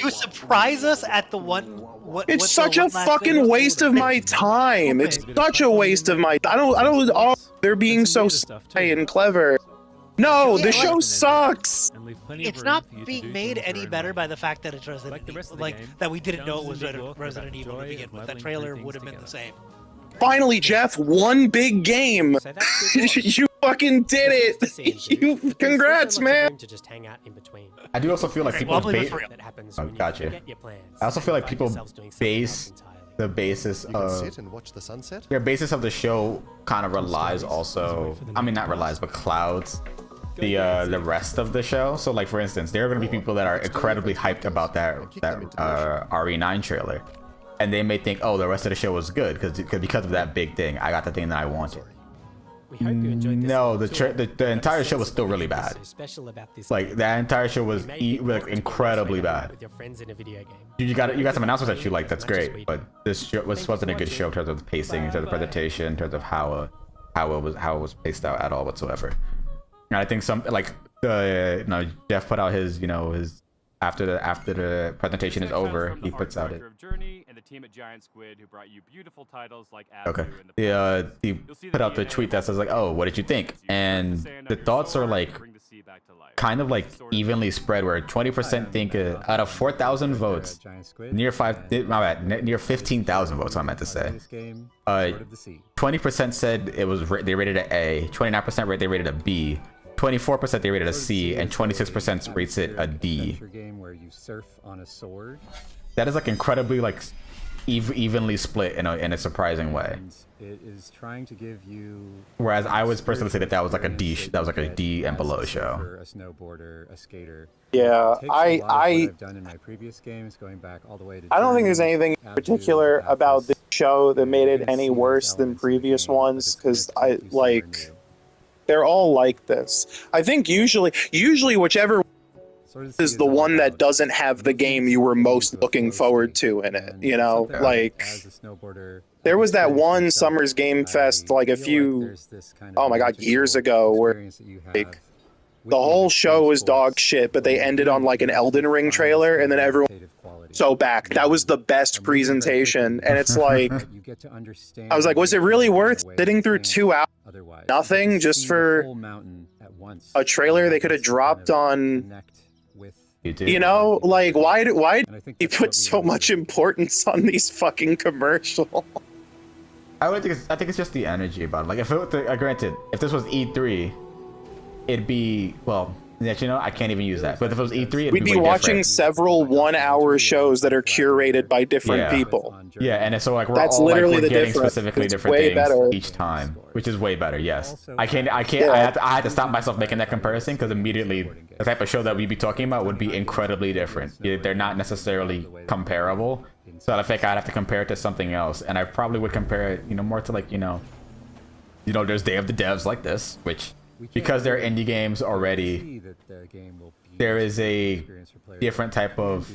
to surprise us at the one. It's such a fucking waste of my time. It's such a waste of my. I don't. Oh, they're being so sly and clever. No, the show sucks. It's not being made any better by the fact that it's Resident Evil. Like that we didn't know it was Resident Evil to begin with. That trailer would have been the same. Finally, Geoff, one big game. You fucking did it. You, congrats, man. To just hang out in between. I do also feel like people base. That happens Oh, when you gotcha. forget your plans. I also feel like Find people yourselves doing something else base the basis You can of sit and watch the sunset. their basis of the show kind of relies also. I mean, not relies, but clouds the rest of the show. So, like for instance, there are going to be people that are incredibly hyped about that RE9 trailer, and they may think, oh, the rest of the show was good because of that big thing. I got the thing that I wanted. We hope you enjoyed this. No, the entire show was still really bad. Special about this. Like that entire show was like incredibly bad. With your friends in a video game. You got some announcements that you like. That's great, but this show wasn't a good show in terms of the pacing, in terms of the presentation, in terms of how it was paced out at all whatsoever. And I think some like Geoff put out his after the presentation is over, he puts out it. Journey and the team at Giant Squid who brought you beautiful titles like Okay. He put out the tweet that says like, "Oh, what did you think?" And the thoughts are like kind of like evenly spread, where 20% think out of 4,000 votes, near 15,000 votes. I meant to say. 20% said it was they rated it A, 29% they rated a B. 24% they rated a C, and 26% rates it a D. Game where you surf on a sword. That is like incredibly like evenly split in a surprising way. It is trying to give you. Whereas I was personally say that was like a D. That was like a D and below show. A snowboarder, a skater. Yeah, I've done in my previous games, going back all the way to. I don't think there's anything in particular about this show that made it any worse than previous ones, because I like. They're all like this. I think usually whichever is the one that doesn't have the game you were most looking forward to in it. You know, like there was that one Summer's Game Fest like a few, oh my god, years ago, where like the whole show was dog shit, but they ended on like an Elden Ring trailer, and then everyone so back. That was the best presentation, and it's like I was like, was it really worth sitting through 2 hours? Nothing just for a trailer they could have dropped on. You know, like why you put so much importance on these fucking commercials? I think it's just the energy about it. Like if it were granted, if this was E3, it'd be well. Actually, I can't even use that. But if it was E3, we'd be watching several 1-hour shows that are curated by different people. Yeah, and so like that's literally the getting difference. specifically It's different way things better. each time, which is way better. Yes, I Yeah. had to stop myself making that comparison because immediately the type of show that we'd be talking about would be incredibly different. They're not necessarily comparable, so I think I'd have to compare it to something else, and I probably would compare it, more to like there's Day of the Devs like this, which. Because they're indie games already, there is a different type of.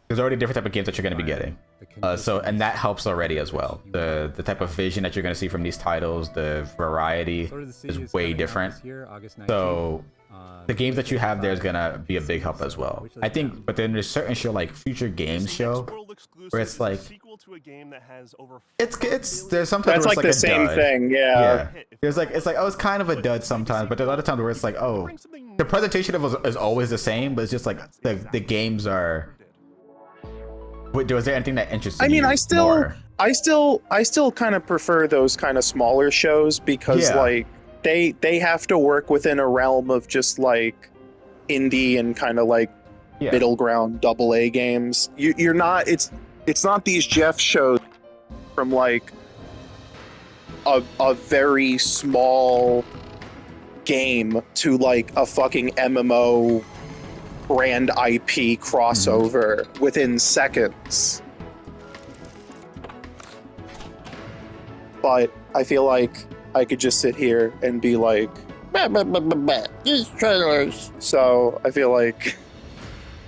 There's already a different type of games that you're going to be getting, and that helps already as well. The type of vision that you're going to see from these titles, the variety is way different. So the games that you have there is going to be a big help as well. I think, but then there's certain show like Future Games show where it's like it's there's sometimes That's like the same thing, yeah. There's like it's kind of a dud sometimes, but there's a lot of times where it's like, oh, the presentation of it is always the same, but it's just like the games are. Wait, was there anything that interested you? I mean, I still kind of prefer those kind of smaller shows because like they have to work within a realm of just like indie and kind of like middle ground AA games. You're not. It's not these Geoff shows from like a very small game to like a fucking MMO brand IP crossover within seconds. But I feel like I could just sit here and be like, these trailers. So I feel like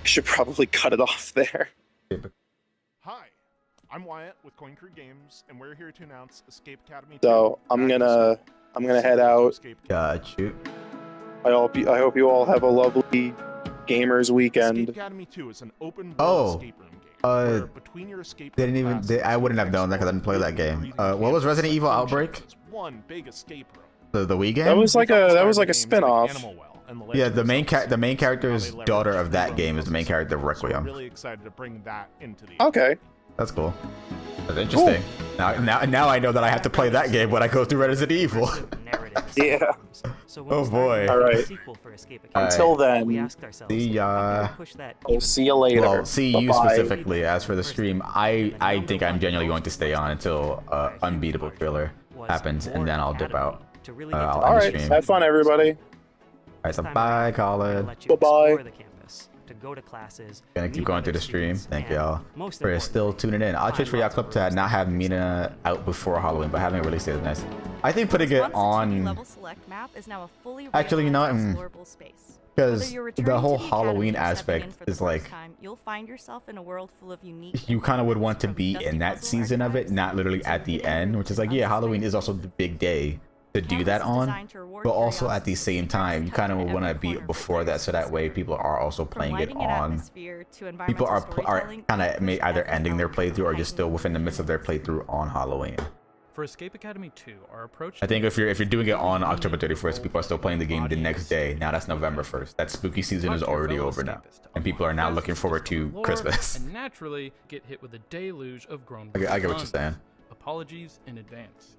I should probably cut it off there. Hi, I'm Wyatt with Coin Crew Games, and we're here to announce Escape Academy 2. So I'm gonna head out. Got you. I hope you all have a lovely gamers weekend. Escape Academy 2 is an open world escape room game. Where between your escape I wouldn't have known that because I didn't play that game. What was Resident Evil Outbreak? One big escape room. The Wii game? That was like a spin-off. Yeah, the main character's daughter of that game is the main character of Requiem. I'm really excited to bring that into the Okay. That's cool. That's interesting. Cool. Now I know that I have to play that game when I go through Resident Evil. Yeah. Oh boy. All right. Until then, see ya. We'll see you later. Well, see you Bye-bye. specifically. As for the stream, I think I'm genuinely going to stay on until Unbeatable trailer happens, and then I'll dip out. I'll All end the right. stream. Have fun, everybody. All right, so bye, Colin. Bye-bye. To go to classes. Gonna keep going through the stream. Thank y'all for still tuning in. I'll change for y'all clip to not have Mina out before Halloween, but having a release date is nice. I think putting it on. Actually, you know, because the whole Halloween aspect is like you'll find yourself in a world full of unique. You kind of would want to be in that season of it, not literally at the end, which is like, yeah, Halloween is also the big day to do that on, but also at the same time, you kind of want to be before that, so that way people are also playing it on. People are kind of either ending their playthrough or just still within the midst of their playthrough on Halloween. For Escape Academy 2, our approach. I think if you're doing it on October 31st, people are still playing the game the next day. Now that's November 1st. That spooky season is already over now, and people are now looking forward to Christmas. And naturally get hit with a deluge of grown. I get what you're saying. Apologies in advance.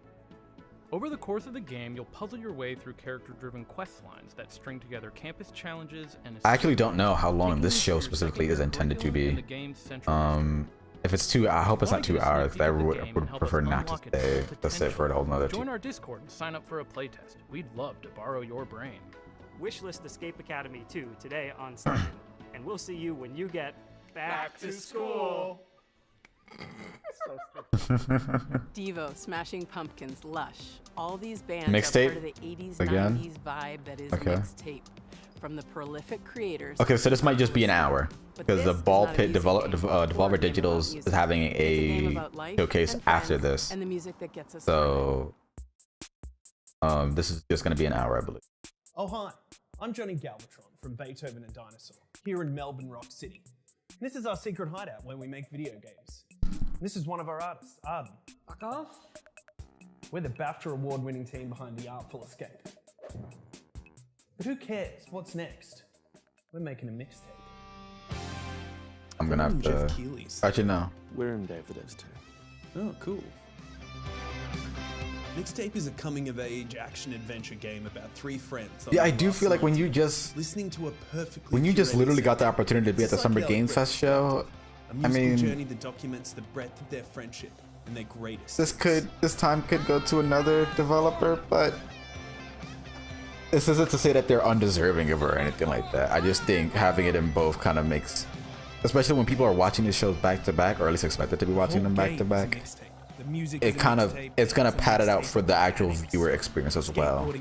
Over the course of the game, you'll puzzle your way through character-driven quest lines that string together campus challenges and. I actually don't know how long this show specifically is intended to be. If it's 2, I hope it's not 2 hours. I would prefer not to stay. Let's say for a whole nother 2. Join our Discord and sign up for a playtest. We'd love to borrow your brain. Wishlist Escape Academy 2 today on Steam, and we'll see you when you get back to school. Devo, Smashing Pumpkins, Lush. All these bands Mixtape? are part of the 80s, Again? 90s vibe that is Okay. mixtape. From the prolific creators. Okay, so this might just be an hour because the Ball Pit Devolver Digitals is having a showcase after this. And the music that gets us So, this is just gonna be an hour, I believe. Oh hi, I'm Johnny Galvatron from Beethoven and Dinosaur, here in Melbourne Rock City. This is our secret hideout where we make video games. This is one of our artists, Arden. Fuck off. We're the BAFTA award-winning team behind The Artful Escape. But who cares? What's next? We're making a mixtape. I'm gonna have Geoff to. Keighly's. Actually, no. We're in Day for this too. Oh, cool. Mixtape is a coming-of-age action-adventure game about 3 friends. Yeah, I do feel like when you just listening to a perfectly when you just curated literally got the soundtrack. opportunity to be at the It's a Summer psychedelic Game Fest show, a I musical mean, journey that documents the breadth of their friendship and their greatest. this time could go to another developer, but this isn't to say that they're undeserving of it or anything like that. I just think having it in both kind of makes, especially when people are watching these shows back to back, or at least expected to be watching them back to back, it kind of it's gonna pad it out for the actual viewer experience as well.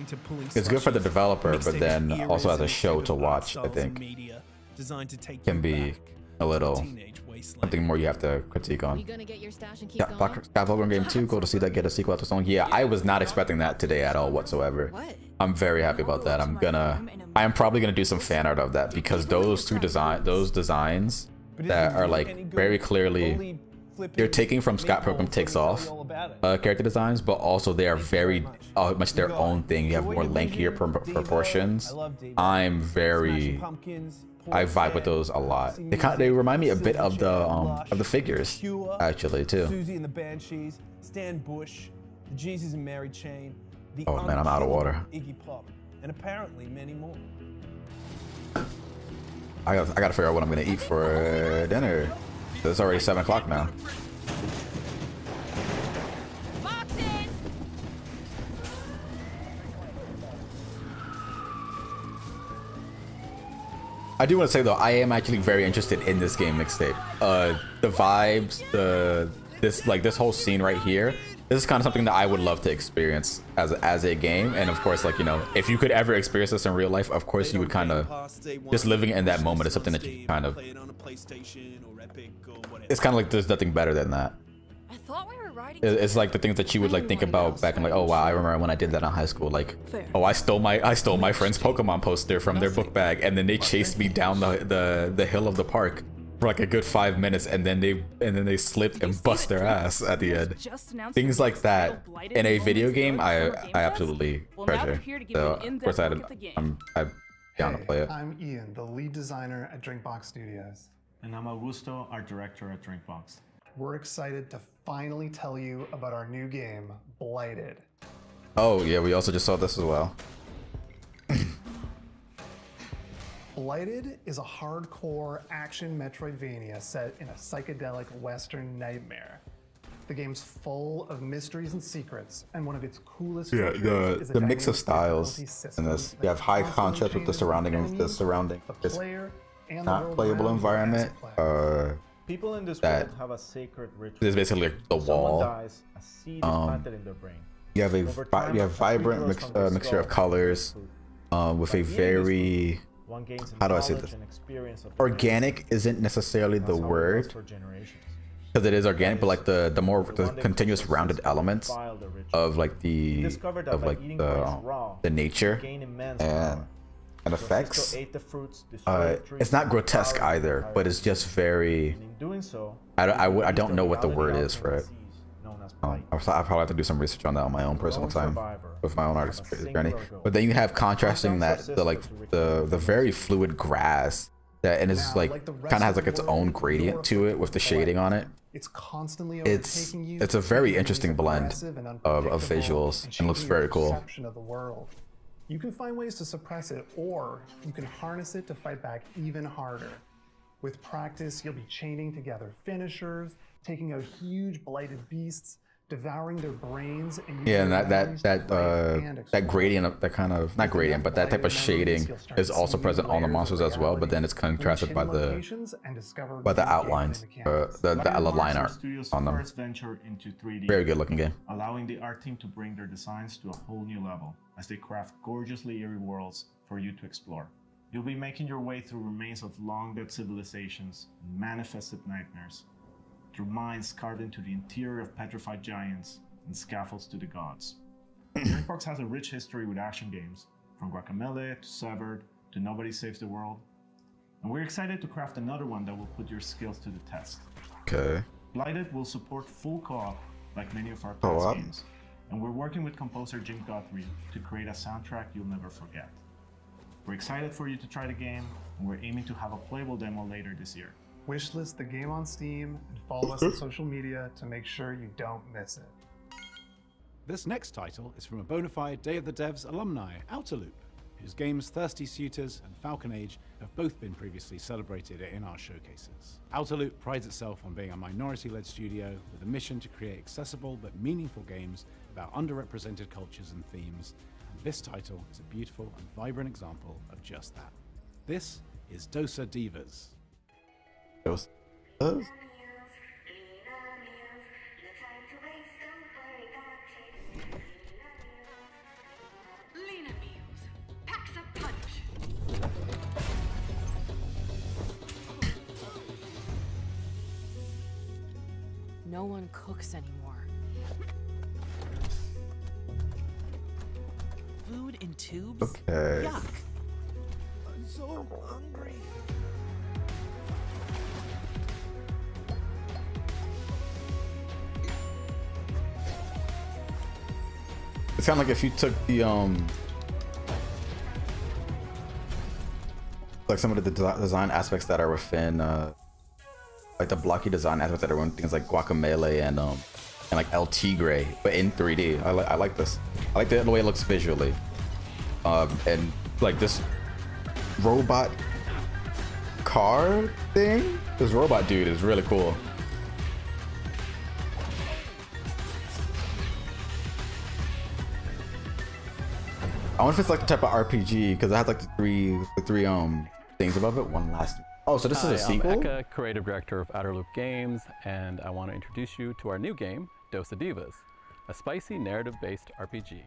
It's good for the developer, but then also as a show to watch, I think can be a little something more you have to critique on. Yeah, Scott Pilgrim Game 2, go to see that get a sequel to song. Yeah, I was not expecting that today at all whatsoever. I'm very happy about that. I am probably gonna do some fan art of that because those designs that are like very clearly they're taking from Scott Pilgrim Takes Off character designs, but also they are very much their own thing. You have more lankier proportions. I vibe with those a lot. They remind me a bit of the figures actually too. Susie and the Banshees, Stan Bush, the Jesus and Mary chain, the Oh man, I'm out of water. Iggy Pop, and apparently many more. I gotta figure out what I'm gonna eat for dinner. It's already 7 o'clock now. I do want to say though, I am actually very interested in this game mixtape. The vibes, this whole scene right here. This is kind of something that I would love to experience as a game. And of course, like, you know, if you could ever experience this in real life, of course you would kind of just living in that moment is something that you kind of. It's kind of like there's nothing better than that. It's like the things that you would like think about back in like, oh wow, I remember when I did that in high school. Like, oh, I stole my friend's Pokemon poster from their book bag, and then they chased me down the hill of the park for like a good 5 minutes, and then they slip and bust their ass at the end. Things like that in a video game, I absolutely treasure. So of course I'm down to play it. I'm Ian, the lead designer at Drinkbox Studios. And I'm Augusto, art director at Drinkbox. We're excited to finally tell you about our new game, Blighted. Oh yeah, we also just saw this as well. Blighted is a hardcore action Metroidvania set in a psychedelic Western nightmare. The game's full of mysteries and secrets, and one of its coolest features is the mix of styles in this. You have high contrast with the surrounding this not playable environment. People in this world have a sacred ritual. This is basically like the wall. Dies, a seed is planted in their brain. You have vibrant mixture of colors, with a very, how do I say this? Organic isn't necessarily the word, because it is organic, but like the continuous rounded elements of like the nature and effects. It's not grotesque either, but it's just very. I don't know what the word is for it. I'll probably have to do some research on that on my own personal time with my own art journey. But then you have contrasting that the very fluid grass that, and it's like kind of has like its own gradient to it with the shading on it. It's a very interesting blend of visuals and looks very cool. You can find ways to suppress it, or you can harness it to fight back even harder. With practice, you'll be chaining together finishers, taking out huge blighted beasts, devouring their brains, and yeah, and that gradient, that kind of, not gradient, but that type of shading is also present on the monsters as well. But then it's contrasted by the outlines, the line art on them. Very good looking game. Allowing the art team to bring their designs to a whole new level as they craft gorgeously eerie worlds for you to explore. You'll be making your way through remains of long-dead civilizations and manifested nightmares, through mines carved into the interior of petrified giants and scaffolds to the gods. Drinkbox has a rich history with action games, from Guacamelee to Severed to Nobody Saves the World, and we're excited to craft another one that will put your skills to the test. Okay. Blighted will support full co-op like many of our past games, and we're working with composer Jim Guthrie to create a soundtrack you'll never forget. We're excited for you to try the game, and we're aiming to have a playable demo later this year. Wishlist the game on Steam and follow us on social media to make sure you don't miss it. This next title is from a bona fide Day of the Devs alumni, Outer Loop, whose games Thirsty Suitors and Falcon Age have both been previously celebrated in our showcases. Outer Loop prides itself on being a minority-led studio with a mission to create accessible but meaningful games about underrepresented cultures and themes, and this title is a beautiful and vibrant example of just that. This is Dosa Divas. No one cooks anymore. Food in tubes? Okay. Yuck. I'm so hungry. It's kind of like if you took the like some of the design aspects that are within like the blocky design aspects that are in things like Guacamelee and like El Tigre, but in 3D. I like this. I like the way it looks visually. And like this robot car thing, this robot dude is really cool. I wonder if it's like the type of RPG, because it has like the three things above it. One last. Oh, so this is a sequel? I'm Eka, creative director of Outer Loop Games, and I want to introduce you to our new game, Dos of Divas, a spicy narrative-based RPG.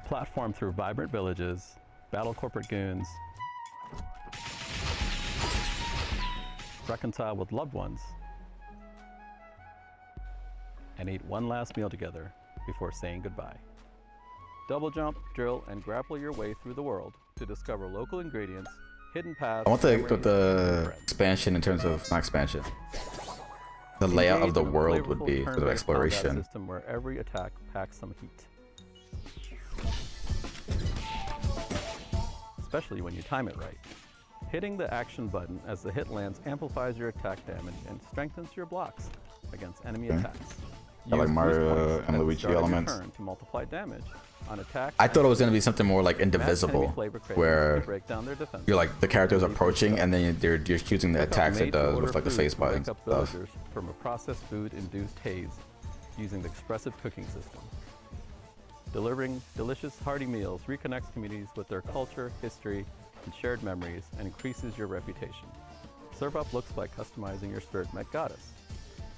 Platform through vibrant villages, battle corporate goons, reconcile with loved ones, and eat one last meal together before saying goodbye. Double jump, drill, and grapple your way through the world to discover local ingredients, hidden paths. I want the expansion in terms of not expansion. The layout of the world would be for the exploration. System where every attack packs some heat. Especially when you time it right. Hitting the action button as the hit lands amplifies your attack damage and strengthens your blocks against enemy attacks. I like Mario and Luigi elements. To multiply damage on attack. I thought it was gonna be something more like Indivisible, where you're like the character's approaching and then you're choosing the attacks it does with like the face buttons and stuff. From a processed food-induced haze using the expressive cooking system. Delivering delicious, hearty meals reconnects communities with their culture, history, and shared memories, and increases your reputation. Serve up looks by customizing your spirit Met Goddess.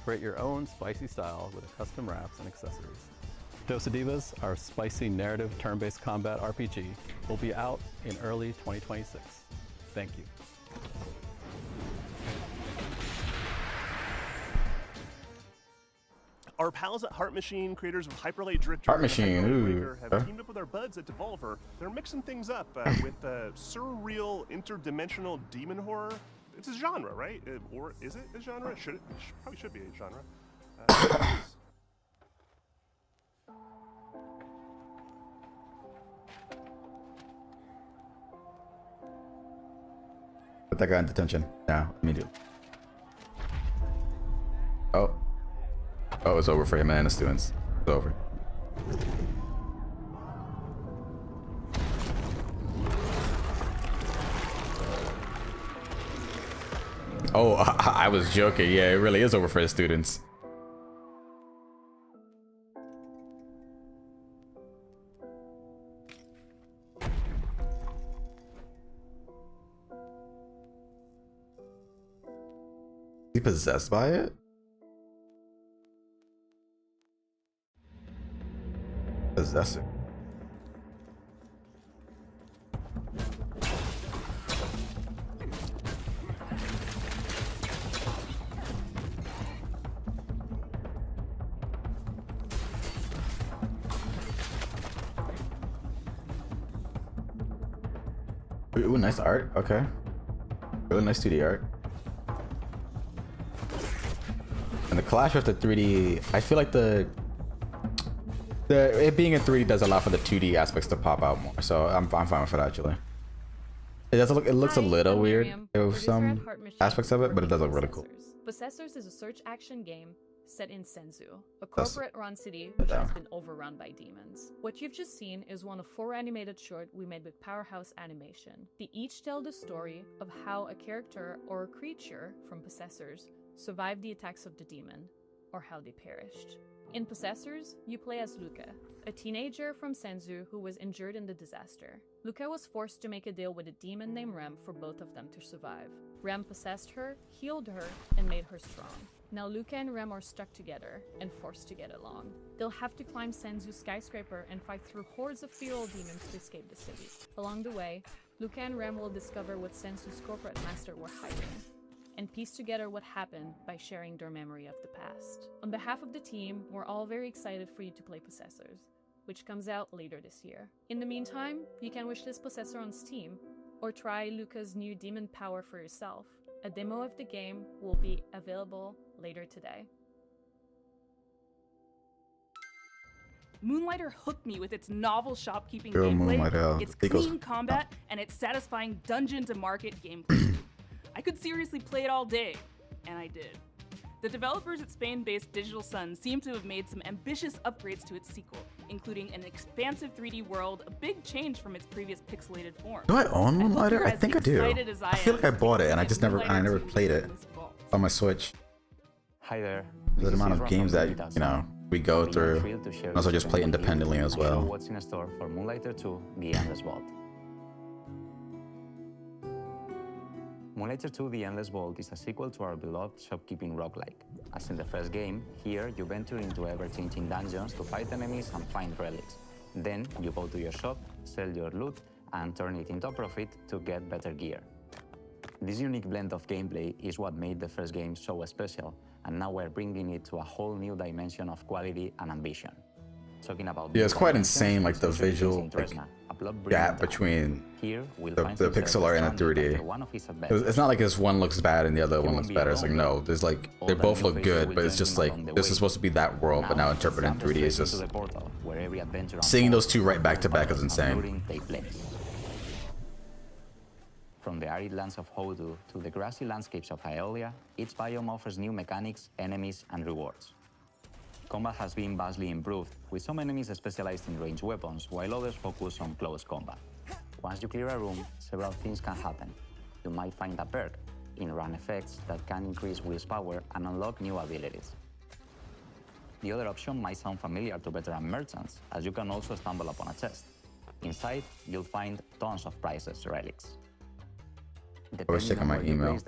Create your own spicy style with custom wraps and accessories. Dos of Divas, our spicy narrative turn-based combat RPG, will be out in early 2026. Thank you. Our pals at Heart Machine, creators of Hyperlight Drifter, Heart Machine, ooh, have teamed up with our buds at Devolver. They're mixing things up with surreal, interdimensional demon horror. It's a genre, right? Or is it a genre? Should it? Probably should be a genre. Put that guy in detention now, immediately. Oh. Oh, it's over for him and the students. It's over. Oh, I was joking. Yeah, it really is over for the students. Is he possessed by it? Possessor. Ooh, nice art. Okay. Really nice 2D art. And the clash with the 3D, I feel like it being in 3D does allow for the 2D aspects to pop out more. So I'm fine with it actually. It does look, it looks a little weird with some aspects of it, but it does look really cool. Possessors is a search action game set in Senzu, a corporate-run city which has been overrun by demons. What you've just seen is one of 4 animated shorts we made with Powerhouse Animation. They each tell the story of how a character or a creature from Possessors survived the attacks of the demon, or how they perished. In Possessors, you play as Luca, a teenager from Senzu who was injured in the disaster. Luca was forced to make a deal with a demon named Rem for both of them to survive. Rem possessed her, healed her, and made her strong. Now Luca and Rem are stuck together and forced to get along. They'll have to climb Senzu's skyscraper and fight through hordes of feral demons to escape the city. Along the way, Luca and Rem will discover what Senzu's corporate master were hiding, and piece together what happened by sharing their memory of the past. On behalf of the team, we're all very excited for you to play Possessors, which comes out later this year. In the meantime, you can wishlist Possessor on Steam, or try Luca's new demon power for yourself. A demo of the game will be available later today. Moonlighter hooked me with its novel shopkeeping Girl, gameplay, its It goes- clean combat, and its satisfying dungeon-to-market gameplay. I could seriously play it all day, and I did. The developers at Spain-based Digital Sun seem to have made some ambitious upgrades to its sequel, including an expansive 3D world, a big change from its previous pixelated form. Do I own And Moonlighter? you're I as think I do. excited as I feel like I bought it and I just never Moonlighter played it on my Switch. Hi there. The amount of games that, you know, we go through, and also just play independently as well. What's in store for Moonlighter 2: The Endless Vault. Simulator 2 The Endless Vault is a sequel to our beloved shopkeeping roguelike. As in the first game, here you venture into ever-changing dungeons to fight enemies and find relics. Then you go to your shop, sell your loot, and turn it into a profit to get better gear. This unique blend of gameplay is what made the first game so special, and now we're bringing it to a whole new dimension of quality and ambition. Talking about it's quite insane, like the visual gap between the pixel art and the 3D. It's not like this one looks bad and the other one looks better. It's like, no, there's like, they both look good, but it's just like, this is supposed to be that world, but now interpreted in 3D is just, seeing those two right back to back is insane. From the arid lands of Hodu to the grassy landscapes of Hylia, each biome offers new mechanics, enemies, and rewards. Combat has been vastly improved, with some enemies specialized in ranged weapons, while others focus on close combat. Once you clear a room, several things can happen. You might find a perk, in-run effects that can increase Will's power and unlock new abilities. The other option might sound familiar to veteran merchants, as you can also stumble upon a chest. Inside, you'll find tons of priceless relics. I was checking my email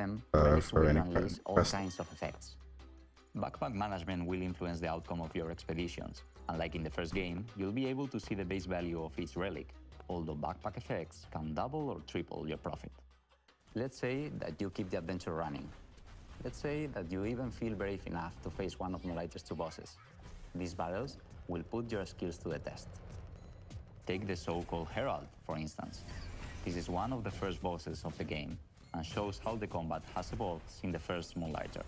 for any all kinds of effects. Backpack management will influence the outcome of your expeditions. Unlike in the first game, you'll be able to see the base value of each relic, although backpack effects can double or triple your profit. Let's say that you keep the adventure running. Let's say that you even feel brave enough to face one of Simulator's 2 bosses. These battles will put your skills to the test. Take the so-called Herald, for instance. This is one of the first bosses of the game, and shows how the combat has evolved since the first Simulator.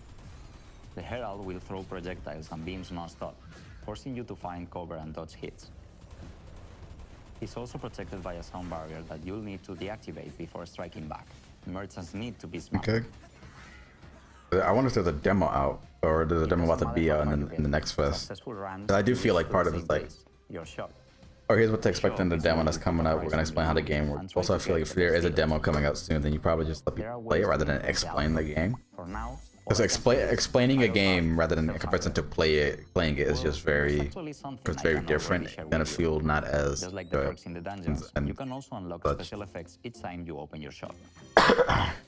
The Herald will throw projectiles and beams non-stop, forcing you to find cover and dodge hits. He's also protected by a sound barrier that you'll need to deactivate before striking back. Merchants need to be smart. Okay. I wonder if there's a demo out, or there's a demo about to be out in the next fest. I do feel like part of it is like, your shop. oh, here's what to expect in the demo that's coming up. We're gonna explain how the game works. Also, I feel like if there is a demo coming out soon, then you probably just let people play it rather than explain the game. Because explaining a game rather than in comparison to playing it is just very, it's very different. It's gonna feel not as Just like the perks in the dungeons, you can also unlock special effects each time you open your shop.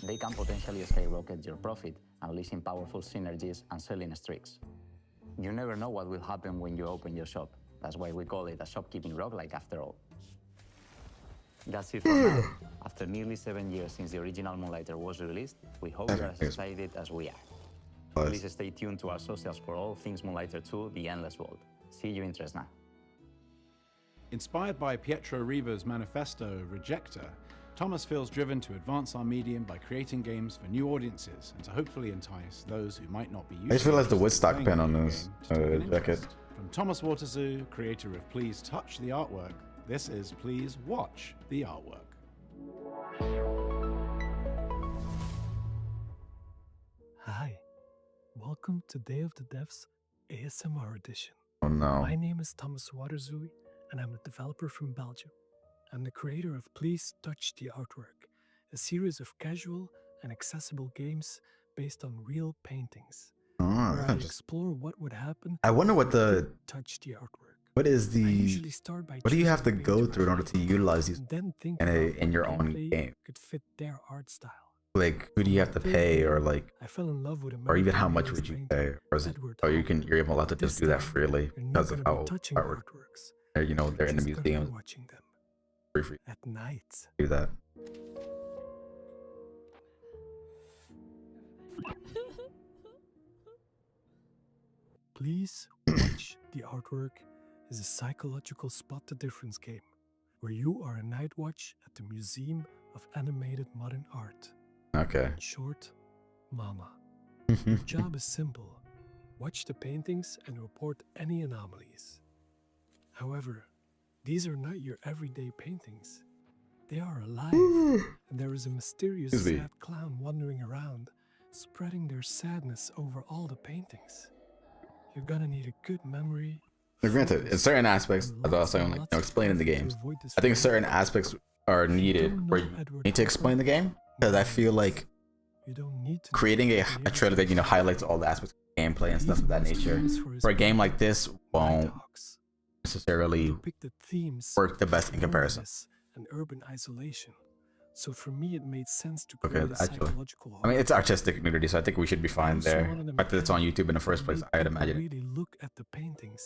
They can potentially skyrocket your profit, unleashing powerful synergies and selling streaks. You never know what will happen when you open your shop. That's why we call it a shopkeeping roguelike after all. That's it for now. After nearly 7 years since the original Moonlighter was released, we hope you're as excited as we are. Please stay tuned to our socials for all things Moonlighter 2 The Endless Vault. See you in Tresna. Inspired by Pietro Riva's manifesto, Rejector, Thomas feels driven to advance our medium by creating games for new audiences and to hopefully entice those who might not be used to I just realized the Woodstock pen on this jacket. From Thomas Waterzoo, creator of Please Touch the Artwork, this is Please Watch the Artwork. Hi, welcome to Day of the Devs ASMR edition. Oh no. My name is Thomas Waterzoo, and I'm a developer from Belgium. I'm the creator of Please Touch the Artwork, a series of casual and accessible games based on real paintings. Where I explore what would happen. I wonder what the touch the artwork. What is the what do you have to go through in order to utilize these in your own game? Could fit their art style. Like, who do you have to pay, or like, I fell in love with or even how much would you pay, or is it, or you're able to just do that freely because of how artwork, or, you know, they're in the museum. Free at night. Do that. Please Watch the Artwork is a psychological spot the difference game, where you are a night watch at the Museum of Animated Modern Art. Okay. In short, Mama. Your job is simple. Watch the paintings and report any anomalies. However, these are not your everyday paintings. They are alive, and there is a mysterious sad clown wandering around, spreading their sadness over all the paintings. You're gonna need a good memory. Now, granted, in certain aspects, as I was saying, like, you know, explaining the games, I think certain aspects are needed where you need to explain the game, because I feel like creating a trailer that, you know, highlights all the aspects of gameplay and stuff of that nature for a game like this won't necessarily work the best in comparison. And urban isolation, So for me, it made sense to Okay, create a actually, psychological horror. I mean, it's artistic community, so I think we should be fine there. The fact that it's on YouTube in the first place, I'd imagine. Really look at the paintings,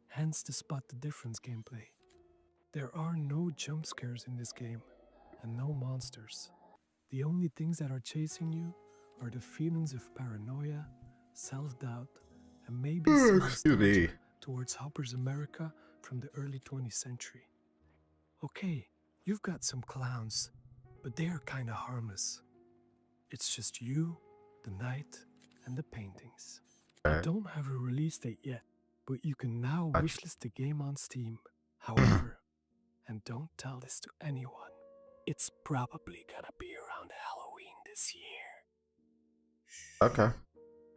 hence the spot the difference gameplay. There are no jump scares in this game, and no monsters. The only things that are chasing you are the feelings of paranoia, self-doubt, and maybe some nostalgia towards Hopper's America from the early 20th century. Okay, you've got some clowns, but they are kinda harmless. It's just you, the night, and the paintings. I don't have a release date yet, but you can now wishlist the game on Steam. However, and don't tell this to anyone, it's probably gonna be around Halloween this year. Okay.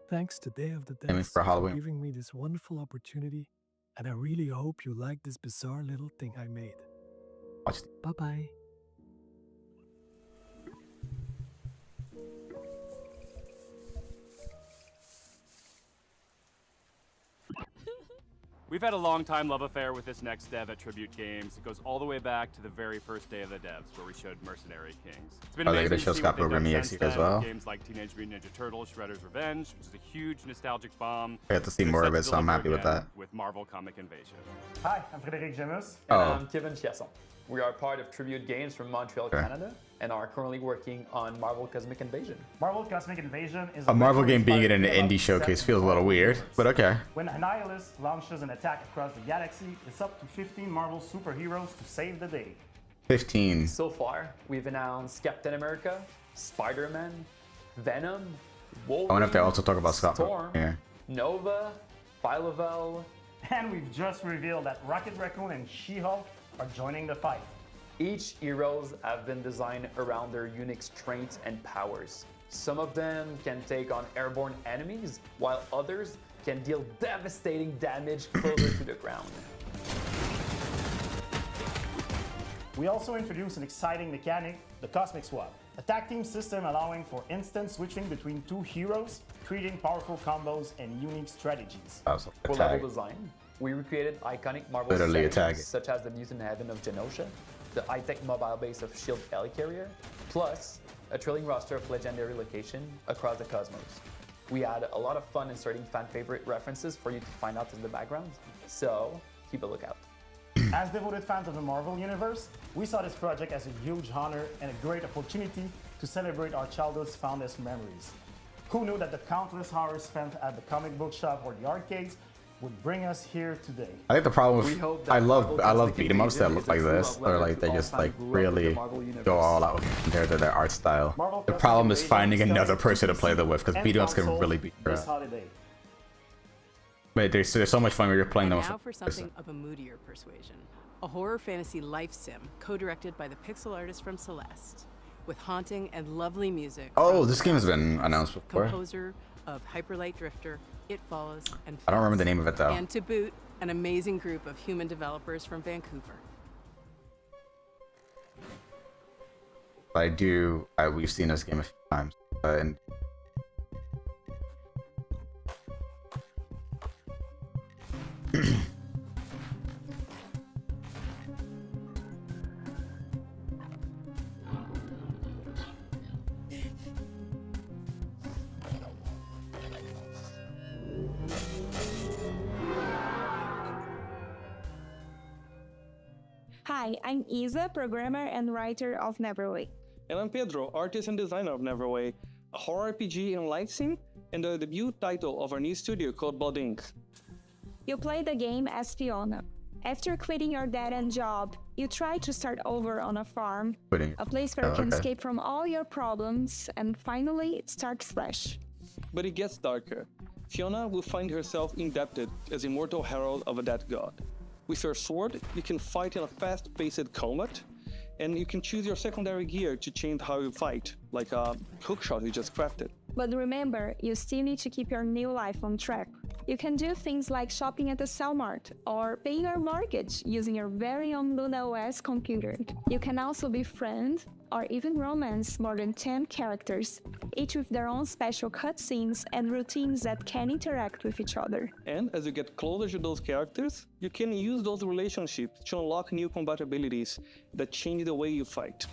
Thanks to Day of the Aiming Dead for for Halloween. giving me this wonderful opportunity, and I really hope you like this bizarre little thing I made. Watch. Bye-bye. We've had a long-time love affair with this next dev at Tribute Games. It goes all the way back to the very first Day of the Devs, where we showed Mercenary Kings. It's been Are they amazing gonna to show see Scott what they've Pilgrim done EXE since as then. well? Games like Teenage Mutant Ninja Turtles: Shredder's Revenge, which is a huge nostalgic bomb. I got to see They're more set of to it, so I'm deliver happy with again that. With Marvel Comic Invasion. Hi, I'm Frédéric Gemus. Oh. And I'm Kevin Chiasson. We are part of Tribute Games from Montreal, Okay. Canada, and are currently working on Marvel Cosmic Invasion. Marvel Cosmic Invasion is A Marvel game being in an retro-inspired indie showcase set feels a little weird, but okay. When Annihilus launches an attack across the galaxy, it's up to 15 Marvel superheroes to save the day. 15. So far, we've announced Captain America, Spider-Man, Venom, Wolverine, I wonder if they also talk about Scott Storm, Pilgrim here. Nova, Phyla-Vell. And we've just revealed that Rocket Raccoon and She-Hulk are joining the fight. Each heroes have been designed around their unique strengths and powers. Some of them can take on airborne enemies, while others can deal devastating damage closer to the ground. We also introduced an exciting mechanic, the Cosmic Swap, a tag team system allowing for instant switching between two heroes, creating powerful combos and unique strategies. For level design, we recreated iconic Marvel Literally a settings tag. such as the Mutant Heaven of Genosha, the high-tech mobile base of S.H.I.E.L.D. Helicarrier, plus a thrilling roster of legendary locations across the cosmos. We had a lot of fun inserting fan-favorite references for you to find out in the background, so keep a lookout. As devoted fans of the Marvel Universe, we saw this project as a huge honor and a great opportunity to celebrate our childhood's fondest memories. Who knew that the countless hours spent at the comic book shop or the arcades would bring us here today? I think the problem We with hope that I love Marvel beat 'em ups that Invasion look is a like true this, love or letter like to they all just fans like who grew up with the really Marvel universe. go all out compared to their art style. Marvel The Cosmic problem is Invasion finding starts another to person to PC play them with, because and beat 'em ups can console really beat your this ass. holiday. But there's so much fun when you're playing them And now with for a person. something of a moodier persuasion. A horror fantasy life sim, co-directed by the pixel artist from Celeste, with haunting and lovely music. Oh, from this game has been announced before. composer of Hyperlight Drifter, It Follows, and I don't remember the name of it though. And to boot, an amazing group of human developers from Vancouver. But we've seen this game a few times, and Hi, I'm Isa, programmer and writer of Neverway. And I'm Pedro, artist and designer of Neverway, a horror RPG and live sim, and the debut title of our new studio called Blood Inc. You play the game as Fiona. After quitting your dead-end job, you try to start over on a farm, a place where you can escape from all your problems, and finally start fresh. But it gets darker. Fiona will find herself indebted as immortal herald of a dead god. With your sword, you can fight in a fast-paced combat, and you can choose your secondary gear to change how you fight, like a hookshot you just crafted. But remember, you still need to keep your new life on track. You can do things like shopping at the Cellmart or paying your mortgage using your very own Luna OS computer. You can also befriend or even romance more than 10 characters, each with their own special cutscenes and routines that can interact with each other. And as you get closer to those characters, you can use those relationships to unlock new combat abilities that change the way you fight.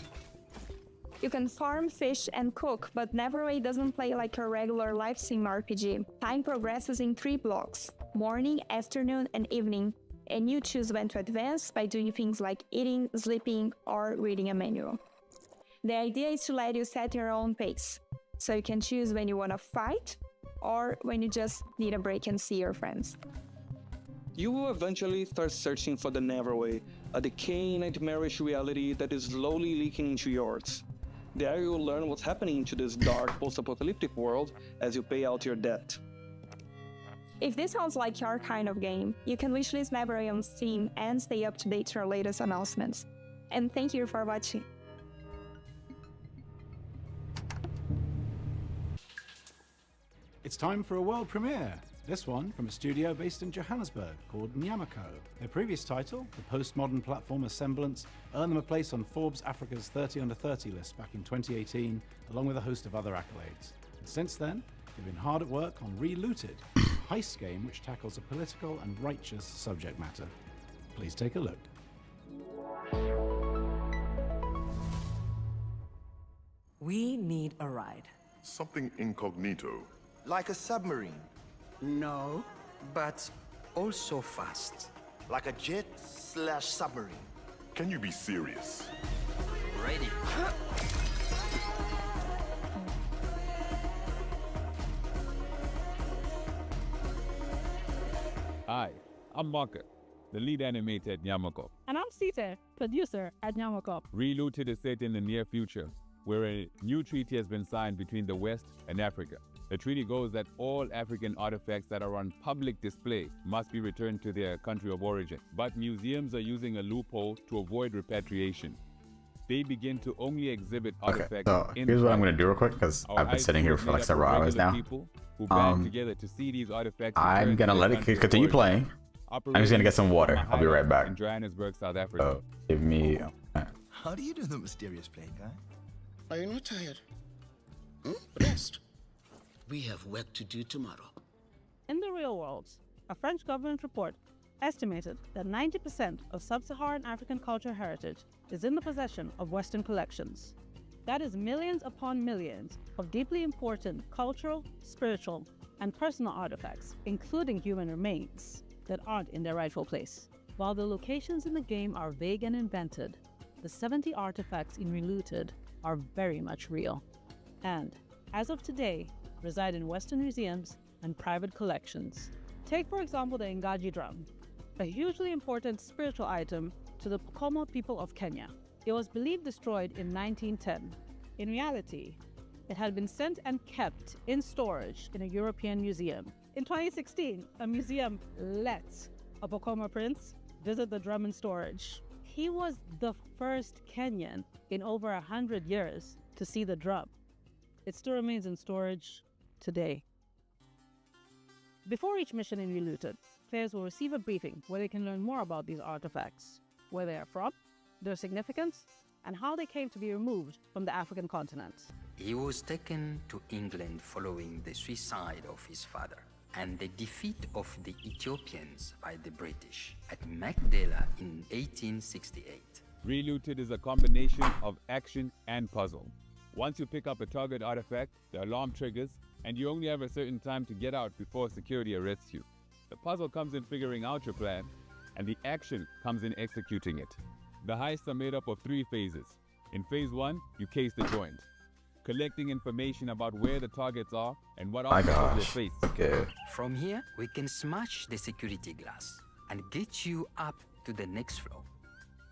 You can farm, fish, and cook, but Neverway doesn't play like a regular live sim RPG. Time progresses in 3 blocks: morning, afternoon, and evening, and you choose when to advance by doing things like eating, sleeping, or reading a manual. The idea is to let you set your own pace, so you can choose when you want to fight or when you just need a break and see your friends. You will eventually start searching for the Neverway, a decaying, nightmarish reality that is slowly leaking into yours. There you will learn what's happening to this dark, post-apocalyptic world as you pay out your debt. If this sounds like your kind of game, you can wishlist Neverway on Steam and stay up to date to our latest announcements. And thank you for watching. It's time for a world premiere. This one from a studio based in Johannesburg called Nyamako. Their previous title, the postmodern platformer Semblance, earned them a place on Forbes Africa's 30 Under 30 list back in 2018, along with a host of other accolades. And since then, they've been hard at work on Relooted, a heist game which tackles a political and righteous subject matter. Please take a look. We need a ride. Something incognito. Like a submarine. No, but also fast. Like a jet/submarine. Can you be serious? Ready. Hi, I'm Marker, the lead animator at Nyamako. And I'm Sita, producer at Nyamako. Relooted is set in the near future, where a new treaty has been signed between the West and Africa. The treaty goes that all African artifacts that are on public display must be returned to their country of origin. But museums are using a loophole to avoid repatriation. They begin to only exhibit artifacts. So here's what I'm going to do real quick, because I've been sitting here for like several hours now. I'm going to let it continue playing. I'm just going to get some water. I'll be right back. In Johannesburg, South Africa. So give me... How do you do the mysterious playing, guy? Are you not tired? Rest. We have work to do tomorrow. In the real world, a French government report estimated that 90% of sub-Saharan African cultural heritage is in the possession of Western collections. That is millions upon millions of deeply important cultural, spiritual, and personal artifacts, including human remains, that aren't in their rightful place. While the locations in the game are vague and invented, the 70 artifacts in Relooted are very much real, and, as of today, reside in Western museums and private collections. Take, for example, the Ngaji drum, a hugely important spiritual item to the Pokoma people of Kenya. It was believed destroyed in 1910. In reality, it had been sent and kept in storage in a European museum. In 2016, a museum let a Pokoma prince visit the drum in storage. He was the first Kenyan in over 100 years to see the drum. It still remains in storage today. Before each mission in Relooted, players will receive a briefing where they can learn more about these artifacts, where they are from, their significance, and how they came to be removed from the African continent. He was taken to England following the suicide of his father and the defeat of the Ethiopians by the British at Magdala in 1868. Relooted is a combination of action and puzzle. Once you pick up a target artifact, the alarm triggers, and you only have a certain time to get out before security arrests you. The puzzle comes in figuring out your plan, and the action comes in executing it. The heists are made up of 3 phases. In phase 1, you case the joint, collecting information about where the targets are and what obstacles they face. Okay. From here, we can smash the security glass and get you up to the next floor.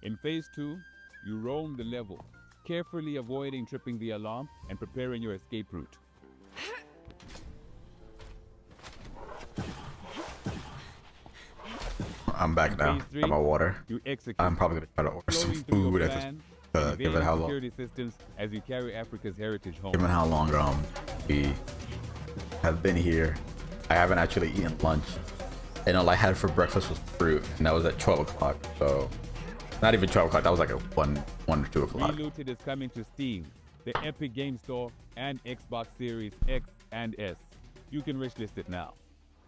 In phase 2, you roam the level, carefully avoiding tripping the alarm and preparing your escape route. I'm back now. Got my water. I'm probably going to try to order some food at this, given how long. Security systems as you carry Africa's heritage home. Given how long we have been here, I haven't actually eaten lunch. And all I had for breakfast was fruit, and that was at 12 o'clock. So, not even 12 o'clock. That was like a 1 or 2 o'clock. Relooted is coming to Steam, the Epic Game Store, and Xbox Series X and S. You can wishlist it now.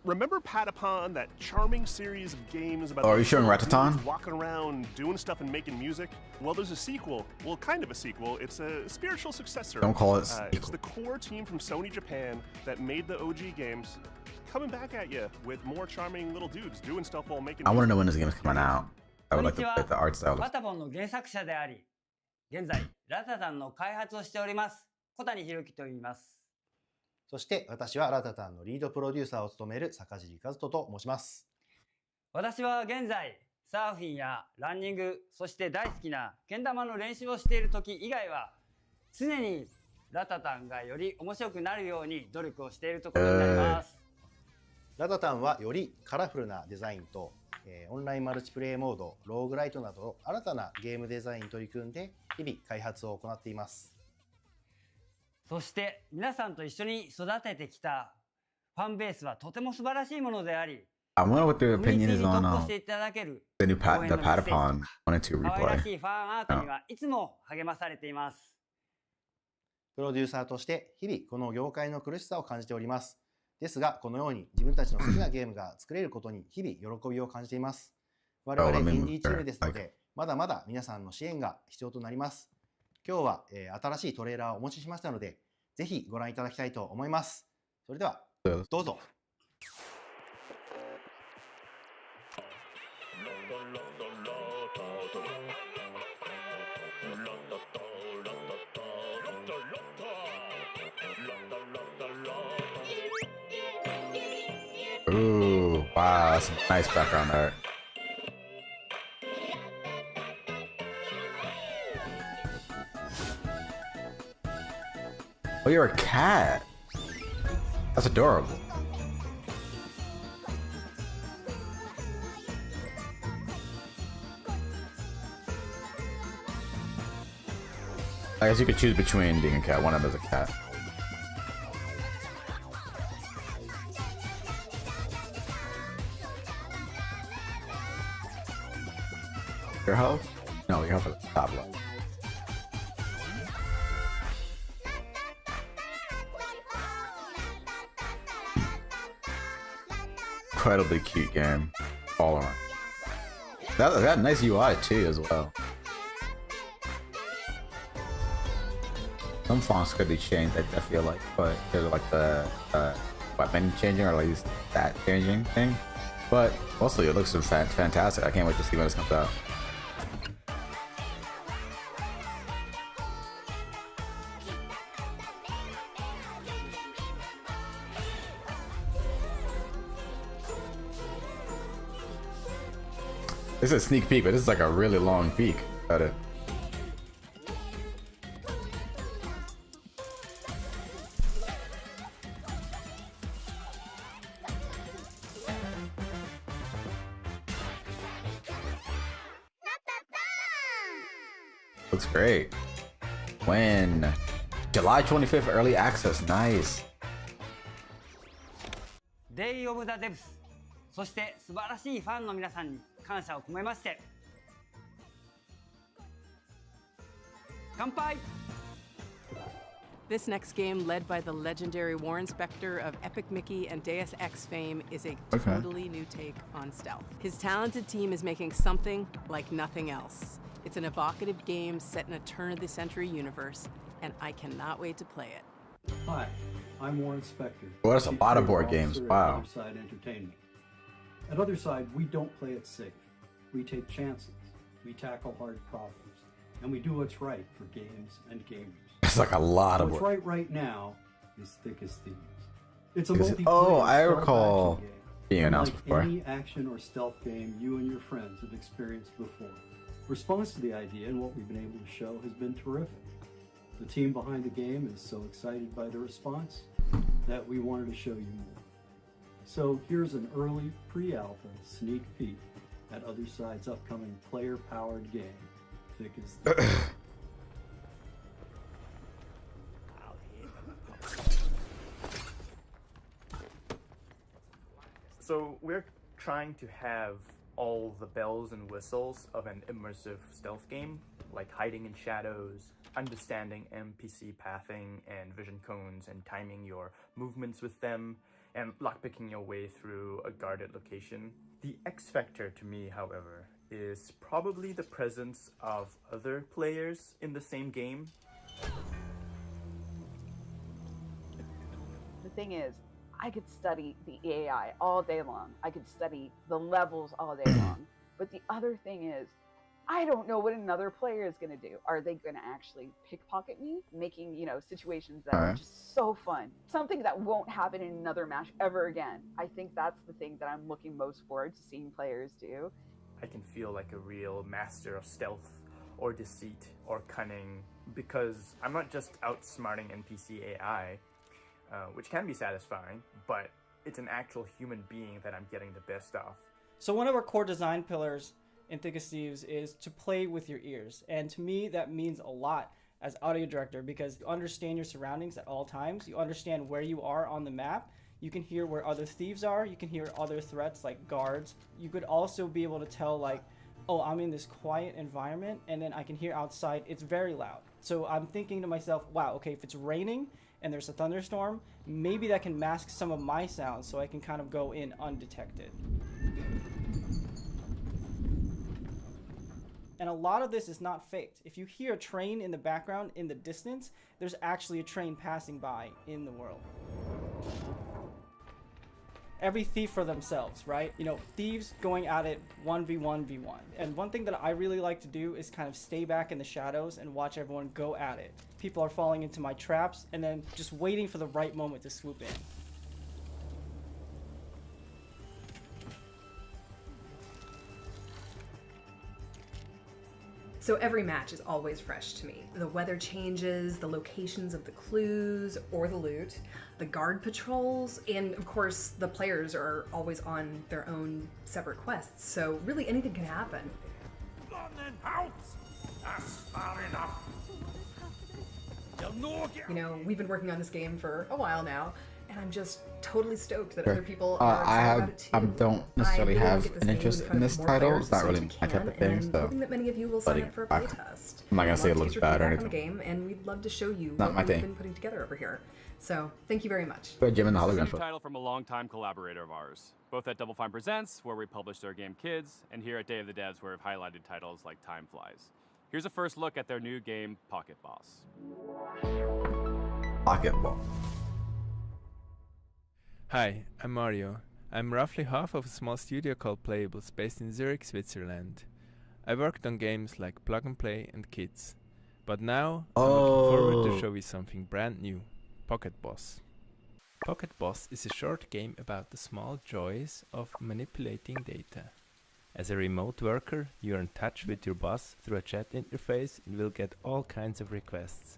Remember Patapon, that charming series of games about Oh, are you showing little Rataton? dudes walking around doing stuff and making music? Well, there's a sequel. Well, kind of a sequel. It's a spiritual successor. Don't call it It's the core team from Sony Japan that made the OG games coming back at you with more charming little dudes doing stuff while making I want to music. know when this game is coming out. I would like to get the art style. パタポンの原作者であり、現在ラタタンの開発をしております小谷博樹と言います。そして私はラタタンのリードプロデューサーを務める坂尻和人と申します。私は現在サーフィンやランニング、そして大好きなけん玉の練習をしている時以外は常にラタタンがより面白くなるように努力をしているところになります。ラタタンはよりカラフルなデザインと、オンラインマルチプレイモード、ローグライトなど新たなゲームデザインに取り組んで日々開発を行っています。そして皆さんと一緒に育ててきたファンベースはとても素晴らしいものであり、 I wonder what their opinion is on 投稿していただける the new the Patapon 1 and 2可愛ら replay. しいファンアートにはいつも励まされています。プロデューサーとして日々この業界の苦しさを感じております。ですがこのように自分たちの好きなゲームが作れることに日々喜びを感じています。我々インディーチームですのでまだまだ皆さんの支援が必要となります。今日は、新しいトレーラーをお持ちしましたのでぜひご覧いただきたいと思います。それではどうぞ。Ooh, wow, that's some nice background art. Oh, you're a cat. That's adorable. I guess you could choose between being a cat. One of them is a cat. Your health? No, your health is the top level. Incredibly cute game, all around. That nice UI too as well. Some fonts could be changed, I feel like, but they're like the weapon changing or at least stat changing thing. But mostly it looks fantastic. I can't wait to see when this comes out. This is a sneak peek, but this is like a really long peek at it. Looks great. When? July 25th, early access. Nice. Day of the Devs そして素晴らしいファンの皆さんに感謝を込めまして乾杯 This next game, led by the legendary Warren Spector of Epic Mickey and Deus Ex fame, is a totally new take on stealth. His talented team is making something like nothing else. It's an evocative game set in a turn-of-the-century universe, and I cannot wait to play it. Hi, I'm Warren Spector. Oh, that's a lot of board games. Wow. At Otherside Entertainment. At Otherside, we don't play it safe. We take chances. We tackle hard problems. And we do what's right for games and gamers. It's like a lot of what's work. right now is Thick as Thieves. It's a Is it- multiplayer oh, I stealth recall action game, being announced unlike before. any action or stealth game you and your friends have experienced before. Response to the idea and what we've been able to show has been terrific. The team behind the game is so excited by the response that we wanted to show you more. So here's an early pre-alpha sneak peek at Otherside's upcoming player-powered game, Thick as Thieves. So we're trying to have all the bells and whistles of an immersive stealth game, like hiding in shadows, understanding NPC pathing and vision cones and timing your movements with them, and lockpicking your way through a guarded location. The X factor to me, however, is probably the presence of other players in the same game. The thing is, I could study the AI all day long. I could study the levels all day long. But the other thing is, I don't know what another player is going to do. Are they going to actually pickpocket me? Making, situations that are just so fun. Something that won't happen in another match ever again. I think that's the thing that I'm looking most forward to seeing players do. I can feel like a real master of stealth or deceit or cunning because I'm not just outsmarting NPC AI, which can be satisfying, but it's an actual human being that I'm getting the best of. So one of our core design pillars in Thick as Thieves is to play with your ears. And to me, that means a lot as audio director because you understand your surroundings at all times. You understand where you are on the map. You can hear where other thieves are. You can hear other threats like guards. You could also be able to tell like, oh, I'm in this quiet environment and then I can hear outside it's very loud. So I'm thinking to myself, wow, okay, if it's raining and there's a thunderstorm, maybe that can mask some of my sounds so I can kind of go in undetected. And a lot of this is not faked. If you hear a train in the background in the distance, there's actually a train passing by in the world. Every thief for themselves, right? Thieves going at it 1v1v1. And one thing that I really like to do is kind of stay back in the shadows and watch everyone go at it. People are falling into my traps and then just waiting for the right moment to swoop in. So every match is always fresh to me. The weather changes, the locations of the clues or the loot, the guard patrols, and of course the players are always on their own separate quests, so really anything can happen. That's far enough. We've been working on this game for a while now, and I'm just totally stoked that other people are excited about it too. I don't necessarily have an interest in this title. It's not really my type of thing, so. Hoping that many of you will sign up for a playtest. I'm not gonna say it looks bad or anything. Game, and we'd love to show you Not what my we've thing. been putting together over here. So thank you very much. Jim and the This is a hologram new title from a longtime collaborator of ours, both at Double Fine Presents, where we published our game Kids, and here at Day of the Devs, where we've highlighted titles like Time Flies. Here's a first look at their new game, Pocket Boss. Pocket Ball. Hi, I'm Mario. I'm roughly half of a small studio called Playables based in Zurich, Switzerland. I worked on games like Plug and Play and Kids. But now I'm looking forward to show you something brand new, Pocket Boss. Pocket Boss is a short game about the small joys of manipulating data. As a remote worker, you're in touch with your boss through a chat interface and will get all kinds of requests.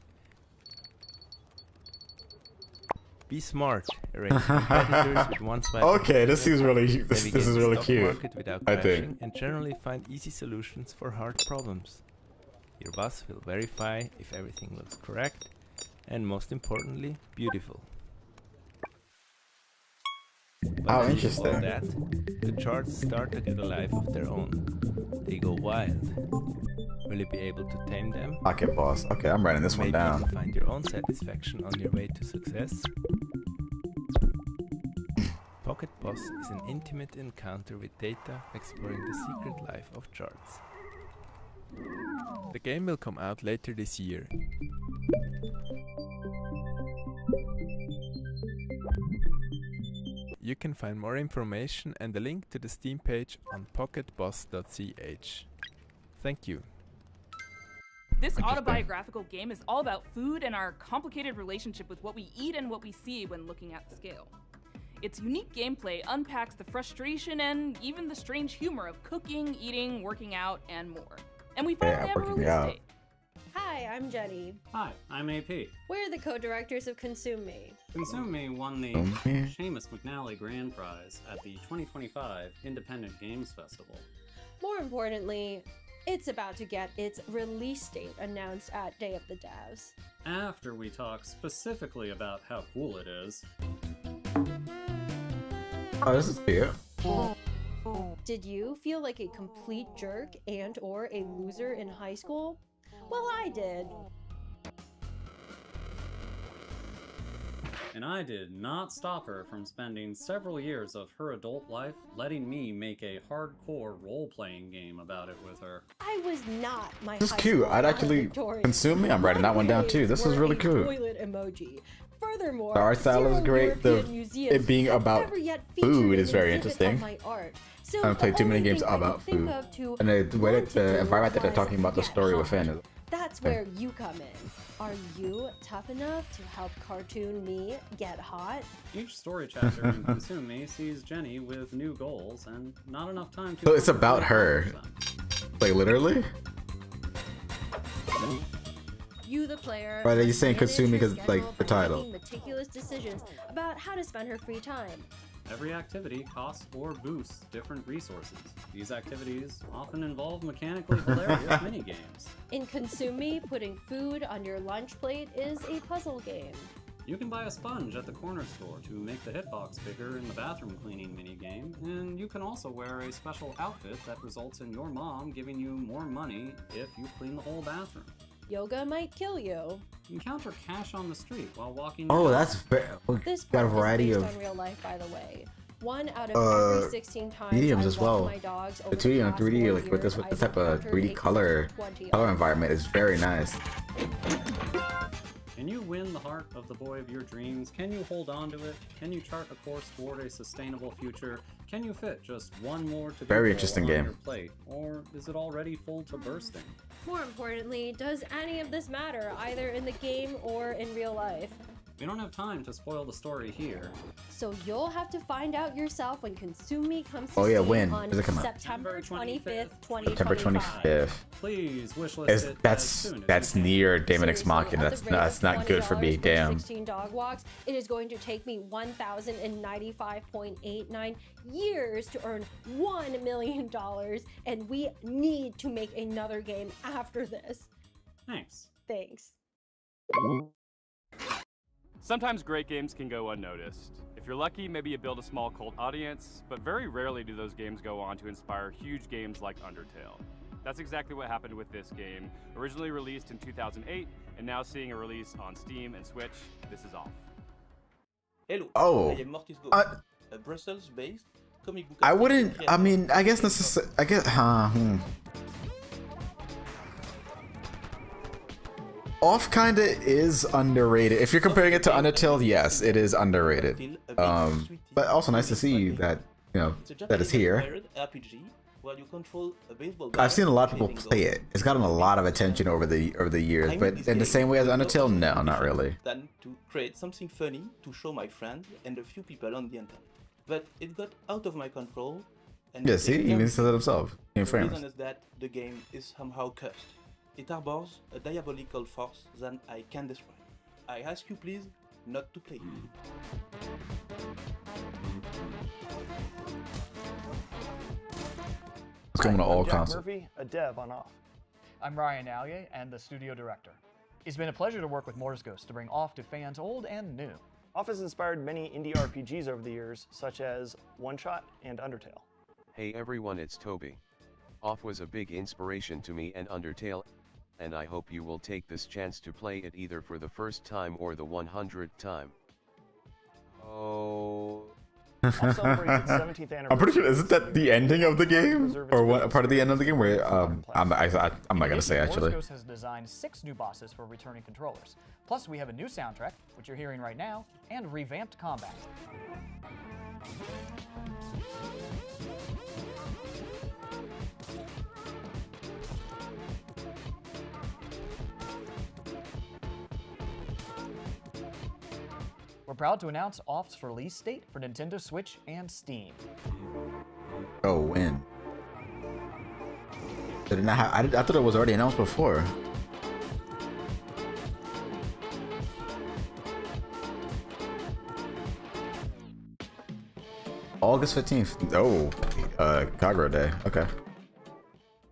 Be smart, arrange competitors with one swipe. Okay, this is really this is really cute. Market without I crashing, think. and generally find easy solutions for hard problems. Your boss will verify if everything looks correct, and most importantly, beautiful. Once you do all that, the charts start to get a life of their own. They go wild. Will you be able to tame them? Pocket Boss. Okay, I'm writing this one down. Maybe find your own satisfaction on your way to success. Pocket Boss is an intimate encounter with data exploring the secret life of charts. The game will come out later this year. You can find more information and a link to the Steam page on pocketboss.ch. Thank you. This autobiographical game is all about food and our complicated relationship with what we eat and what we see when looking at the scale. Its unique gameplay unpacks the frustration and even the strange humor of cooking, eating, working out, and more. And we finally have a release date. Hi, I'm Jenny. Hi, I'm AP. We're the co-directors of Consume Me. Consume Me won the Okay. Seamus McNally Grand Prize at the 2025 Independent Games Festival. More importantly, it's about to get its release date announced at Day of the Devs. After we talk specifically about how cool it is. Oh, this is cute. Did you feel like a complete jerk and or a loser in high school? Well, I did. And I did not stop her from spending several years of her adult life letting me make a hardcore role-playing game about it with her. I was not my This is high cute. school I'd actually valedictorian. consume me. I'm writing that one down too. This is Were really a cool. toilet emoji. Furthermore, The art style is zero great. European museums It being have about ever yet featured food an is very exhibit of interesting. my art. So I haven't played the too many only games thing I can about think food. of to And the way want that to the do environment that they're was talking about the get story hot. within is That's where you come in. Are you tough enough to help cartoon me get hot? Each story chapter in Consume Me sees Jenny with new goals and not enough time to... So it's about her. Like literally? You, the player, Why are you must saying manage consume me your 'cause, like, schedule the by title? making meticulous decisions about how to spend her free time. Every activity costs or boosts different resources. These activities often involve mechanically hilarious minigames. In Consume Me, putting food on your lunch plate is a puzzle game. You can buy a sponge at the corner store to make the hitbox bigger in the bathroom cleaning minigame, and you can also wear a special outfit that results in your mom giving you more money if you clean the whole bathroom. Yoga might kill you. Encounter cash on the street while walking. Oh, your that's dog. very. This Got a part variety is of based on real life, by the way. 1 out of every 16 times mediums I as walk well. my dogs The over 2D and past 3D, 4 like with this years, type of I've 3D color encountered 20 environment is very nice. Can you win the heart of the boy of your dreams? Can you hold on to it? Can you chart a course toward a sustainable future? Can you fit just one more to-do Very goal interesting on game. your plate? Or is it already full to bursting? More importantly, does any of this matter, either in the game or in real life? We don't have time to spoil the story here. So you'll have to find out yourself when Consume Me comes to Oh, yeah, Steam when? on Does it come out? September 25th, September 2025. 25th. Please wishlist Is it as that's soon as that's you can. near Daemon X Seriously, Machina. at That's the rate of that's not good for me. $20 Damn. 16 dog walks. It is going to take me 1,095.89 years to earn $1 million, and we need to make another game after this. Thanks. Thanks. Sometimes great games can go unnoticed. If you're lucky, maybe you build a small cult audience, but very rarely do those games go on to inspire huge games like Undertale. That's exactly what happened with this game. Originally released in 2008, and now seeing a release on Steam and Switch, this is off. Hello, Oh, I am Mortis Go, a Brussels-based comic book. I wouldn't. I mean, I guess necessarily. I guess. Off kinda is underrated. If you're comparing it to Undertale, yes, it is underrated. But also nice to see that that it's here. RPG where you control a baseball I've seen a lot of people bat play it. It's gotten a lot of attention over the years, but in the same way as Undertale, no, not really. Than to create something funny to show my friends and a few people on the internet. But it got out of my control. And Yeah, see, he even says it himself. In the frames. reason is that the game is somehow cursed. It harbors a diabolical force that I can't describe. I ask you please not to play it. It's coming to all I'm Jack consoles. Murphy, a dev on Off. I'm Ryan Allier and the studio director. It's been a pleasure to work with Mortis Ghost to bring Off to fans old and new. Off has inspired many indie RPGs over the years, such as One Shot and Undertale. Hey everyone, it's Toby. Off was a big inspiration to me and Undertale, and I hope you will take this chance to play it either for the first time or the 100th time. Oh. Off celebrates its 17th anniversary. I'm pretty sure isn't that the ending of the game, or what part of the end of the game where I'm not gonna say actually. Mortis Ghost has designed 6 new bosses for returning controllers. Plus, we have a new soundtrack, which you're hearing right now, and revamped combat. We're proud to announce Off's release date for Nintendo Switch and Steam. Oh, when? Did it not have, I thought it was already announced before. August 15th. Oh, Kagura Day. Okay.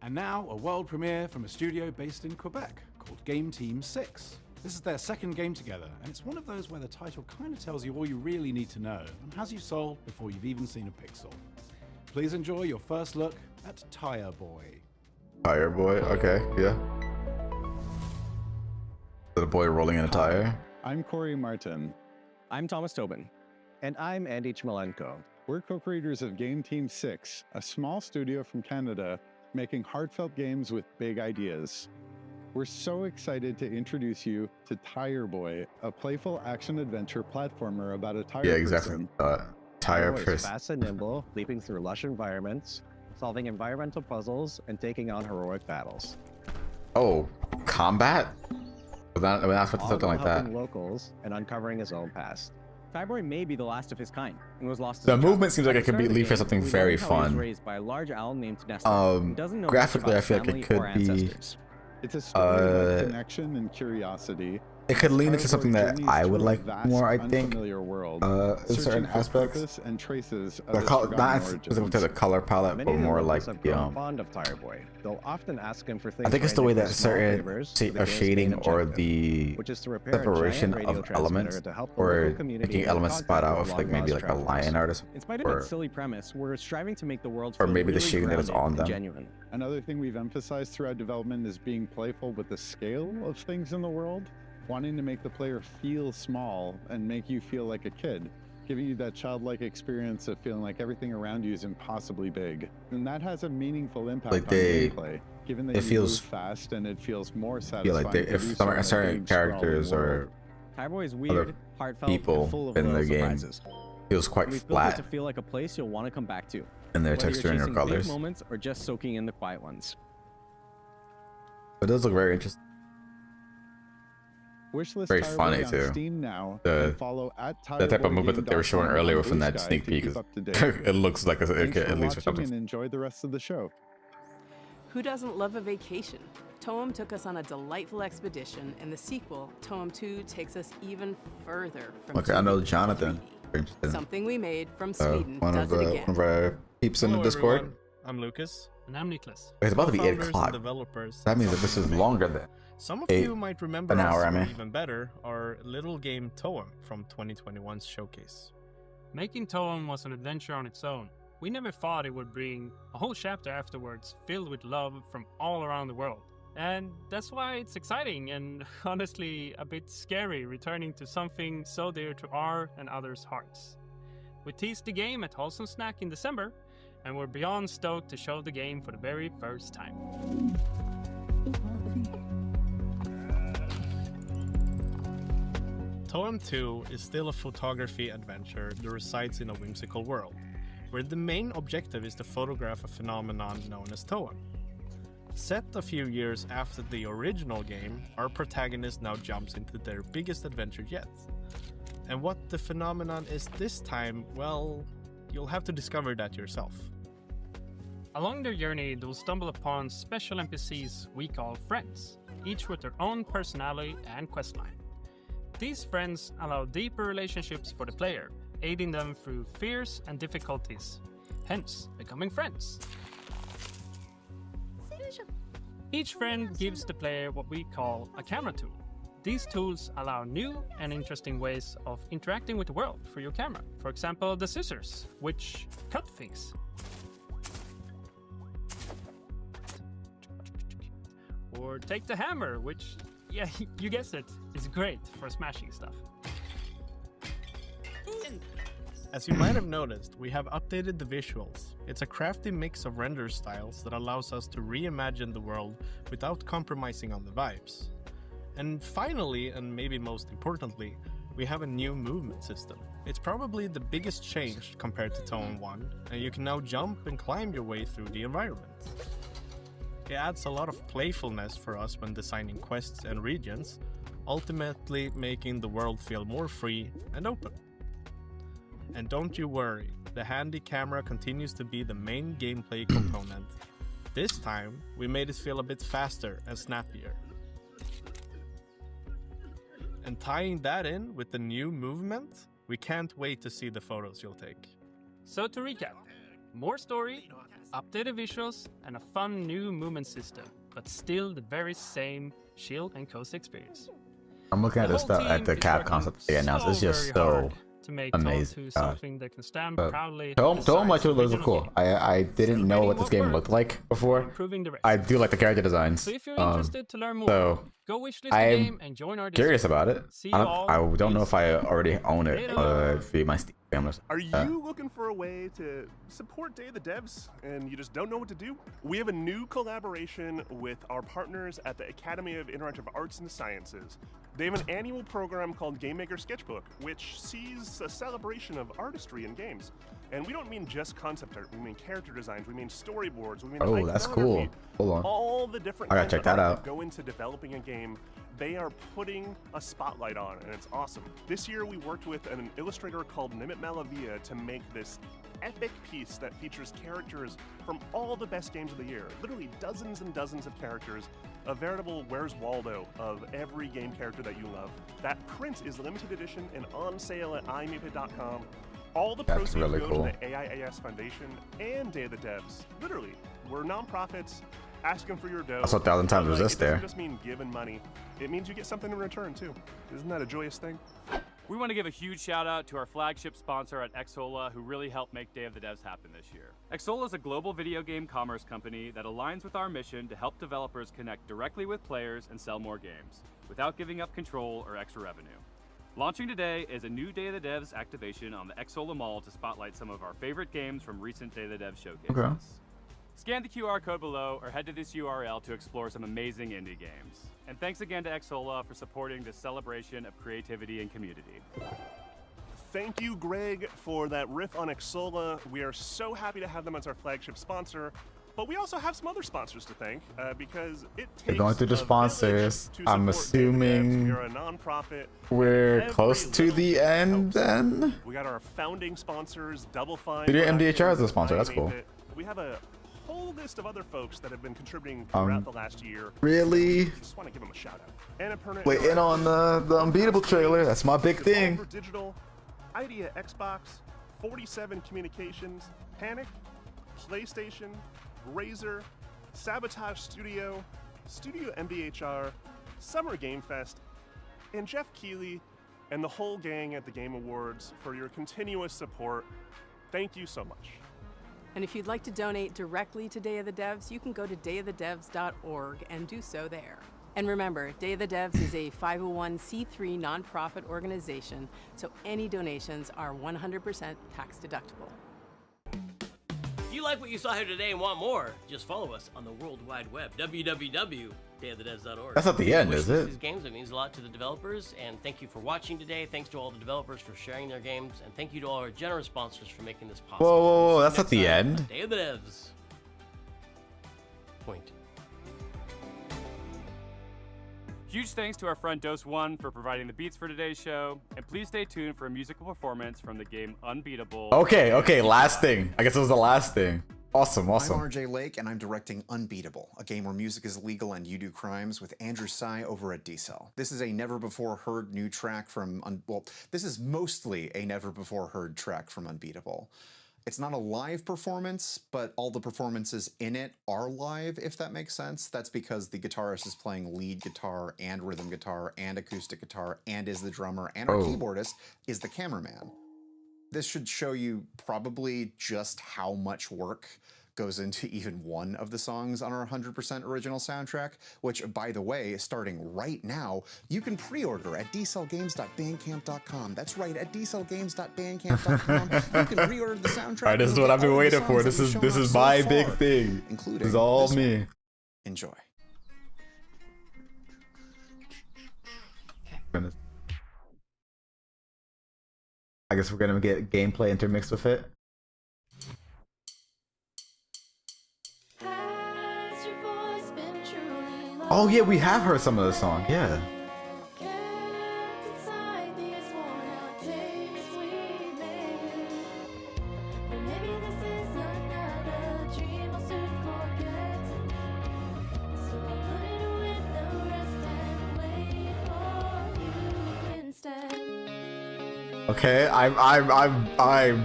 And now a world premiere from a studio based in Quebec called Game Team 6. This is their second game together, and it's one of those where the title kind of tells you all you really need to know and has you sold before you've even seen a pixel. Please enjoy your first look at Tire Boy. Tire Boy. Okay, yeah. The boy rolling in a tire. I'm Corey Martin. I'm Thomas Tobin. And I'm Andy Chmelenko. We're co-creators of Game Team 6, a small studio from Canada making heartfelt games with big ideas. We're so excited to introduce you to Tire Boy, a playful action-adventure platformer about a tire Yeah, exactly. person. Tire Boy is person. fast and nimble, leaping through lush environments, solving environmental puzzles, and taking on heroic battles. Oh, combat? Was not expecting All something while like that. helping locals and uncovering his own past. Tire Boy may be the last of his kind and was lost. The movement seems like it could be lead for something very fun. Raised by a large owl named Nestor, who doesn't know much Graphically, about I feel like family it could or be. ancestors. It's a story about connection and curiosity. It could lean into Tire something Boy that journeys I would through a like vast, more, I think. unfamiliar world, In certain searching for aspects. purpose and traces of The his color, forgotten not specifically to the color palette, Many but of the more locals like have the grown fond of Tire Boy. They'll often ask him for things. I think it's the way ranging that from small certain favors to the game's shading main or objective, the which is to repair a separation giant radio of elements, transmitter to help the or local community making make elements spot contact out with of like maybe long-lost like a travelers. lion art or something. In spite of its silly premise, we're striving to make the world Or feel maybe the really shading that is grounded on and them. genuine. Another thing we've emphasized throughout development is being playful with the scale of things in the world, wanting to make the player feel small and make you feel like a kid, giving you that childlike experience of feeling like everything around you is impossibly big. And that has a meaningful impact Like on they- gameplay, given that it you feels- move fast and it feels more I satisfying feel like to if do some so in a certain big, characters sprawling or world. Tire Boy is other weird, heartfelt, people and full of in the little game surprises. feels quite We've built it flat to feel like a place you'll want to come back to. in their whether texture you're and their chasing colors. big moments or just soaking in the quiet ones. It does look very interesting. Wishlist Very Tire funny Boy on too. Steam now, The and follow at that type of movement that they were showing TireBoyGame.com earlier on within Blue that Sky sneak to peek. keep Is, up to date. it looks like it Thanks could for at least for watching something. and enjoy the rest of the show. Who doesn't love a vacation? Toem took us on a delightful expedition, and the sequel, Toem 2, takes us even further from Okay, I know Jonathan. Very interested. something we made from Sweden One does of it again. our peeps in the Hello, Discord. everyone. I'm Lucas. And I'm Niklas. It's about to be 8 Co-founders and o'clock. developers That at means that this is Something We Made. longer than Some of 8 you might remember an hour. us, I or mean, even better, our little game Toem from 2021's showcase. Making Toem was an adventure on its own. We never thought it would bring a whole chapter afterwards filled with love from all around the world. And that's why it's exciting and honestly a bit scary returning to something so dear to our and others' hearts. We teased the game at Wholesome Snack in December, and we're beyond stoked to show the game for the very first time. Toem 2 is still a photography adventure that resides in a whimsical world, where the main objective is to photograph a phenomenon known as Toem. Set a few years after the original game, our protagonist now jumps into their biggest adventure yet. And what the phenomenon is this time, well, you'll have to discover that yourself. Along their journey, they'll stumble upon special NPCs we call friends, each with their own personality and questline. These friends allow deeper relationships for the player, aiding them through fears and difficulties, hence becoming friends. Each friend gives the player what we call a camera tool. These tools allow new and interesting ways of interacting with the world through your camera. For example, the scissors, which cut things. Or take the hammer, which, yeah, you guessed it, is great for smashing stuff. As you might have noticed, we have updated the visuals. It's a crafty mix of render styles that allows us to reimagine the world without compromising on the vibes. And finally, and maybe most importantly, we have a new movement system. It's probably the biggest change compared to Toem 1, and you can now jump and climb your way through the environment. It adds a lot of playfulness for us when designing quests and regions, ultimately making the world feel more free and open. And don't you worry, the handy camera continues to be the main gameplay component. This time, we made it feel a bit faster and snappier. And tying that in with the new movement, we can't wait to see the photos you'll take. So to recap, more story, updated visuals, and a fun new movement system, but still the very same chill and cozy experience. I'm looking at The this whole stuff at team the is cap working concept they announced. It's just very so hard to make Toem amazing. 2 something that can stand proudly. Toem like beside looks the cool. original I didn't know what this game looked like before. improving the rest. I do like the character designs. So if you're interested to learn more, So Go wishlist the I'm game and join our curious Discord. about it. See you all. I don't know if I already own it via my Steam family. Are you looking for a way to support Day of the Devs and you just don't know what to do? We have a new collaboration with our partners at the Academy of Interactive Arts and Sciences. They have an annual program called Game Maker Sketchbook, which sees a celebration of artistry in games. And we don't mean just concept art, we mean character designs, we mean storyboards, we mean Oh, that's cool. iconography. Hold on. All the different I gotta kinds check of that art out. go into developing a game, they are putting a spotlight on, and it's awesome. This year we worked with an illustrator called Nimit Malavia to make this epic piece that features characters from all the best games of the year. Literally dozens and dozens of characters, a veritable Where's Waldo of every game character that you love. That print is limited edition and on sale at iMapit.com. All the That's proceeds really go cool. to the AIAS Foundation and Day of the Devs. Literally, we're nonprofits asking for your dough. I saw 1,000 times But, resist it there. doesn't just mean giving money. It means you get something in return too. Isn't that a joyous thing? We want to give a huge shout out to our flagship sponsor at Xsola, who really helped make Day of the Devs happen this year. Xsola is a global video game commerce company that aligns with our mission to help developers connect directly with players and sell more games, without giving up control or extra revenue. Launching today is a new Day of the Devs activation on the Xsola Mall to spotlight some of our favorite games from recent Day of the Devs showcases. Okay. Scan the QR code below or head to this URL to explore some amazing indie games. And thanks again to Xsola for supporting this celebration of creativity and community. Thank you, Greg, for that riff on Xsola. We are so happy to have them as our flagship sponsor. But we also have some other sponsors to thank because it takes We're going through the a sponsors. village to I'm support Day of the Devs. assuming We're a nonprofit. we're Every close to little the bit end helps. then. We got our founding sponsors, Double Fine. Studio Productions, MDHR is a sponsor, that's cool. iMapit. We have a whole list of other folks that have been contributing throughout the last year. Really? Just want to give them a shout out. Annapurna Wait, in on the Unbeatable trailer. That's my big thing. Devolver Digital, Idea Xbox, 47 Communications, Panic, PlayStation, Razer, Sabotage Studio, Studio MBHR, Summer Game Fest, and Geoff Keighly and the whole gang at the Game Awards for your continuous support. Thank you so much. And if you'd like to donate directly to Day of the Devs, you can go to dayofthedevs.org and do so there. And remember, Day of the Devs is a 501c3 nonprofit organization, so any donations are 100% tax deductible. If you like what you saw here today and want more, just follow us on the World Wide Web, www.dayofthedevs.org. That's not the end, is it? These games, it means a lot to the developers, and thank you for watching today. Thanks to all the developers for sharing their games, and thank you to all our generous sponsors for making this possible. Whoa, whoa, whoa, See you that's not next the time end. on Day of the Devs. Point. Huge thanks to our friend Dose One for providing the beats for today's show, and please stay tuned for a musical performance from the game Unbeatable. Okay, last thing. I guess it was the last thing. Awesome. I'm RJ Lake, and I'm directing Unbeatable, a game where music is legal and you do crimes, with Andrew Tsai over at D-Cell. This is a never-before-heard new track from, this is mostly a never-before-heard track from Unbeatable. It's not a live performance, but all the performances in it are live, if that makes sense. That's because the guitarist is playing lead guitar and rhythm guitar and acoustic guitar and is the drummer, and our keyboardist is the cameraman. This should show you probably just how much work goes into even one of the songs on our 100% original soundtrack, which, by the way, starting right now, you can pre-order at dcellgames.bandcamp.com. That's right, at dcellgames.bandcamp.com. You can pre-order the soundtrack. Alright, this is what I've been waiting for. This is my big thing. This is all me. Enjoy. Goodness. I guess we're gonna get gameplay intermixed with it. Oh yeah, we have heard some of the song. Yeah. Okay, I'm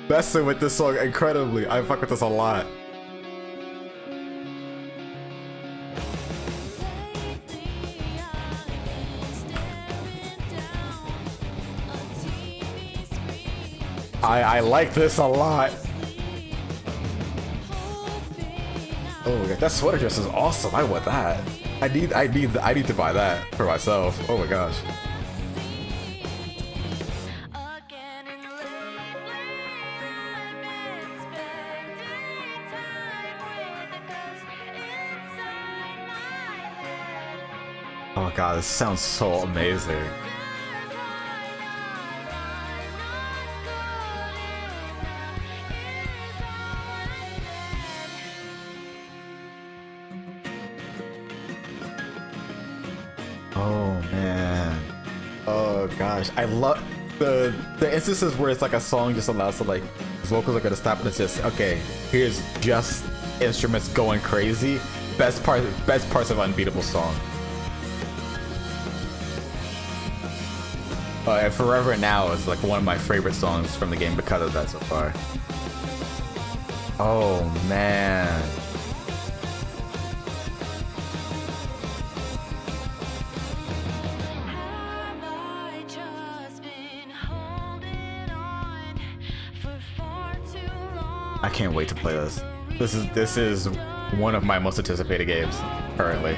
messing with this song incredibly. I fuck with this a lot. I like this a lot. Oh, that sweater dress is awesome. I want that. I need to buy that for myself. Oh my gosh. Oh god, this sounds so amazing. Oh man. Oh gosh. I love the instances where it's like a song just allows to like vocals are gonna stop and it's just okay, here's just instruments going crazy. Best parts of Unbeatable song. And Forever Now is like one of my favorite songs from the game because of that so far. Oh man. I can't wait to play this. This is one of my most anticipated games currently.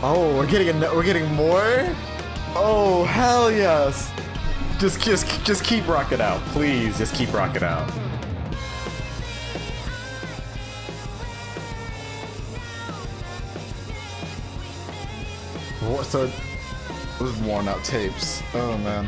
Oh, we're getting more? Oh, hell yes. Just keep rocking out. Please, just keep rocking out. What, so those worn out tapes. Oh man.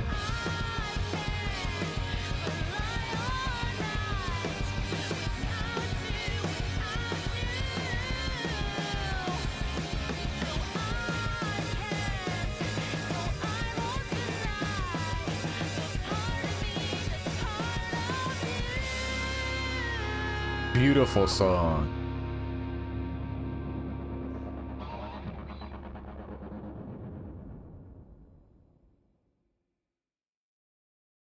Beautiful song.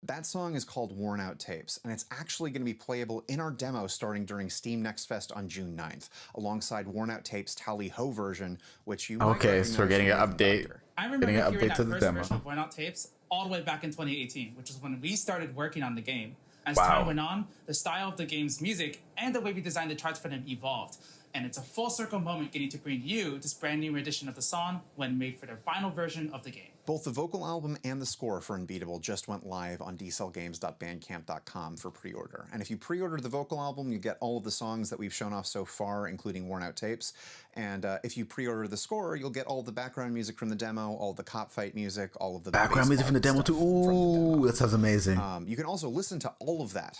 That song is called Worn Out Tapes, and it's actually going to be playable in our demo starting during Steam Next Fest on June 9th, alongside Worn Out Tapes' Tally Ho version, which you might Okay, so we're getting an update. I remember Getting an hearing update that to the first demo. version of Worn Out Tapes all the way back in 2018, which is when we started working on the game. As Wow. time went on, the style of the game's music and the way we designed the charts for them evolved. And it's a full circle moment getting to bring you this brand new rendition of the song when made for their final version of the game. Both the vocal album and the score for Unbeatable just went live on dcellgames.bandcamp.com for pre-order. And if you pre-order the vocal album, you get all of the songs that we've shown off so far, including Worn Out Tapes. And if you pre-order the score, you'll get all the background music from the demo, all the cop fight music, all of the Background music from the demo too. Ooh, that sounds amazing. You can also listen to all of that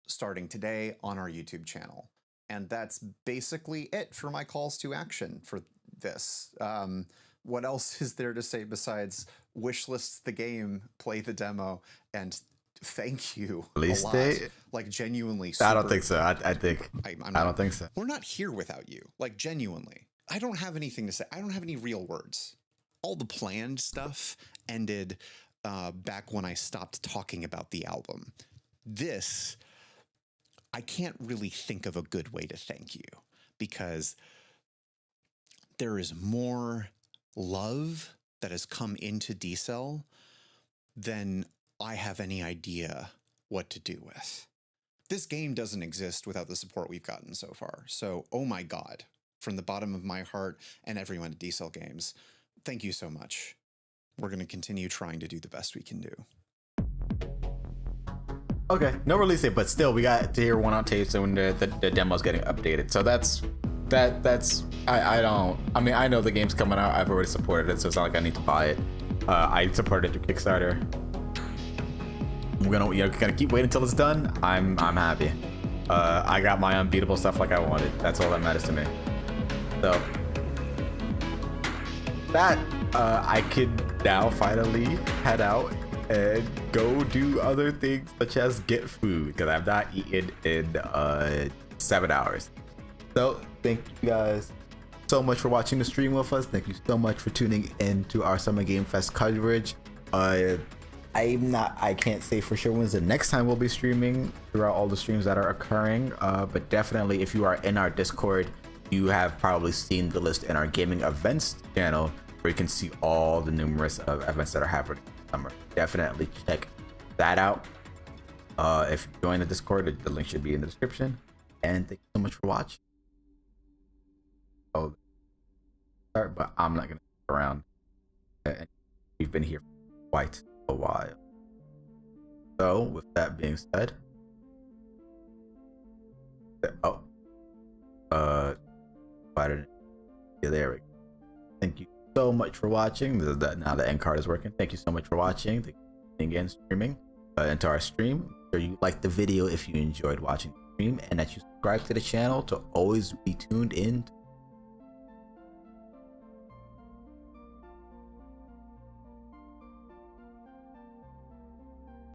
starting today on our YouTube channel. And that's basically it for my calls to action for this. What else is there to say besides wishlist the game, play the demo, and thank you Release a lot. date? Like genuinely. I don't super- think so. I don't think so. We're not here without you. Like genuinely. I don't have anything to say. I don't have any real words. All the planned stuff ended back when I stopped talking about the album. This, I can't really think of a good way to thank you because there is more love that has come into D-Cell than I have any idea what to do with. This game doesn't exist without the support we've gotten so far. So, oh my God, from the bottom of my heart and everyone at D-Cell Games, thank you so much. We're going to continue trying to do the best we can do. Okay, no release date, but still, we got to hear Worn Out Tapes and when the demo's getting updated. So that's I mean, I know the game's coming out. I've already supported it, so it's not like I need to buy it. I supported it through Kickstarter. We're gonna keep waiting until it's done. I'm happy. I got my Unbeatable stuff like I wanted. That's all that matters to me. So that I could now finally head out and go do other things such as get food because I've not eaten in 7 hours. So thank you guys so much for watching the stream with us. Thank you so much for tuning in to our Summer Game Fest coverage. I can't say for sure when's the next time we'll be streaming throughout all the streams that are occurring. But definitely, if you are in our Discord, you have probably seen the list in our gaming events channel, where you can see all the numerous events that are happening this summer. Definitely check that out. If you join the Discord, the link should be in the description. And thank you so much for watching. Oh, start, but I'm not gonna stick around. We've been here for quite a while. So, with that being said, why didn't? Yeah, there we go. Thank you so much for watching. Now the end card is working. Thank you so much for watching. Thank you again streaming into our stream. Make sure you like the video if you enjoyed watching the stream, and that you subscribe to the channel to always be tuned in to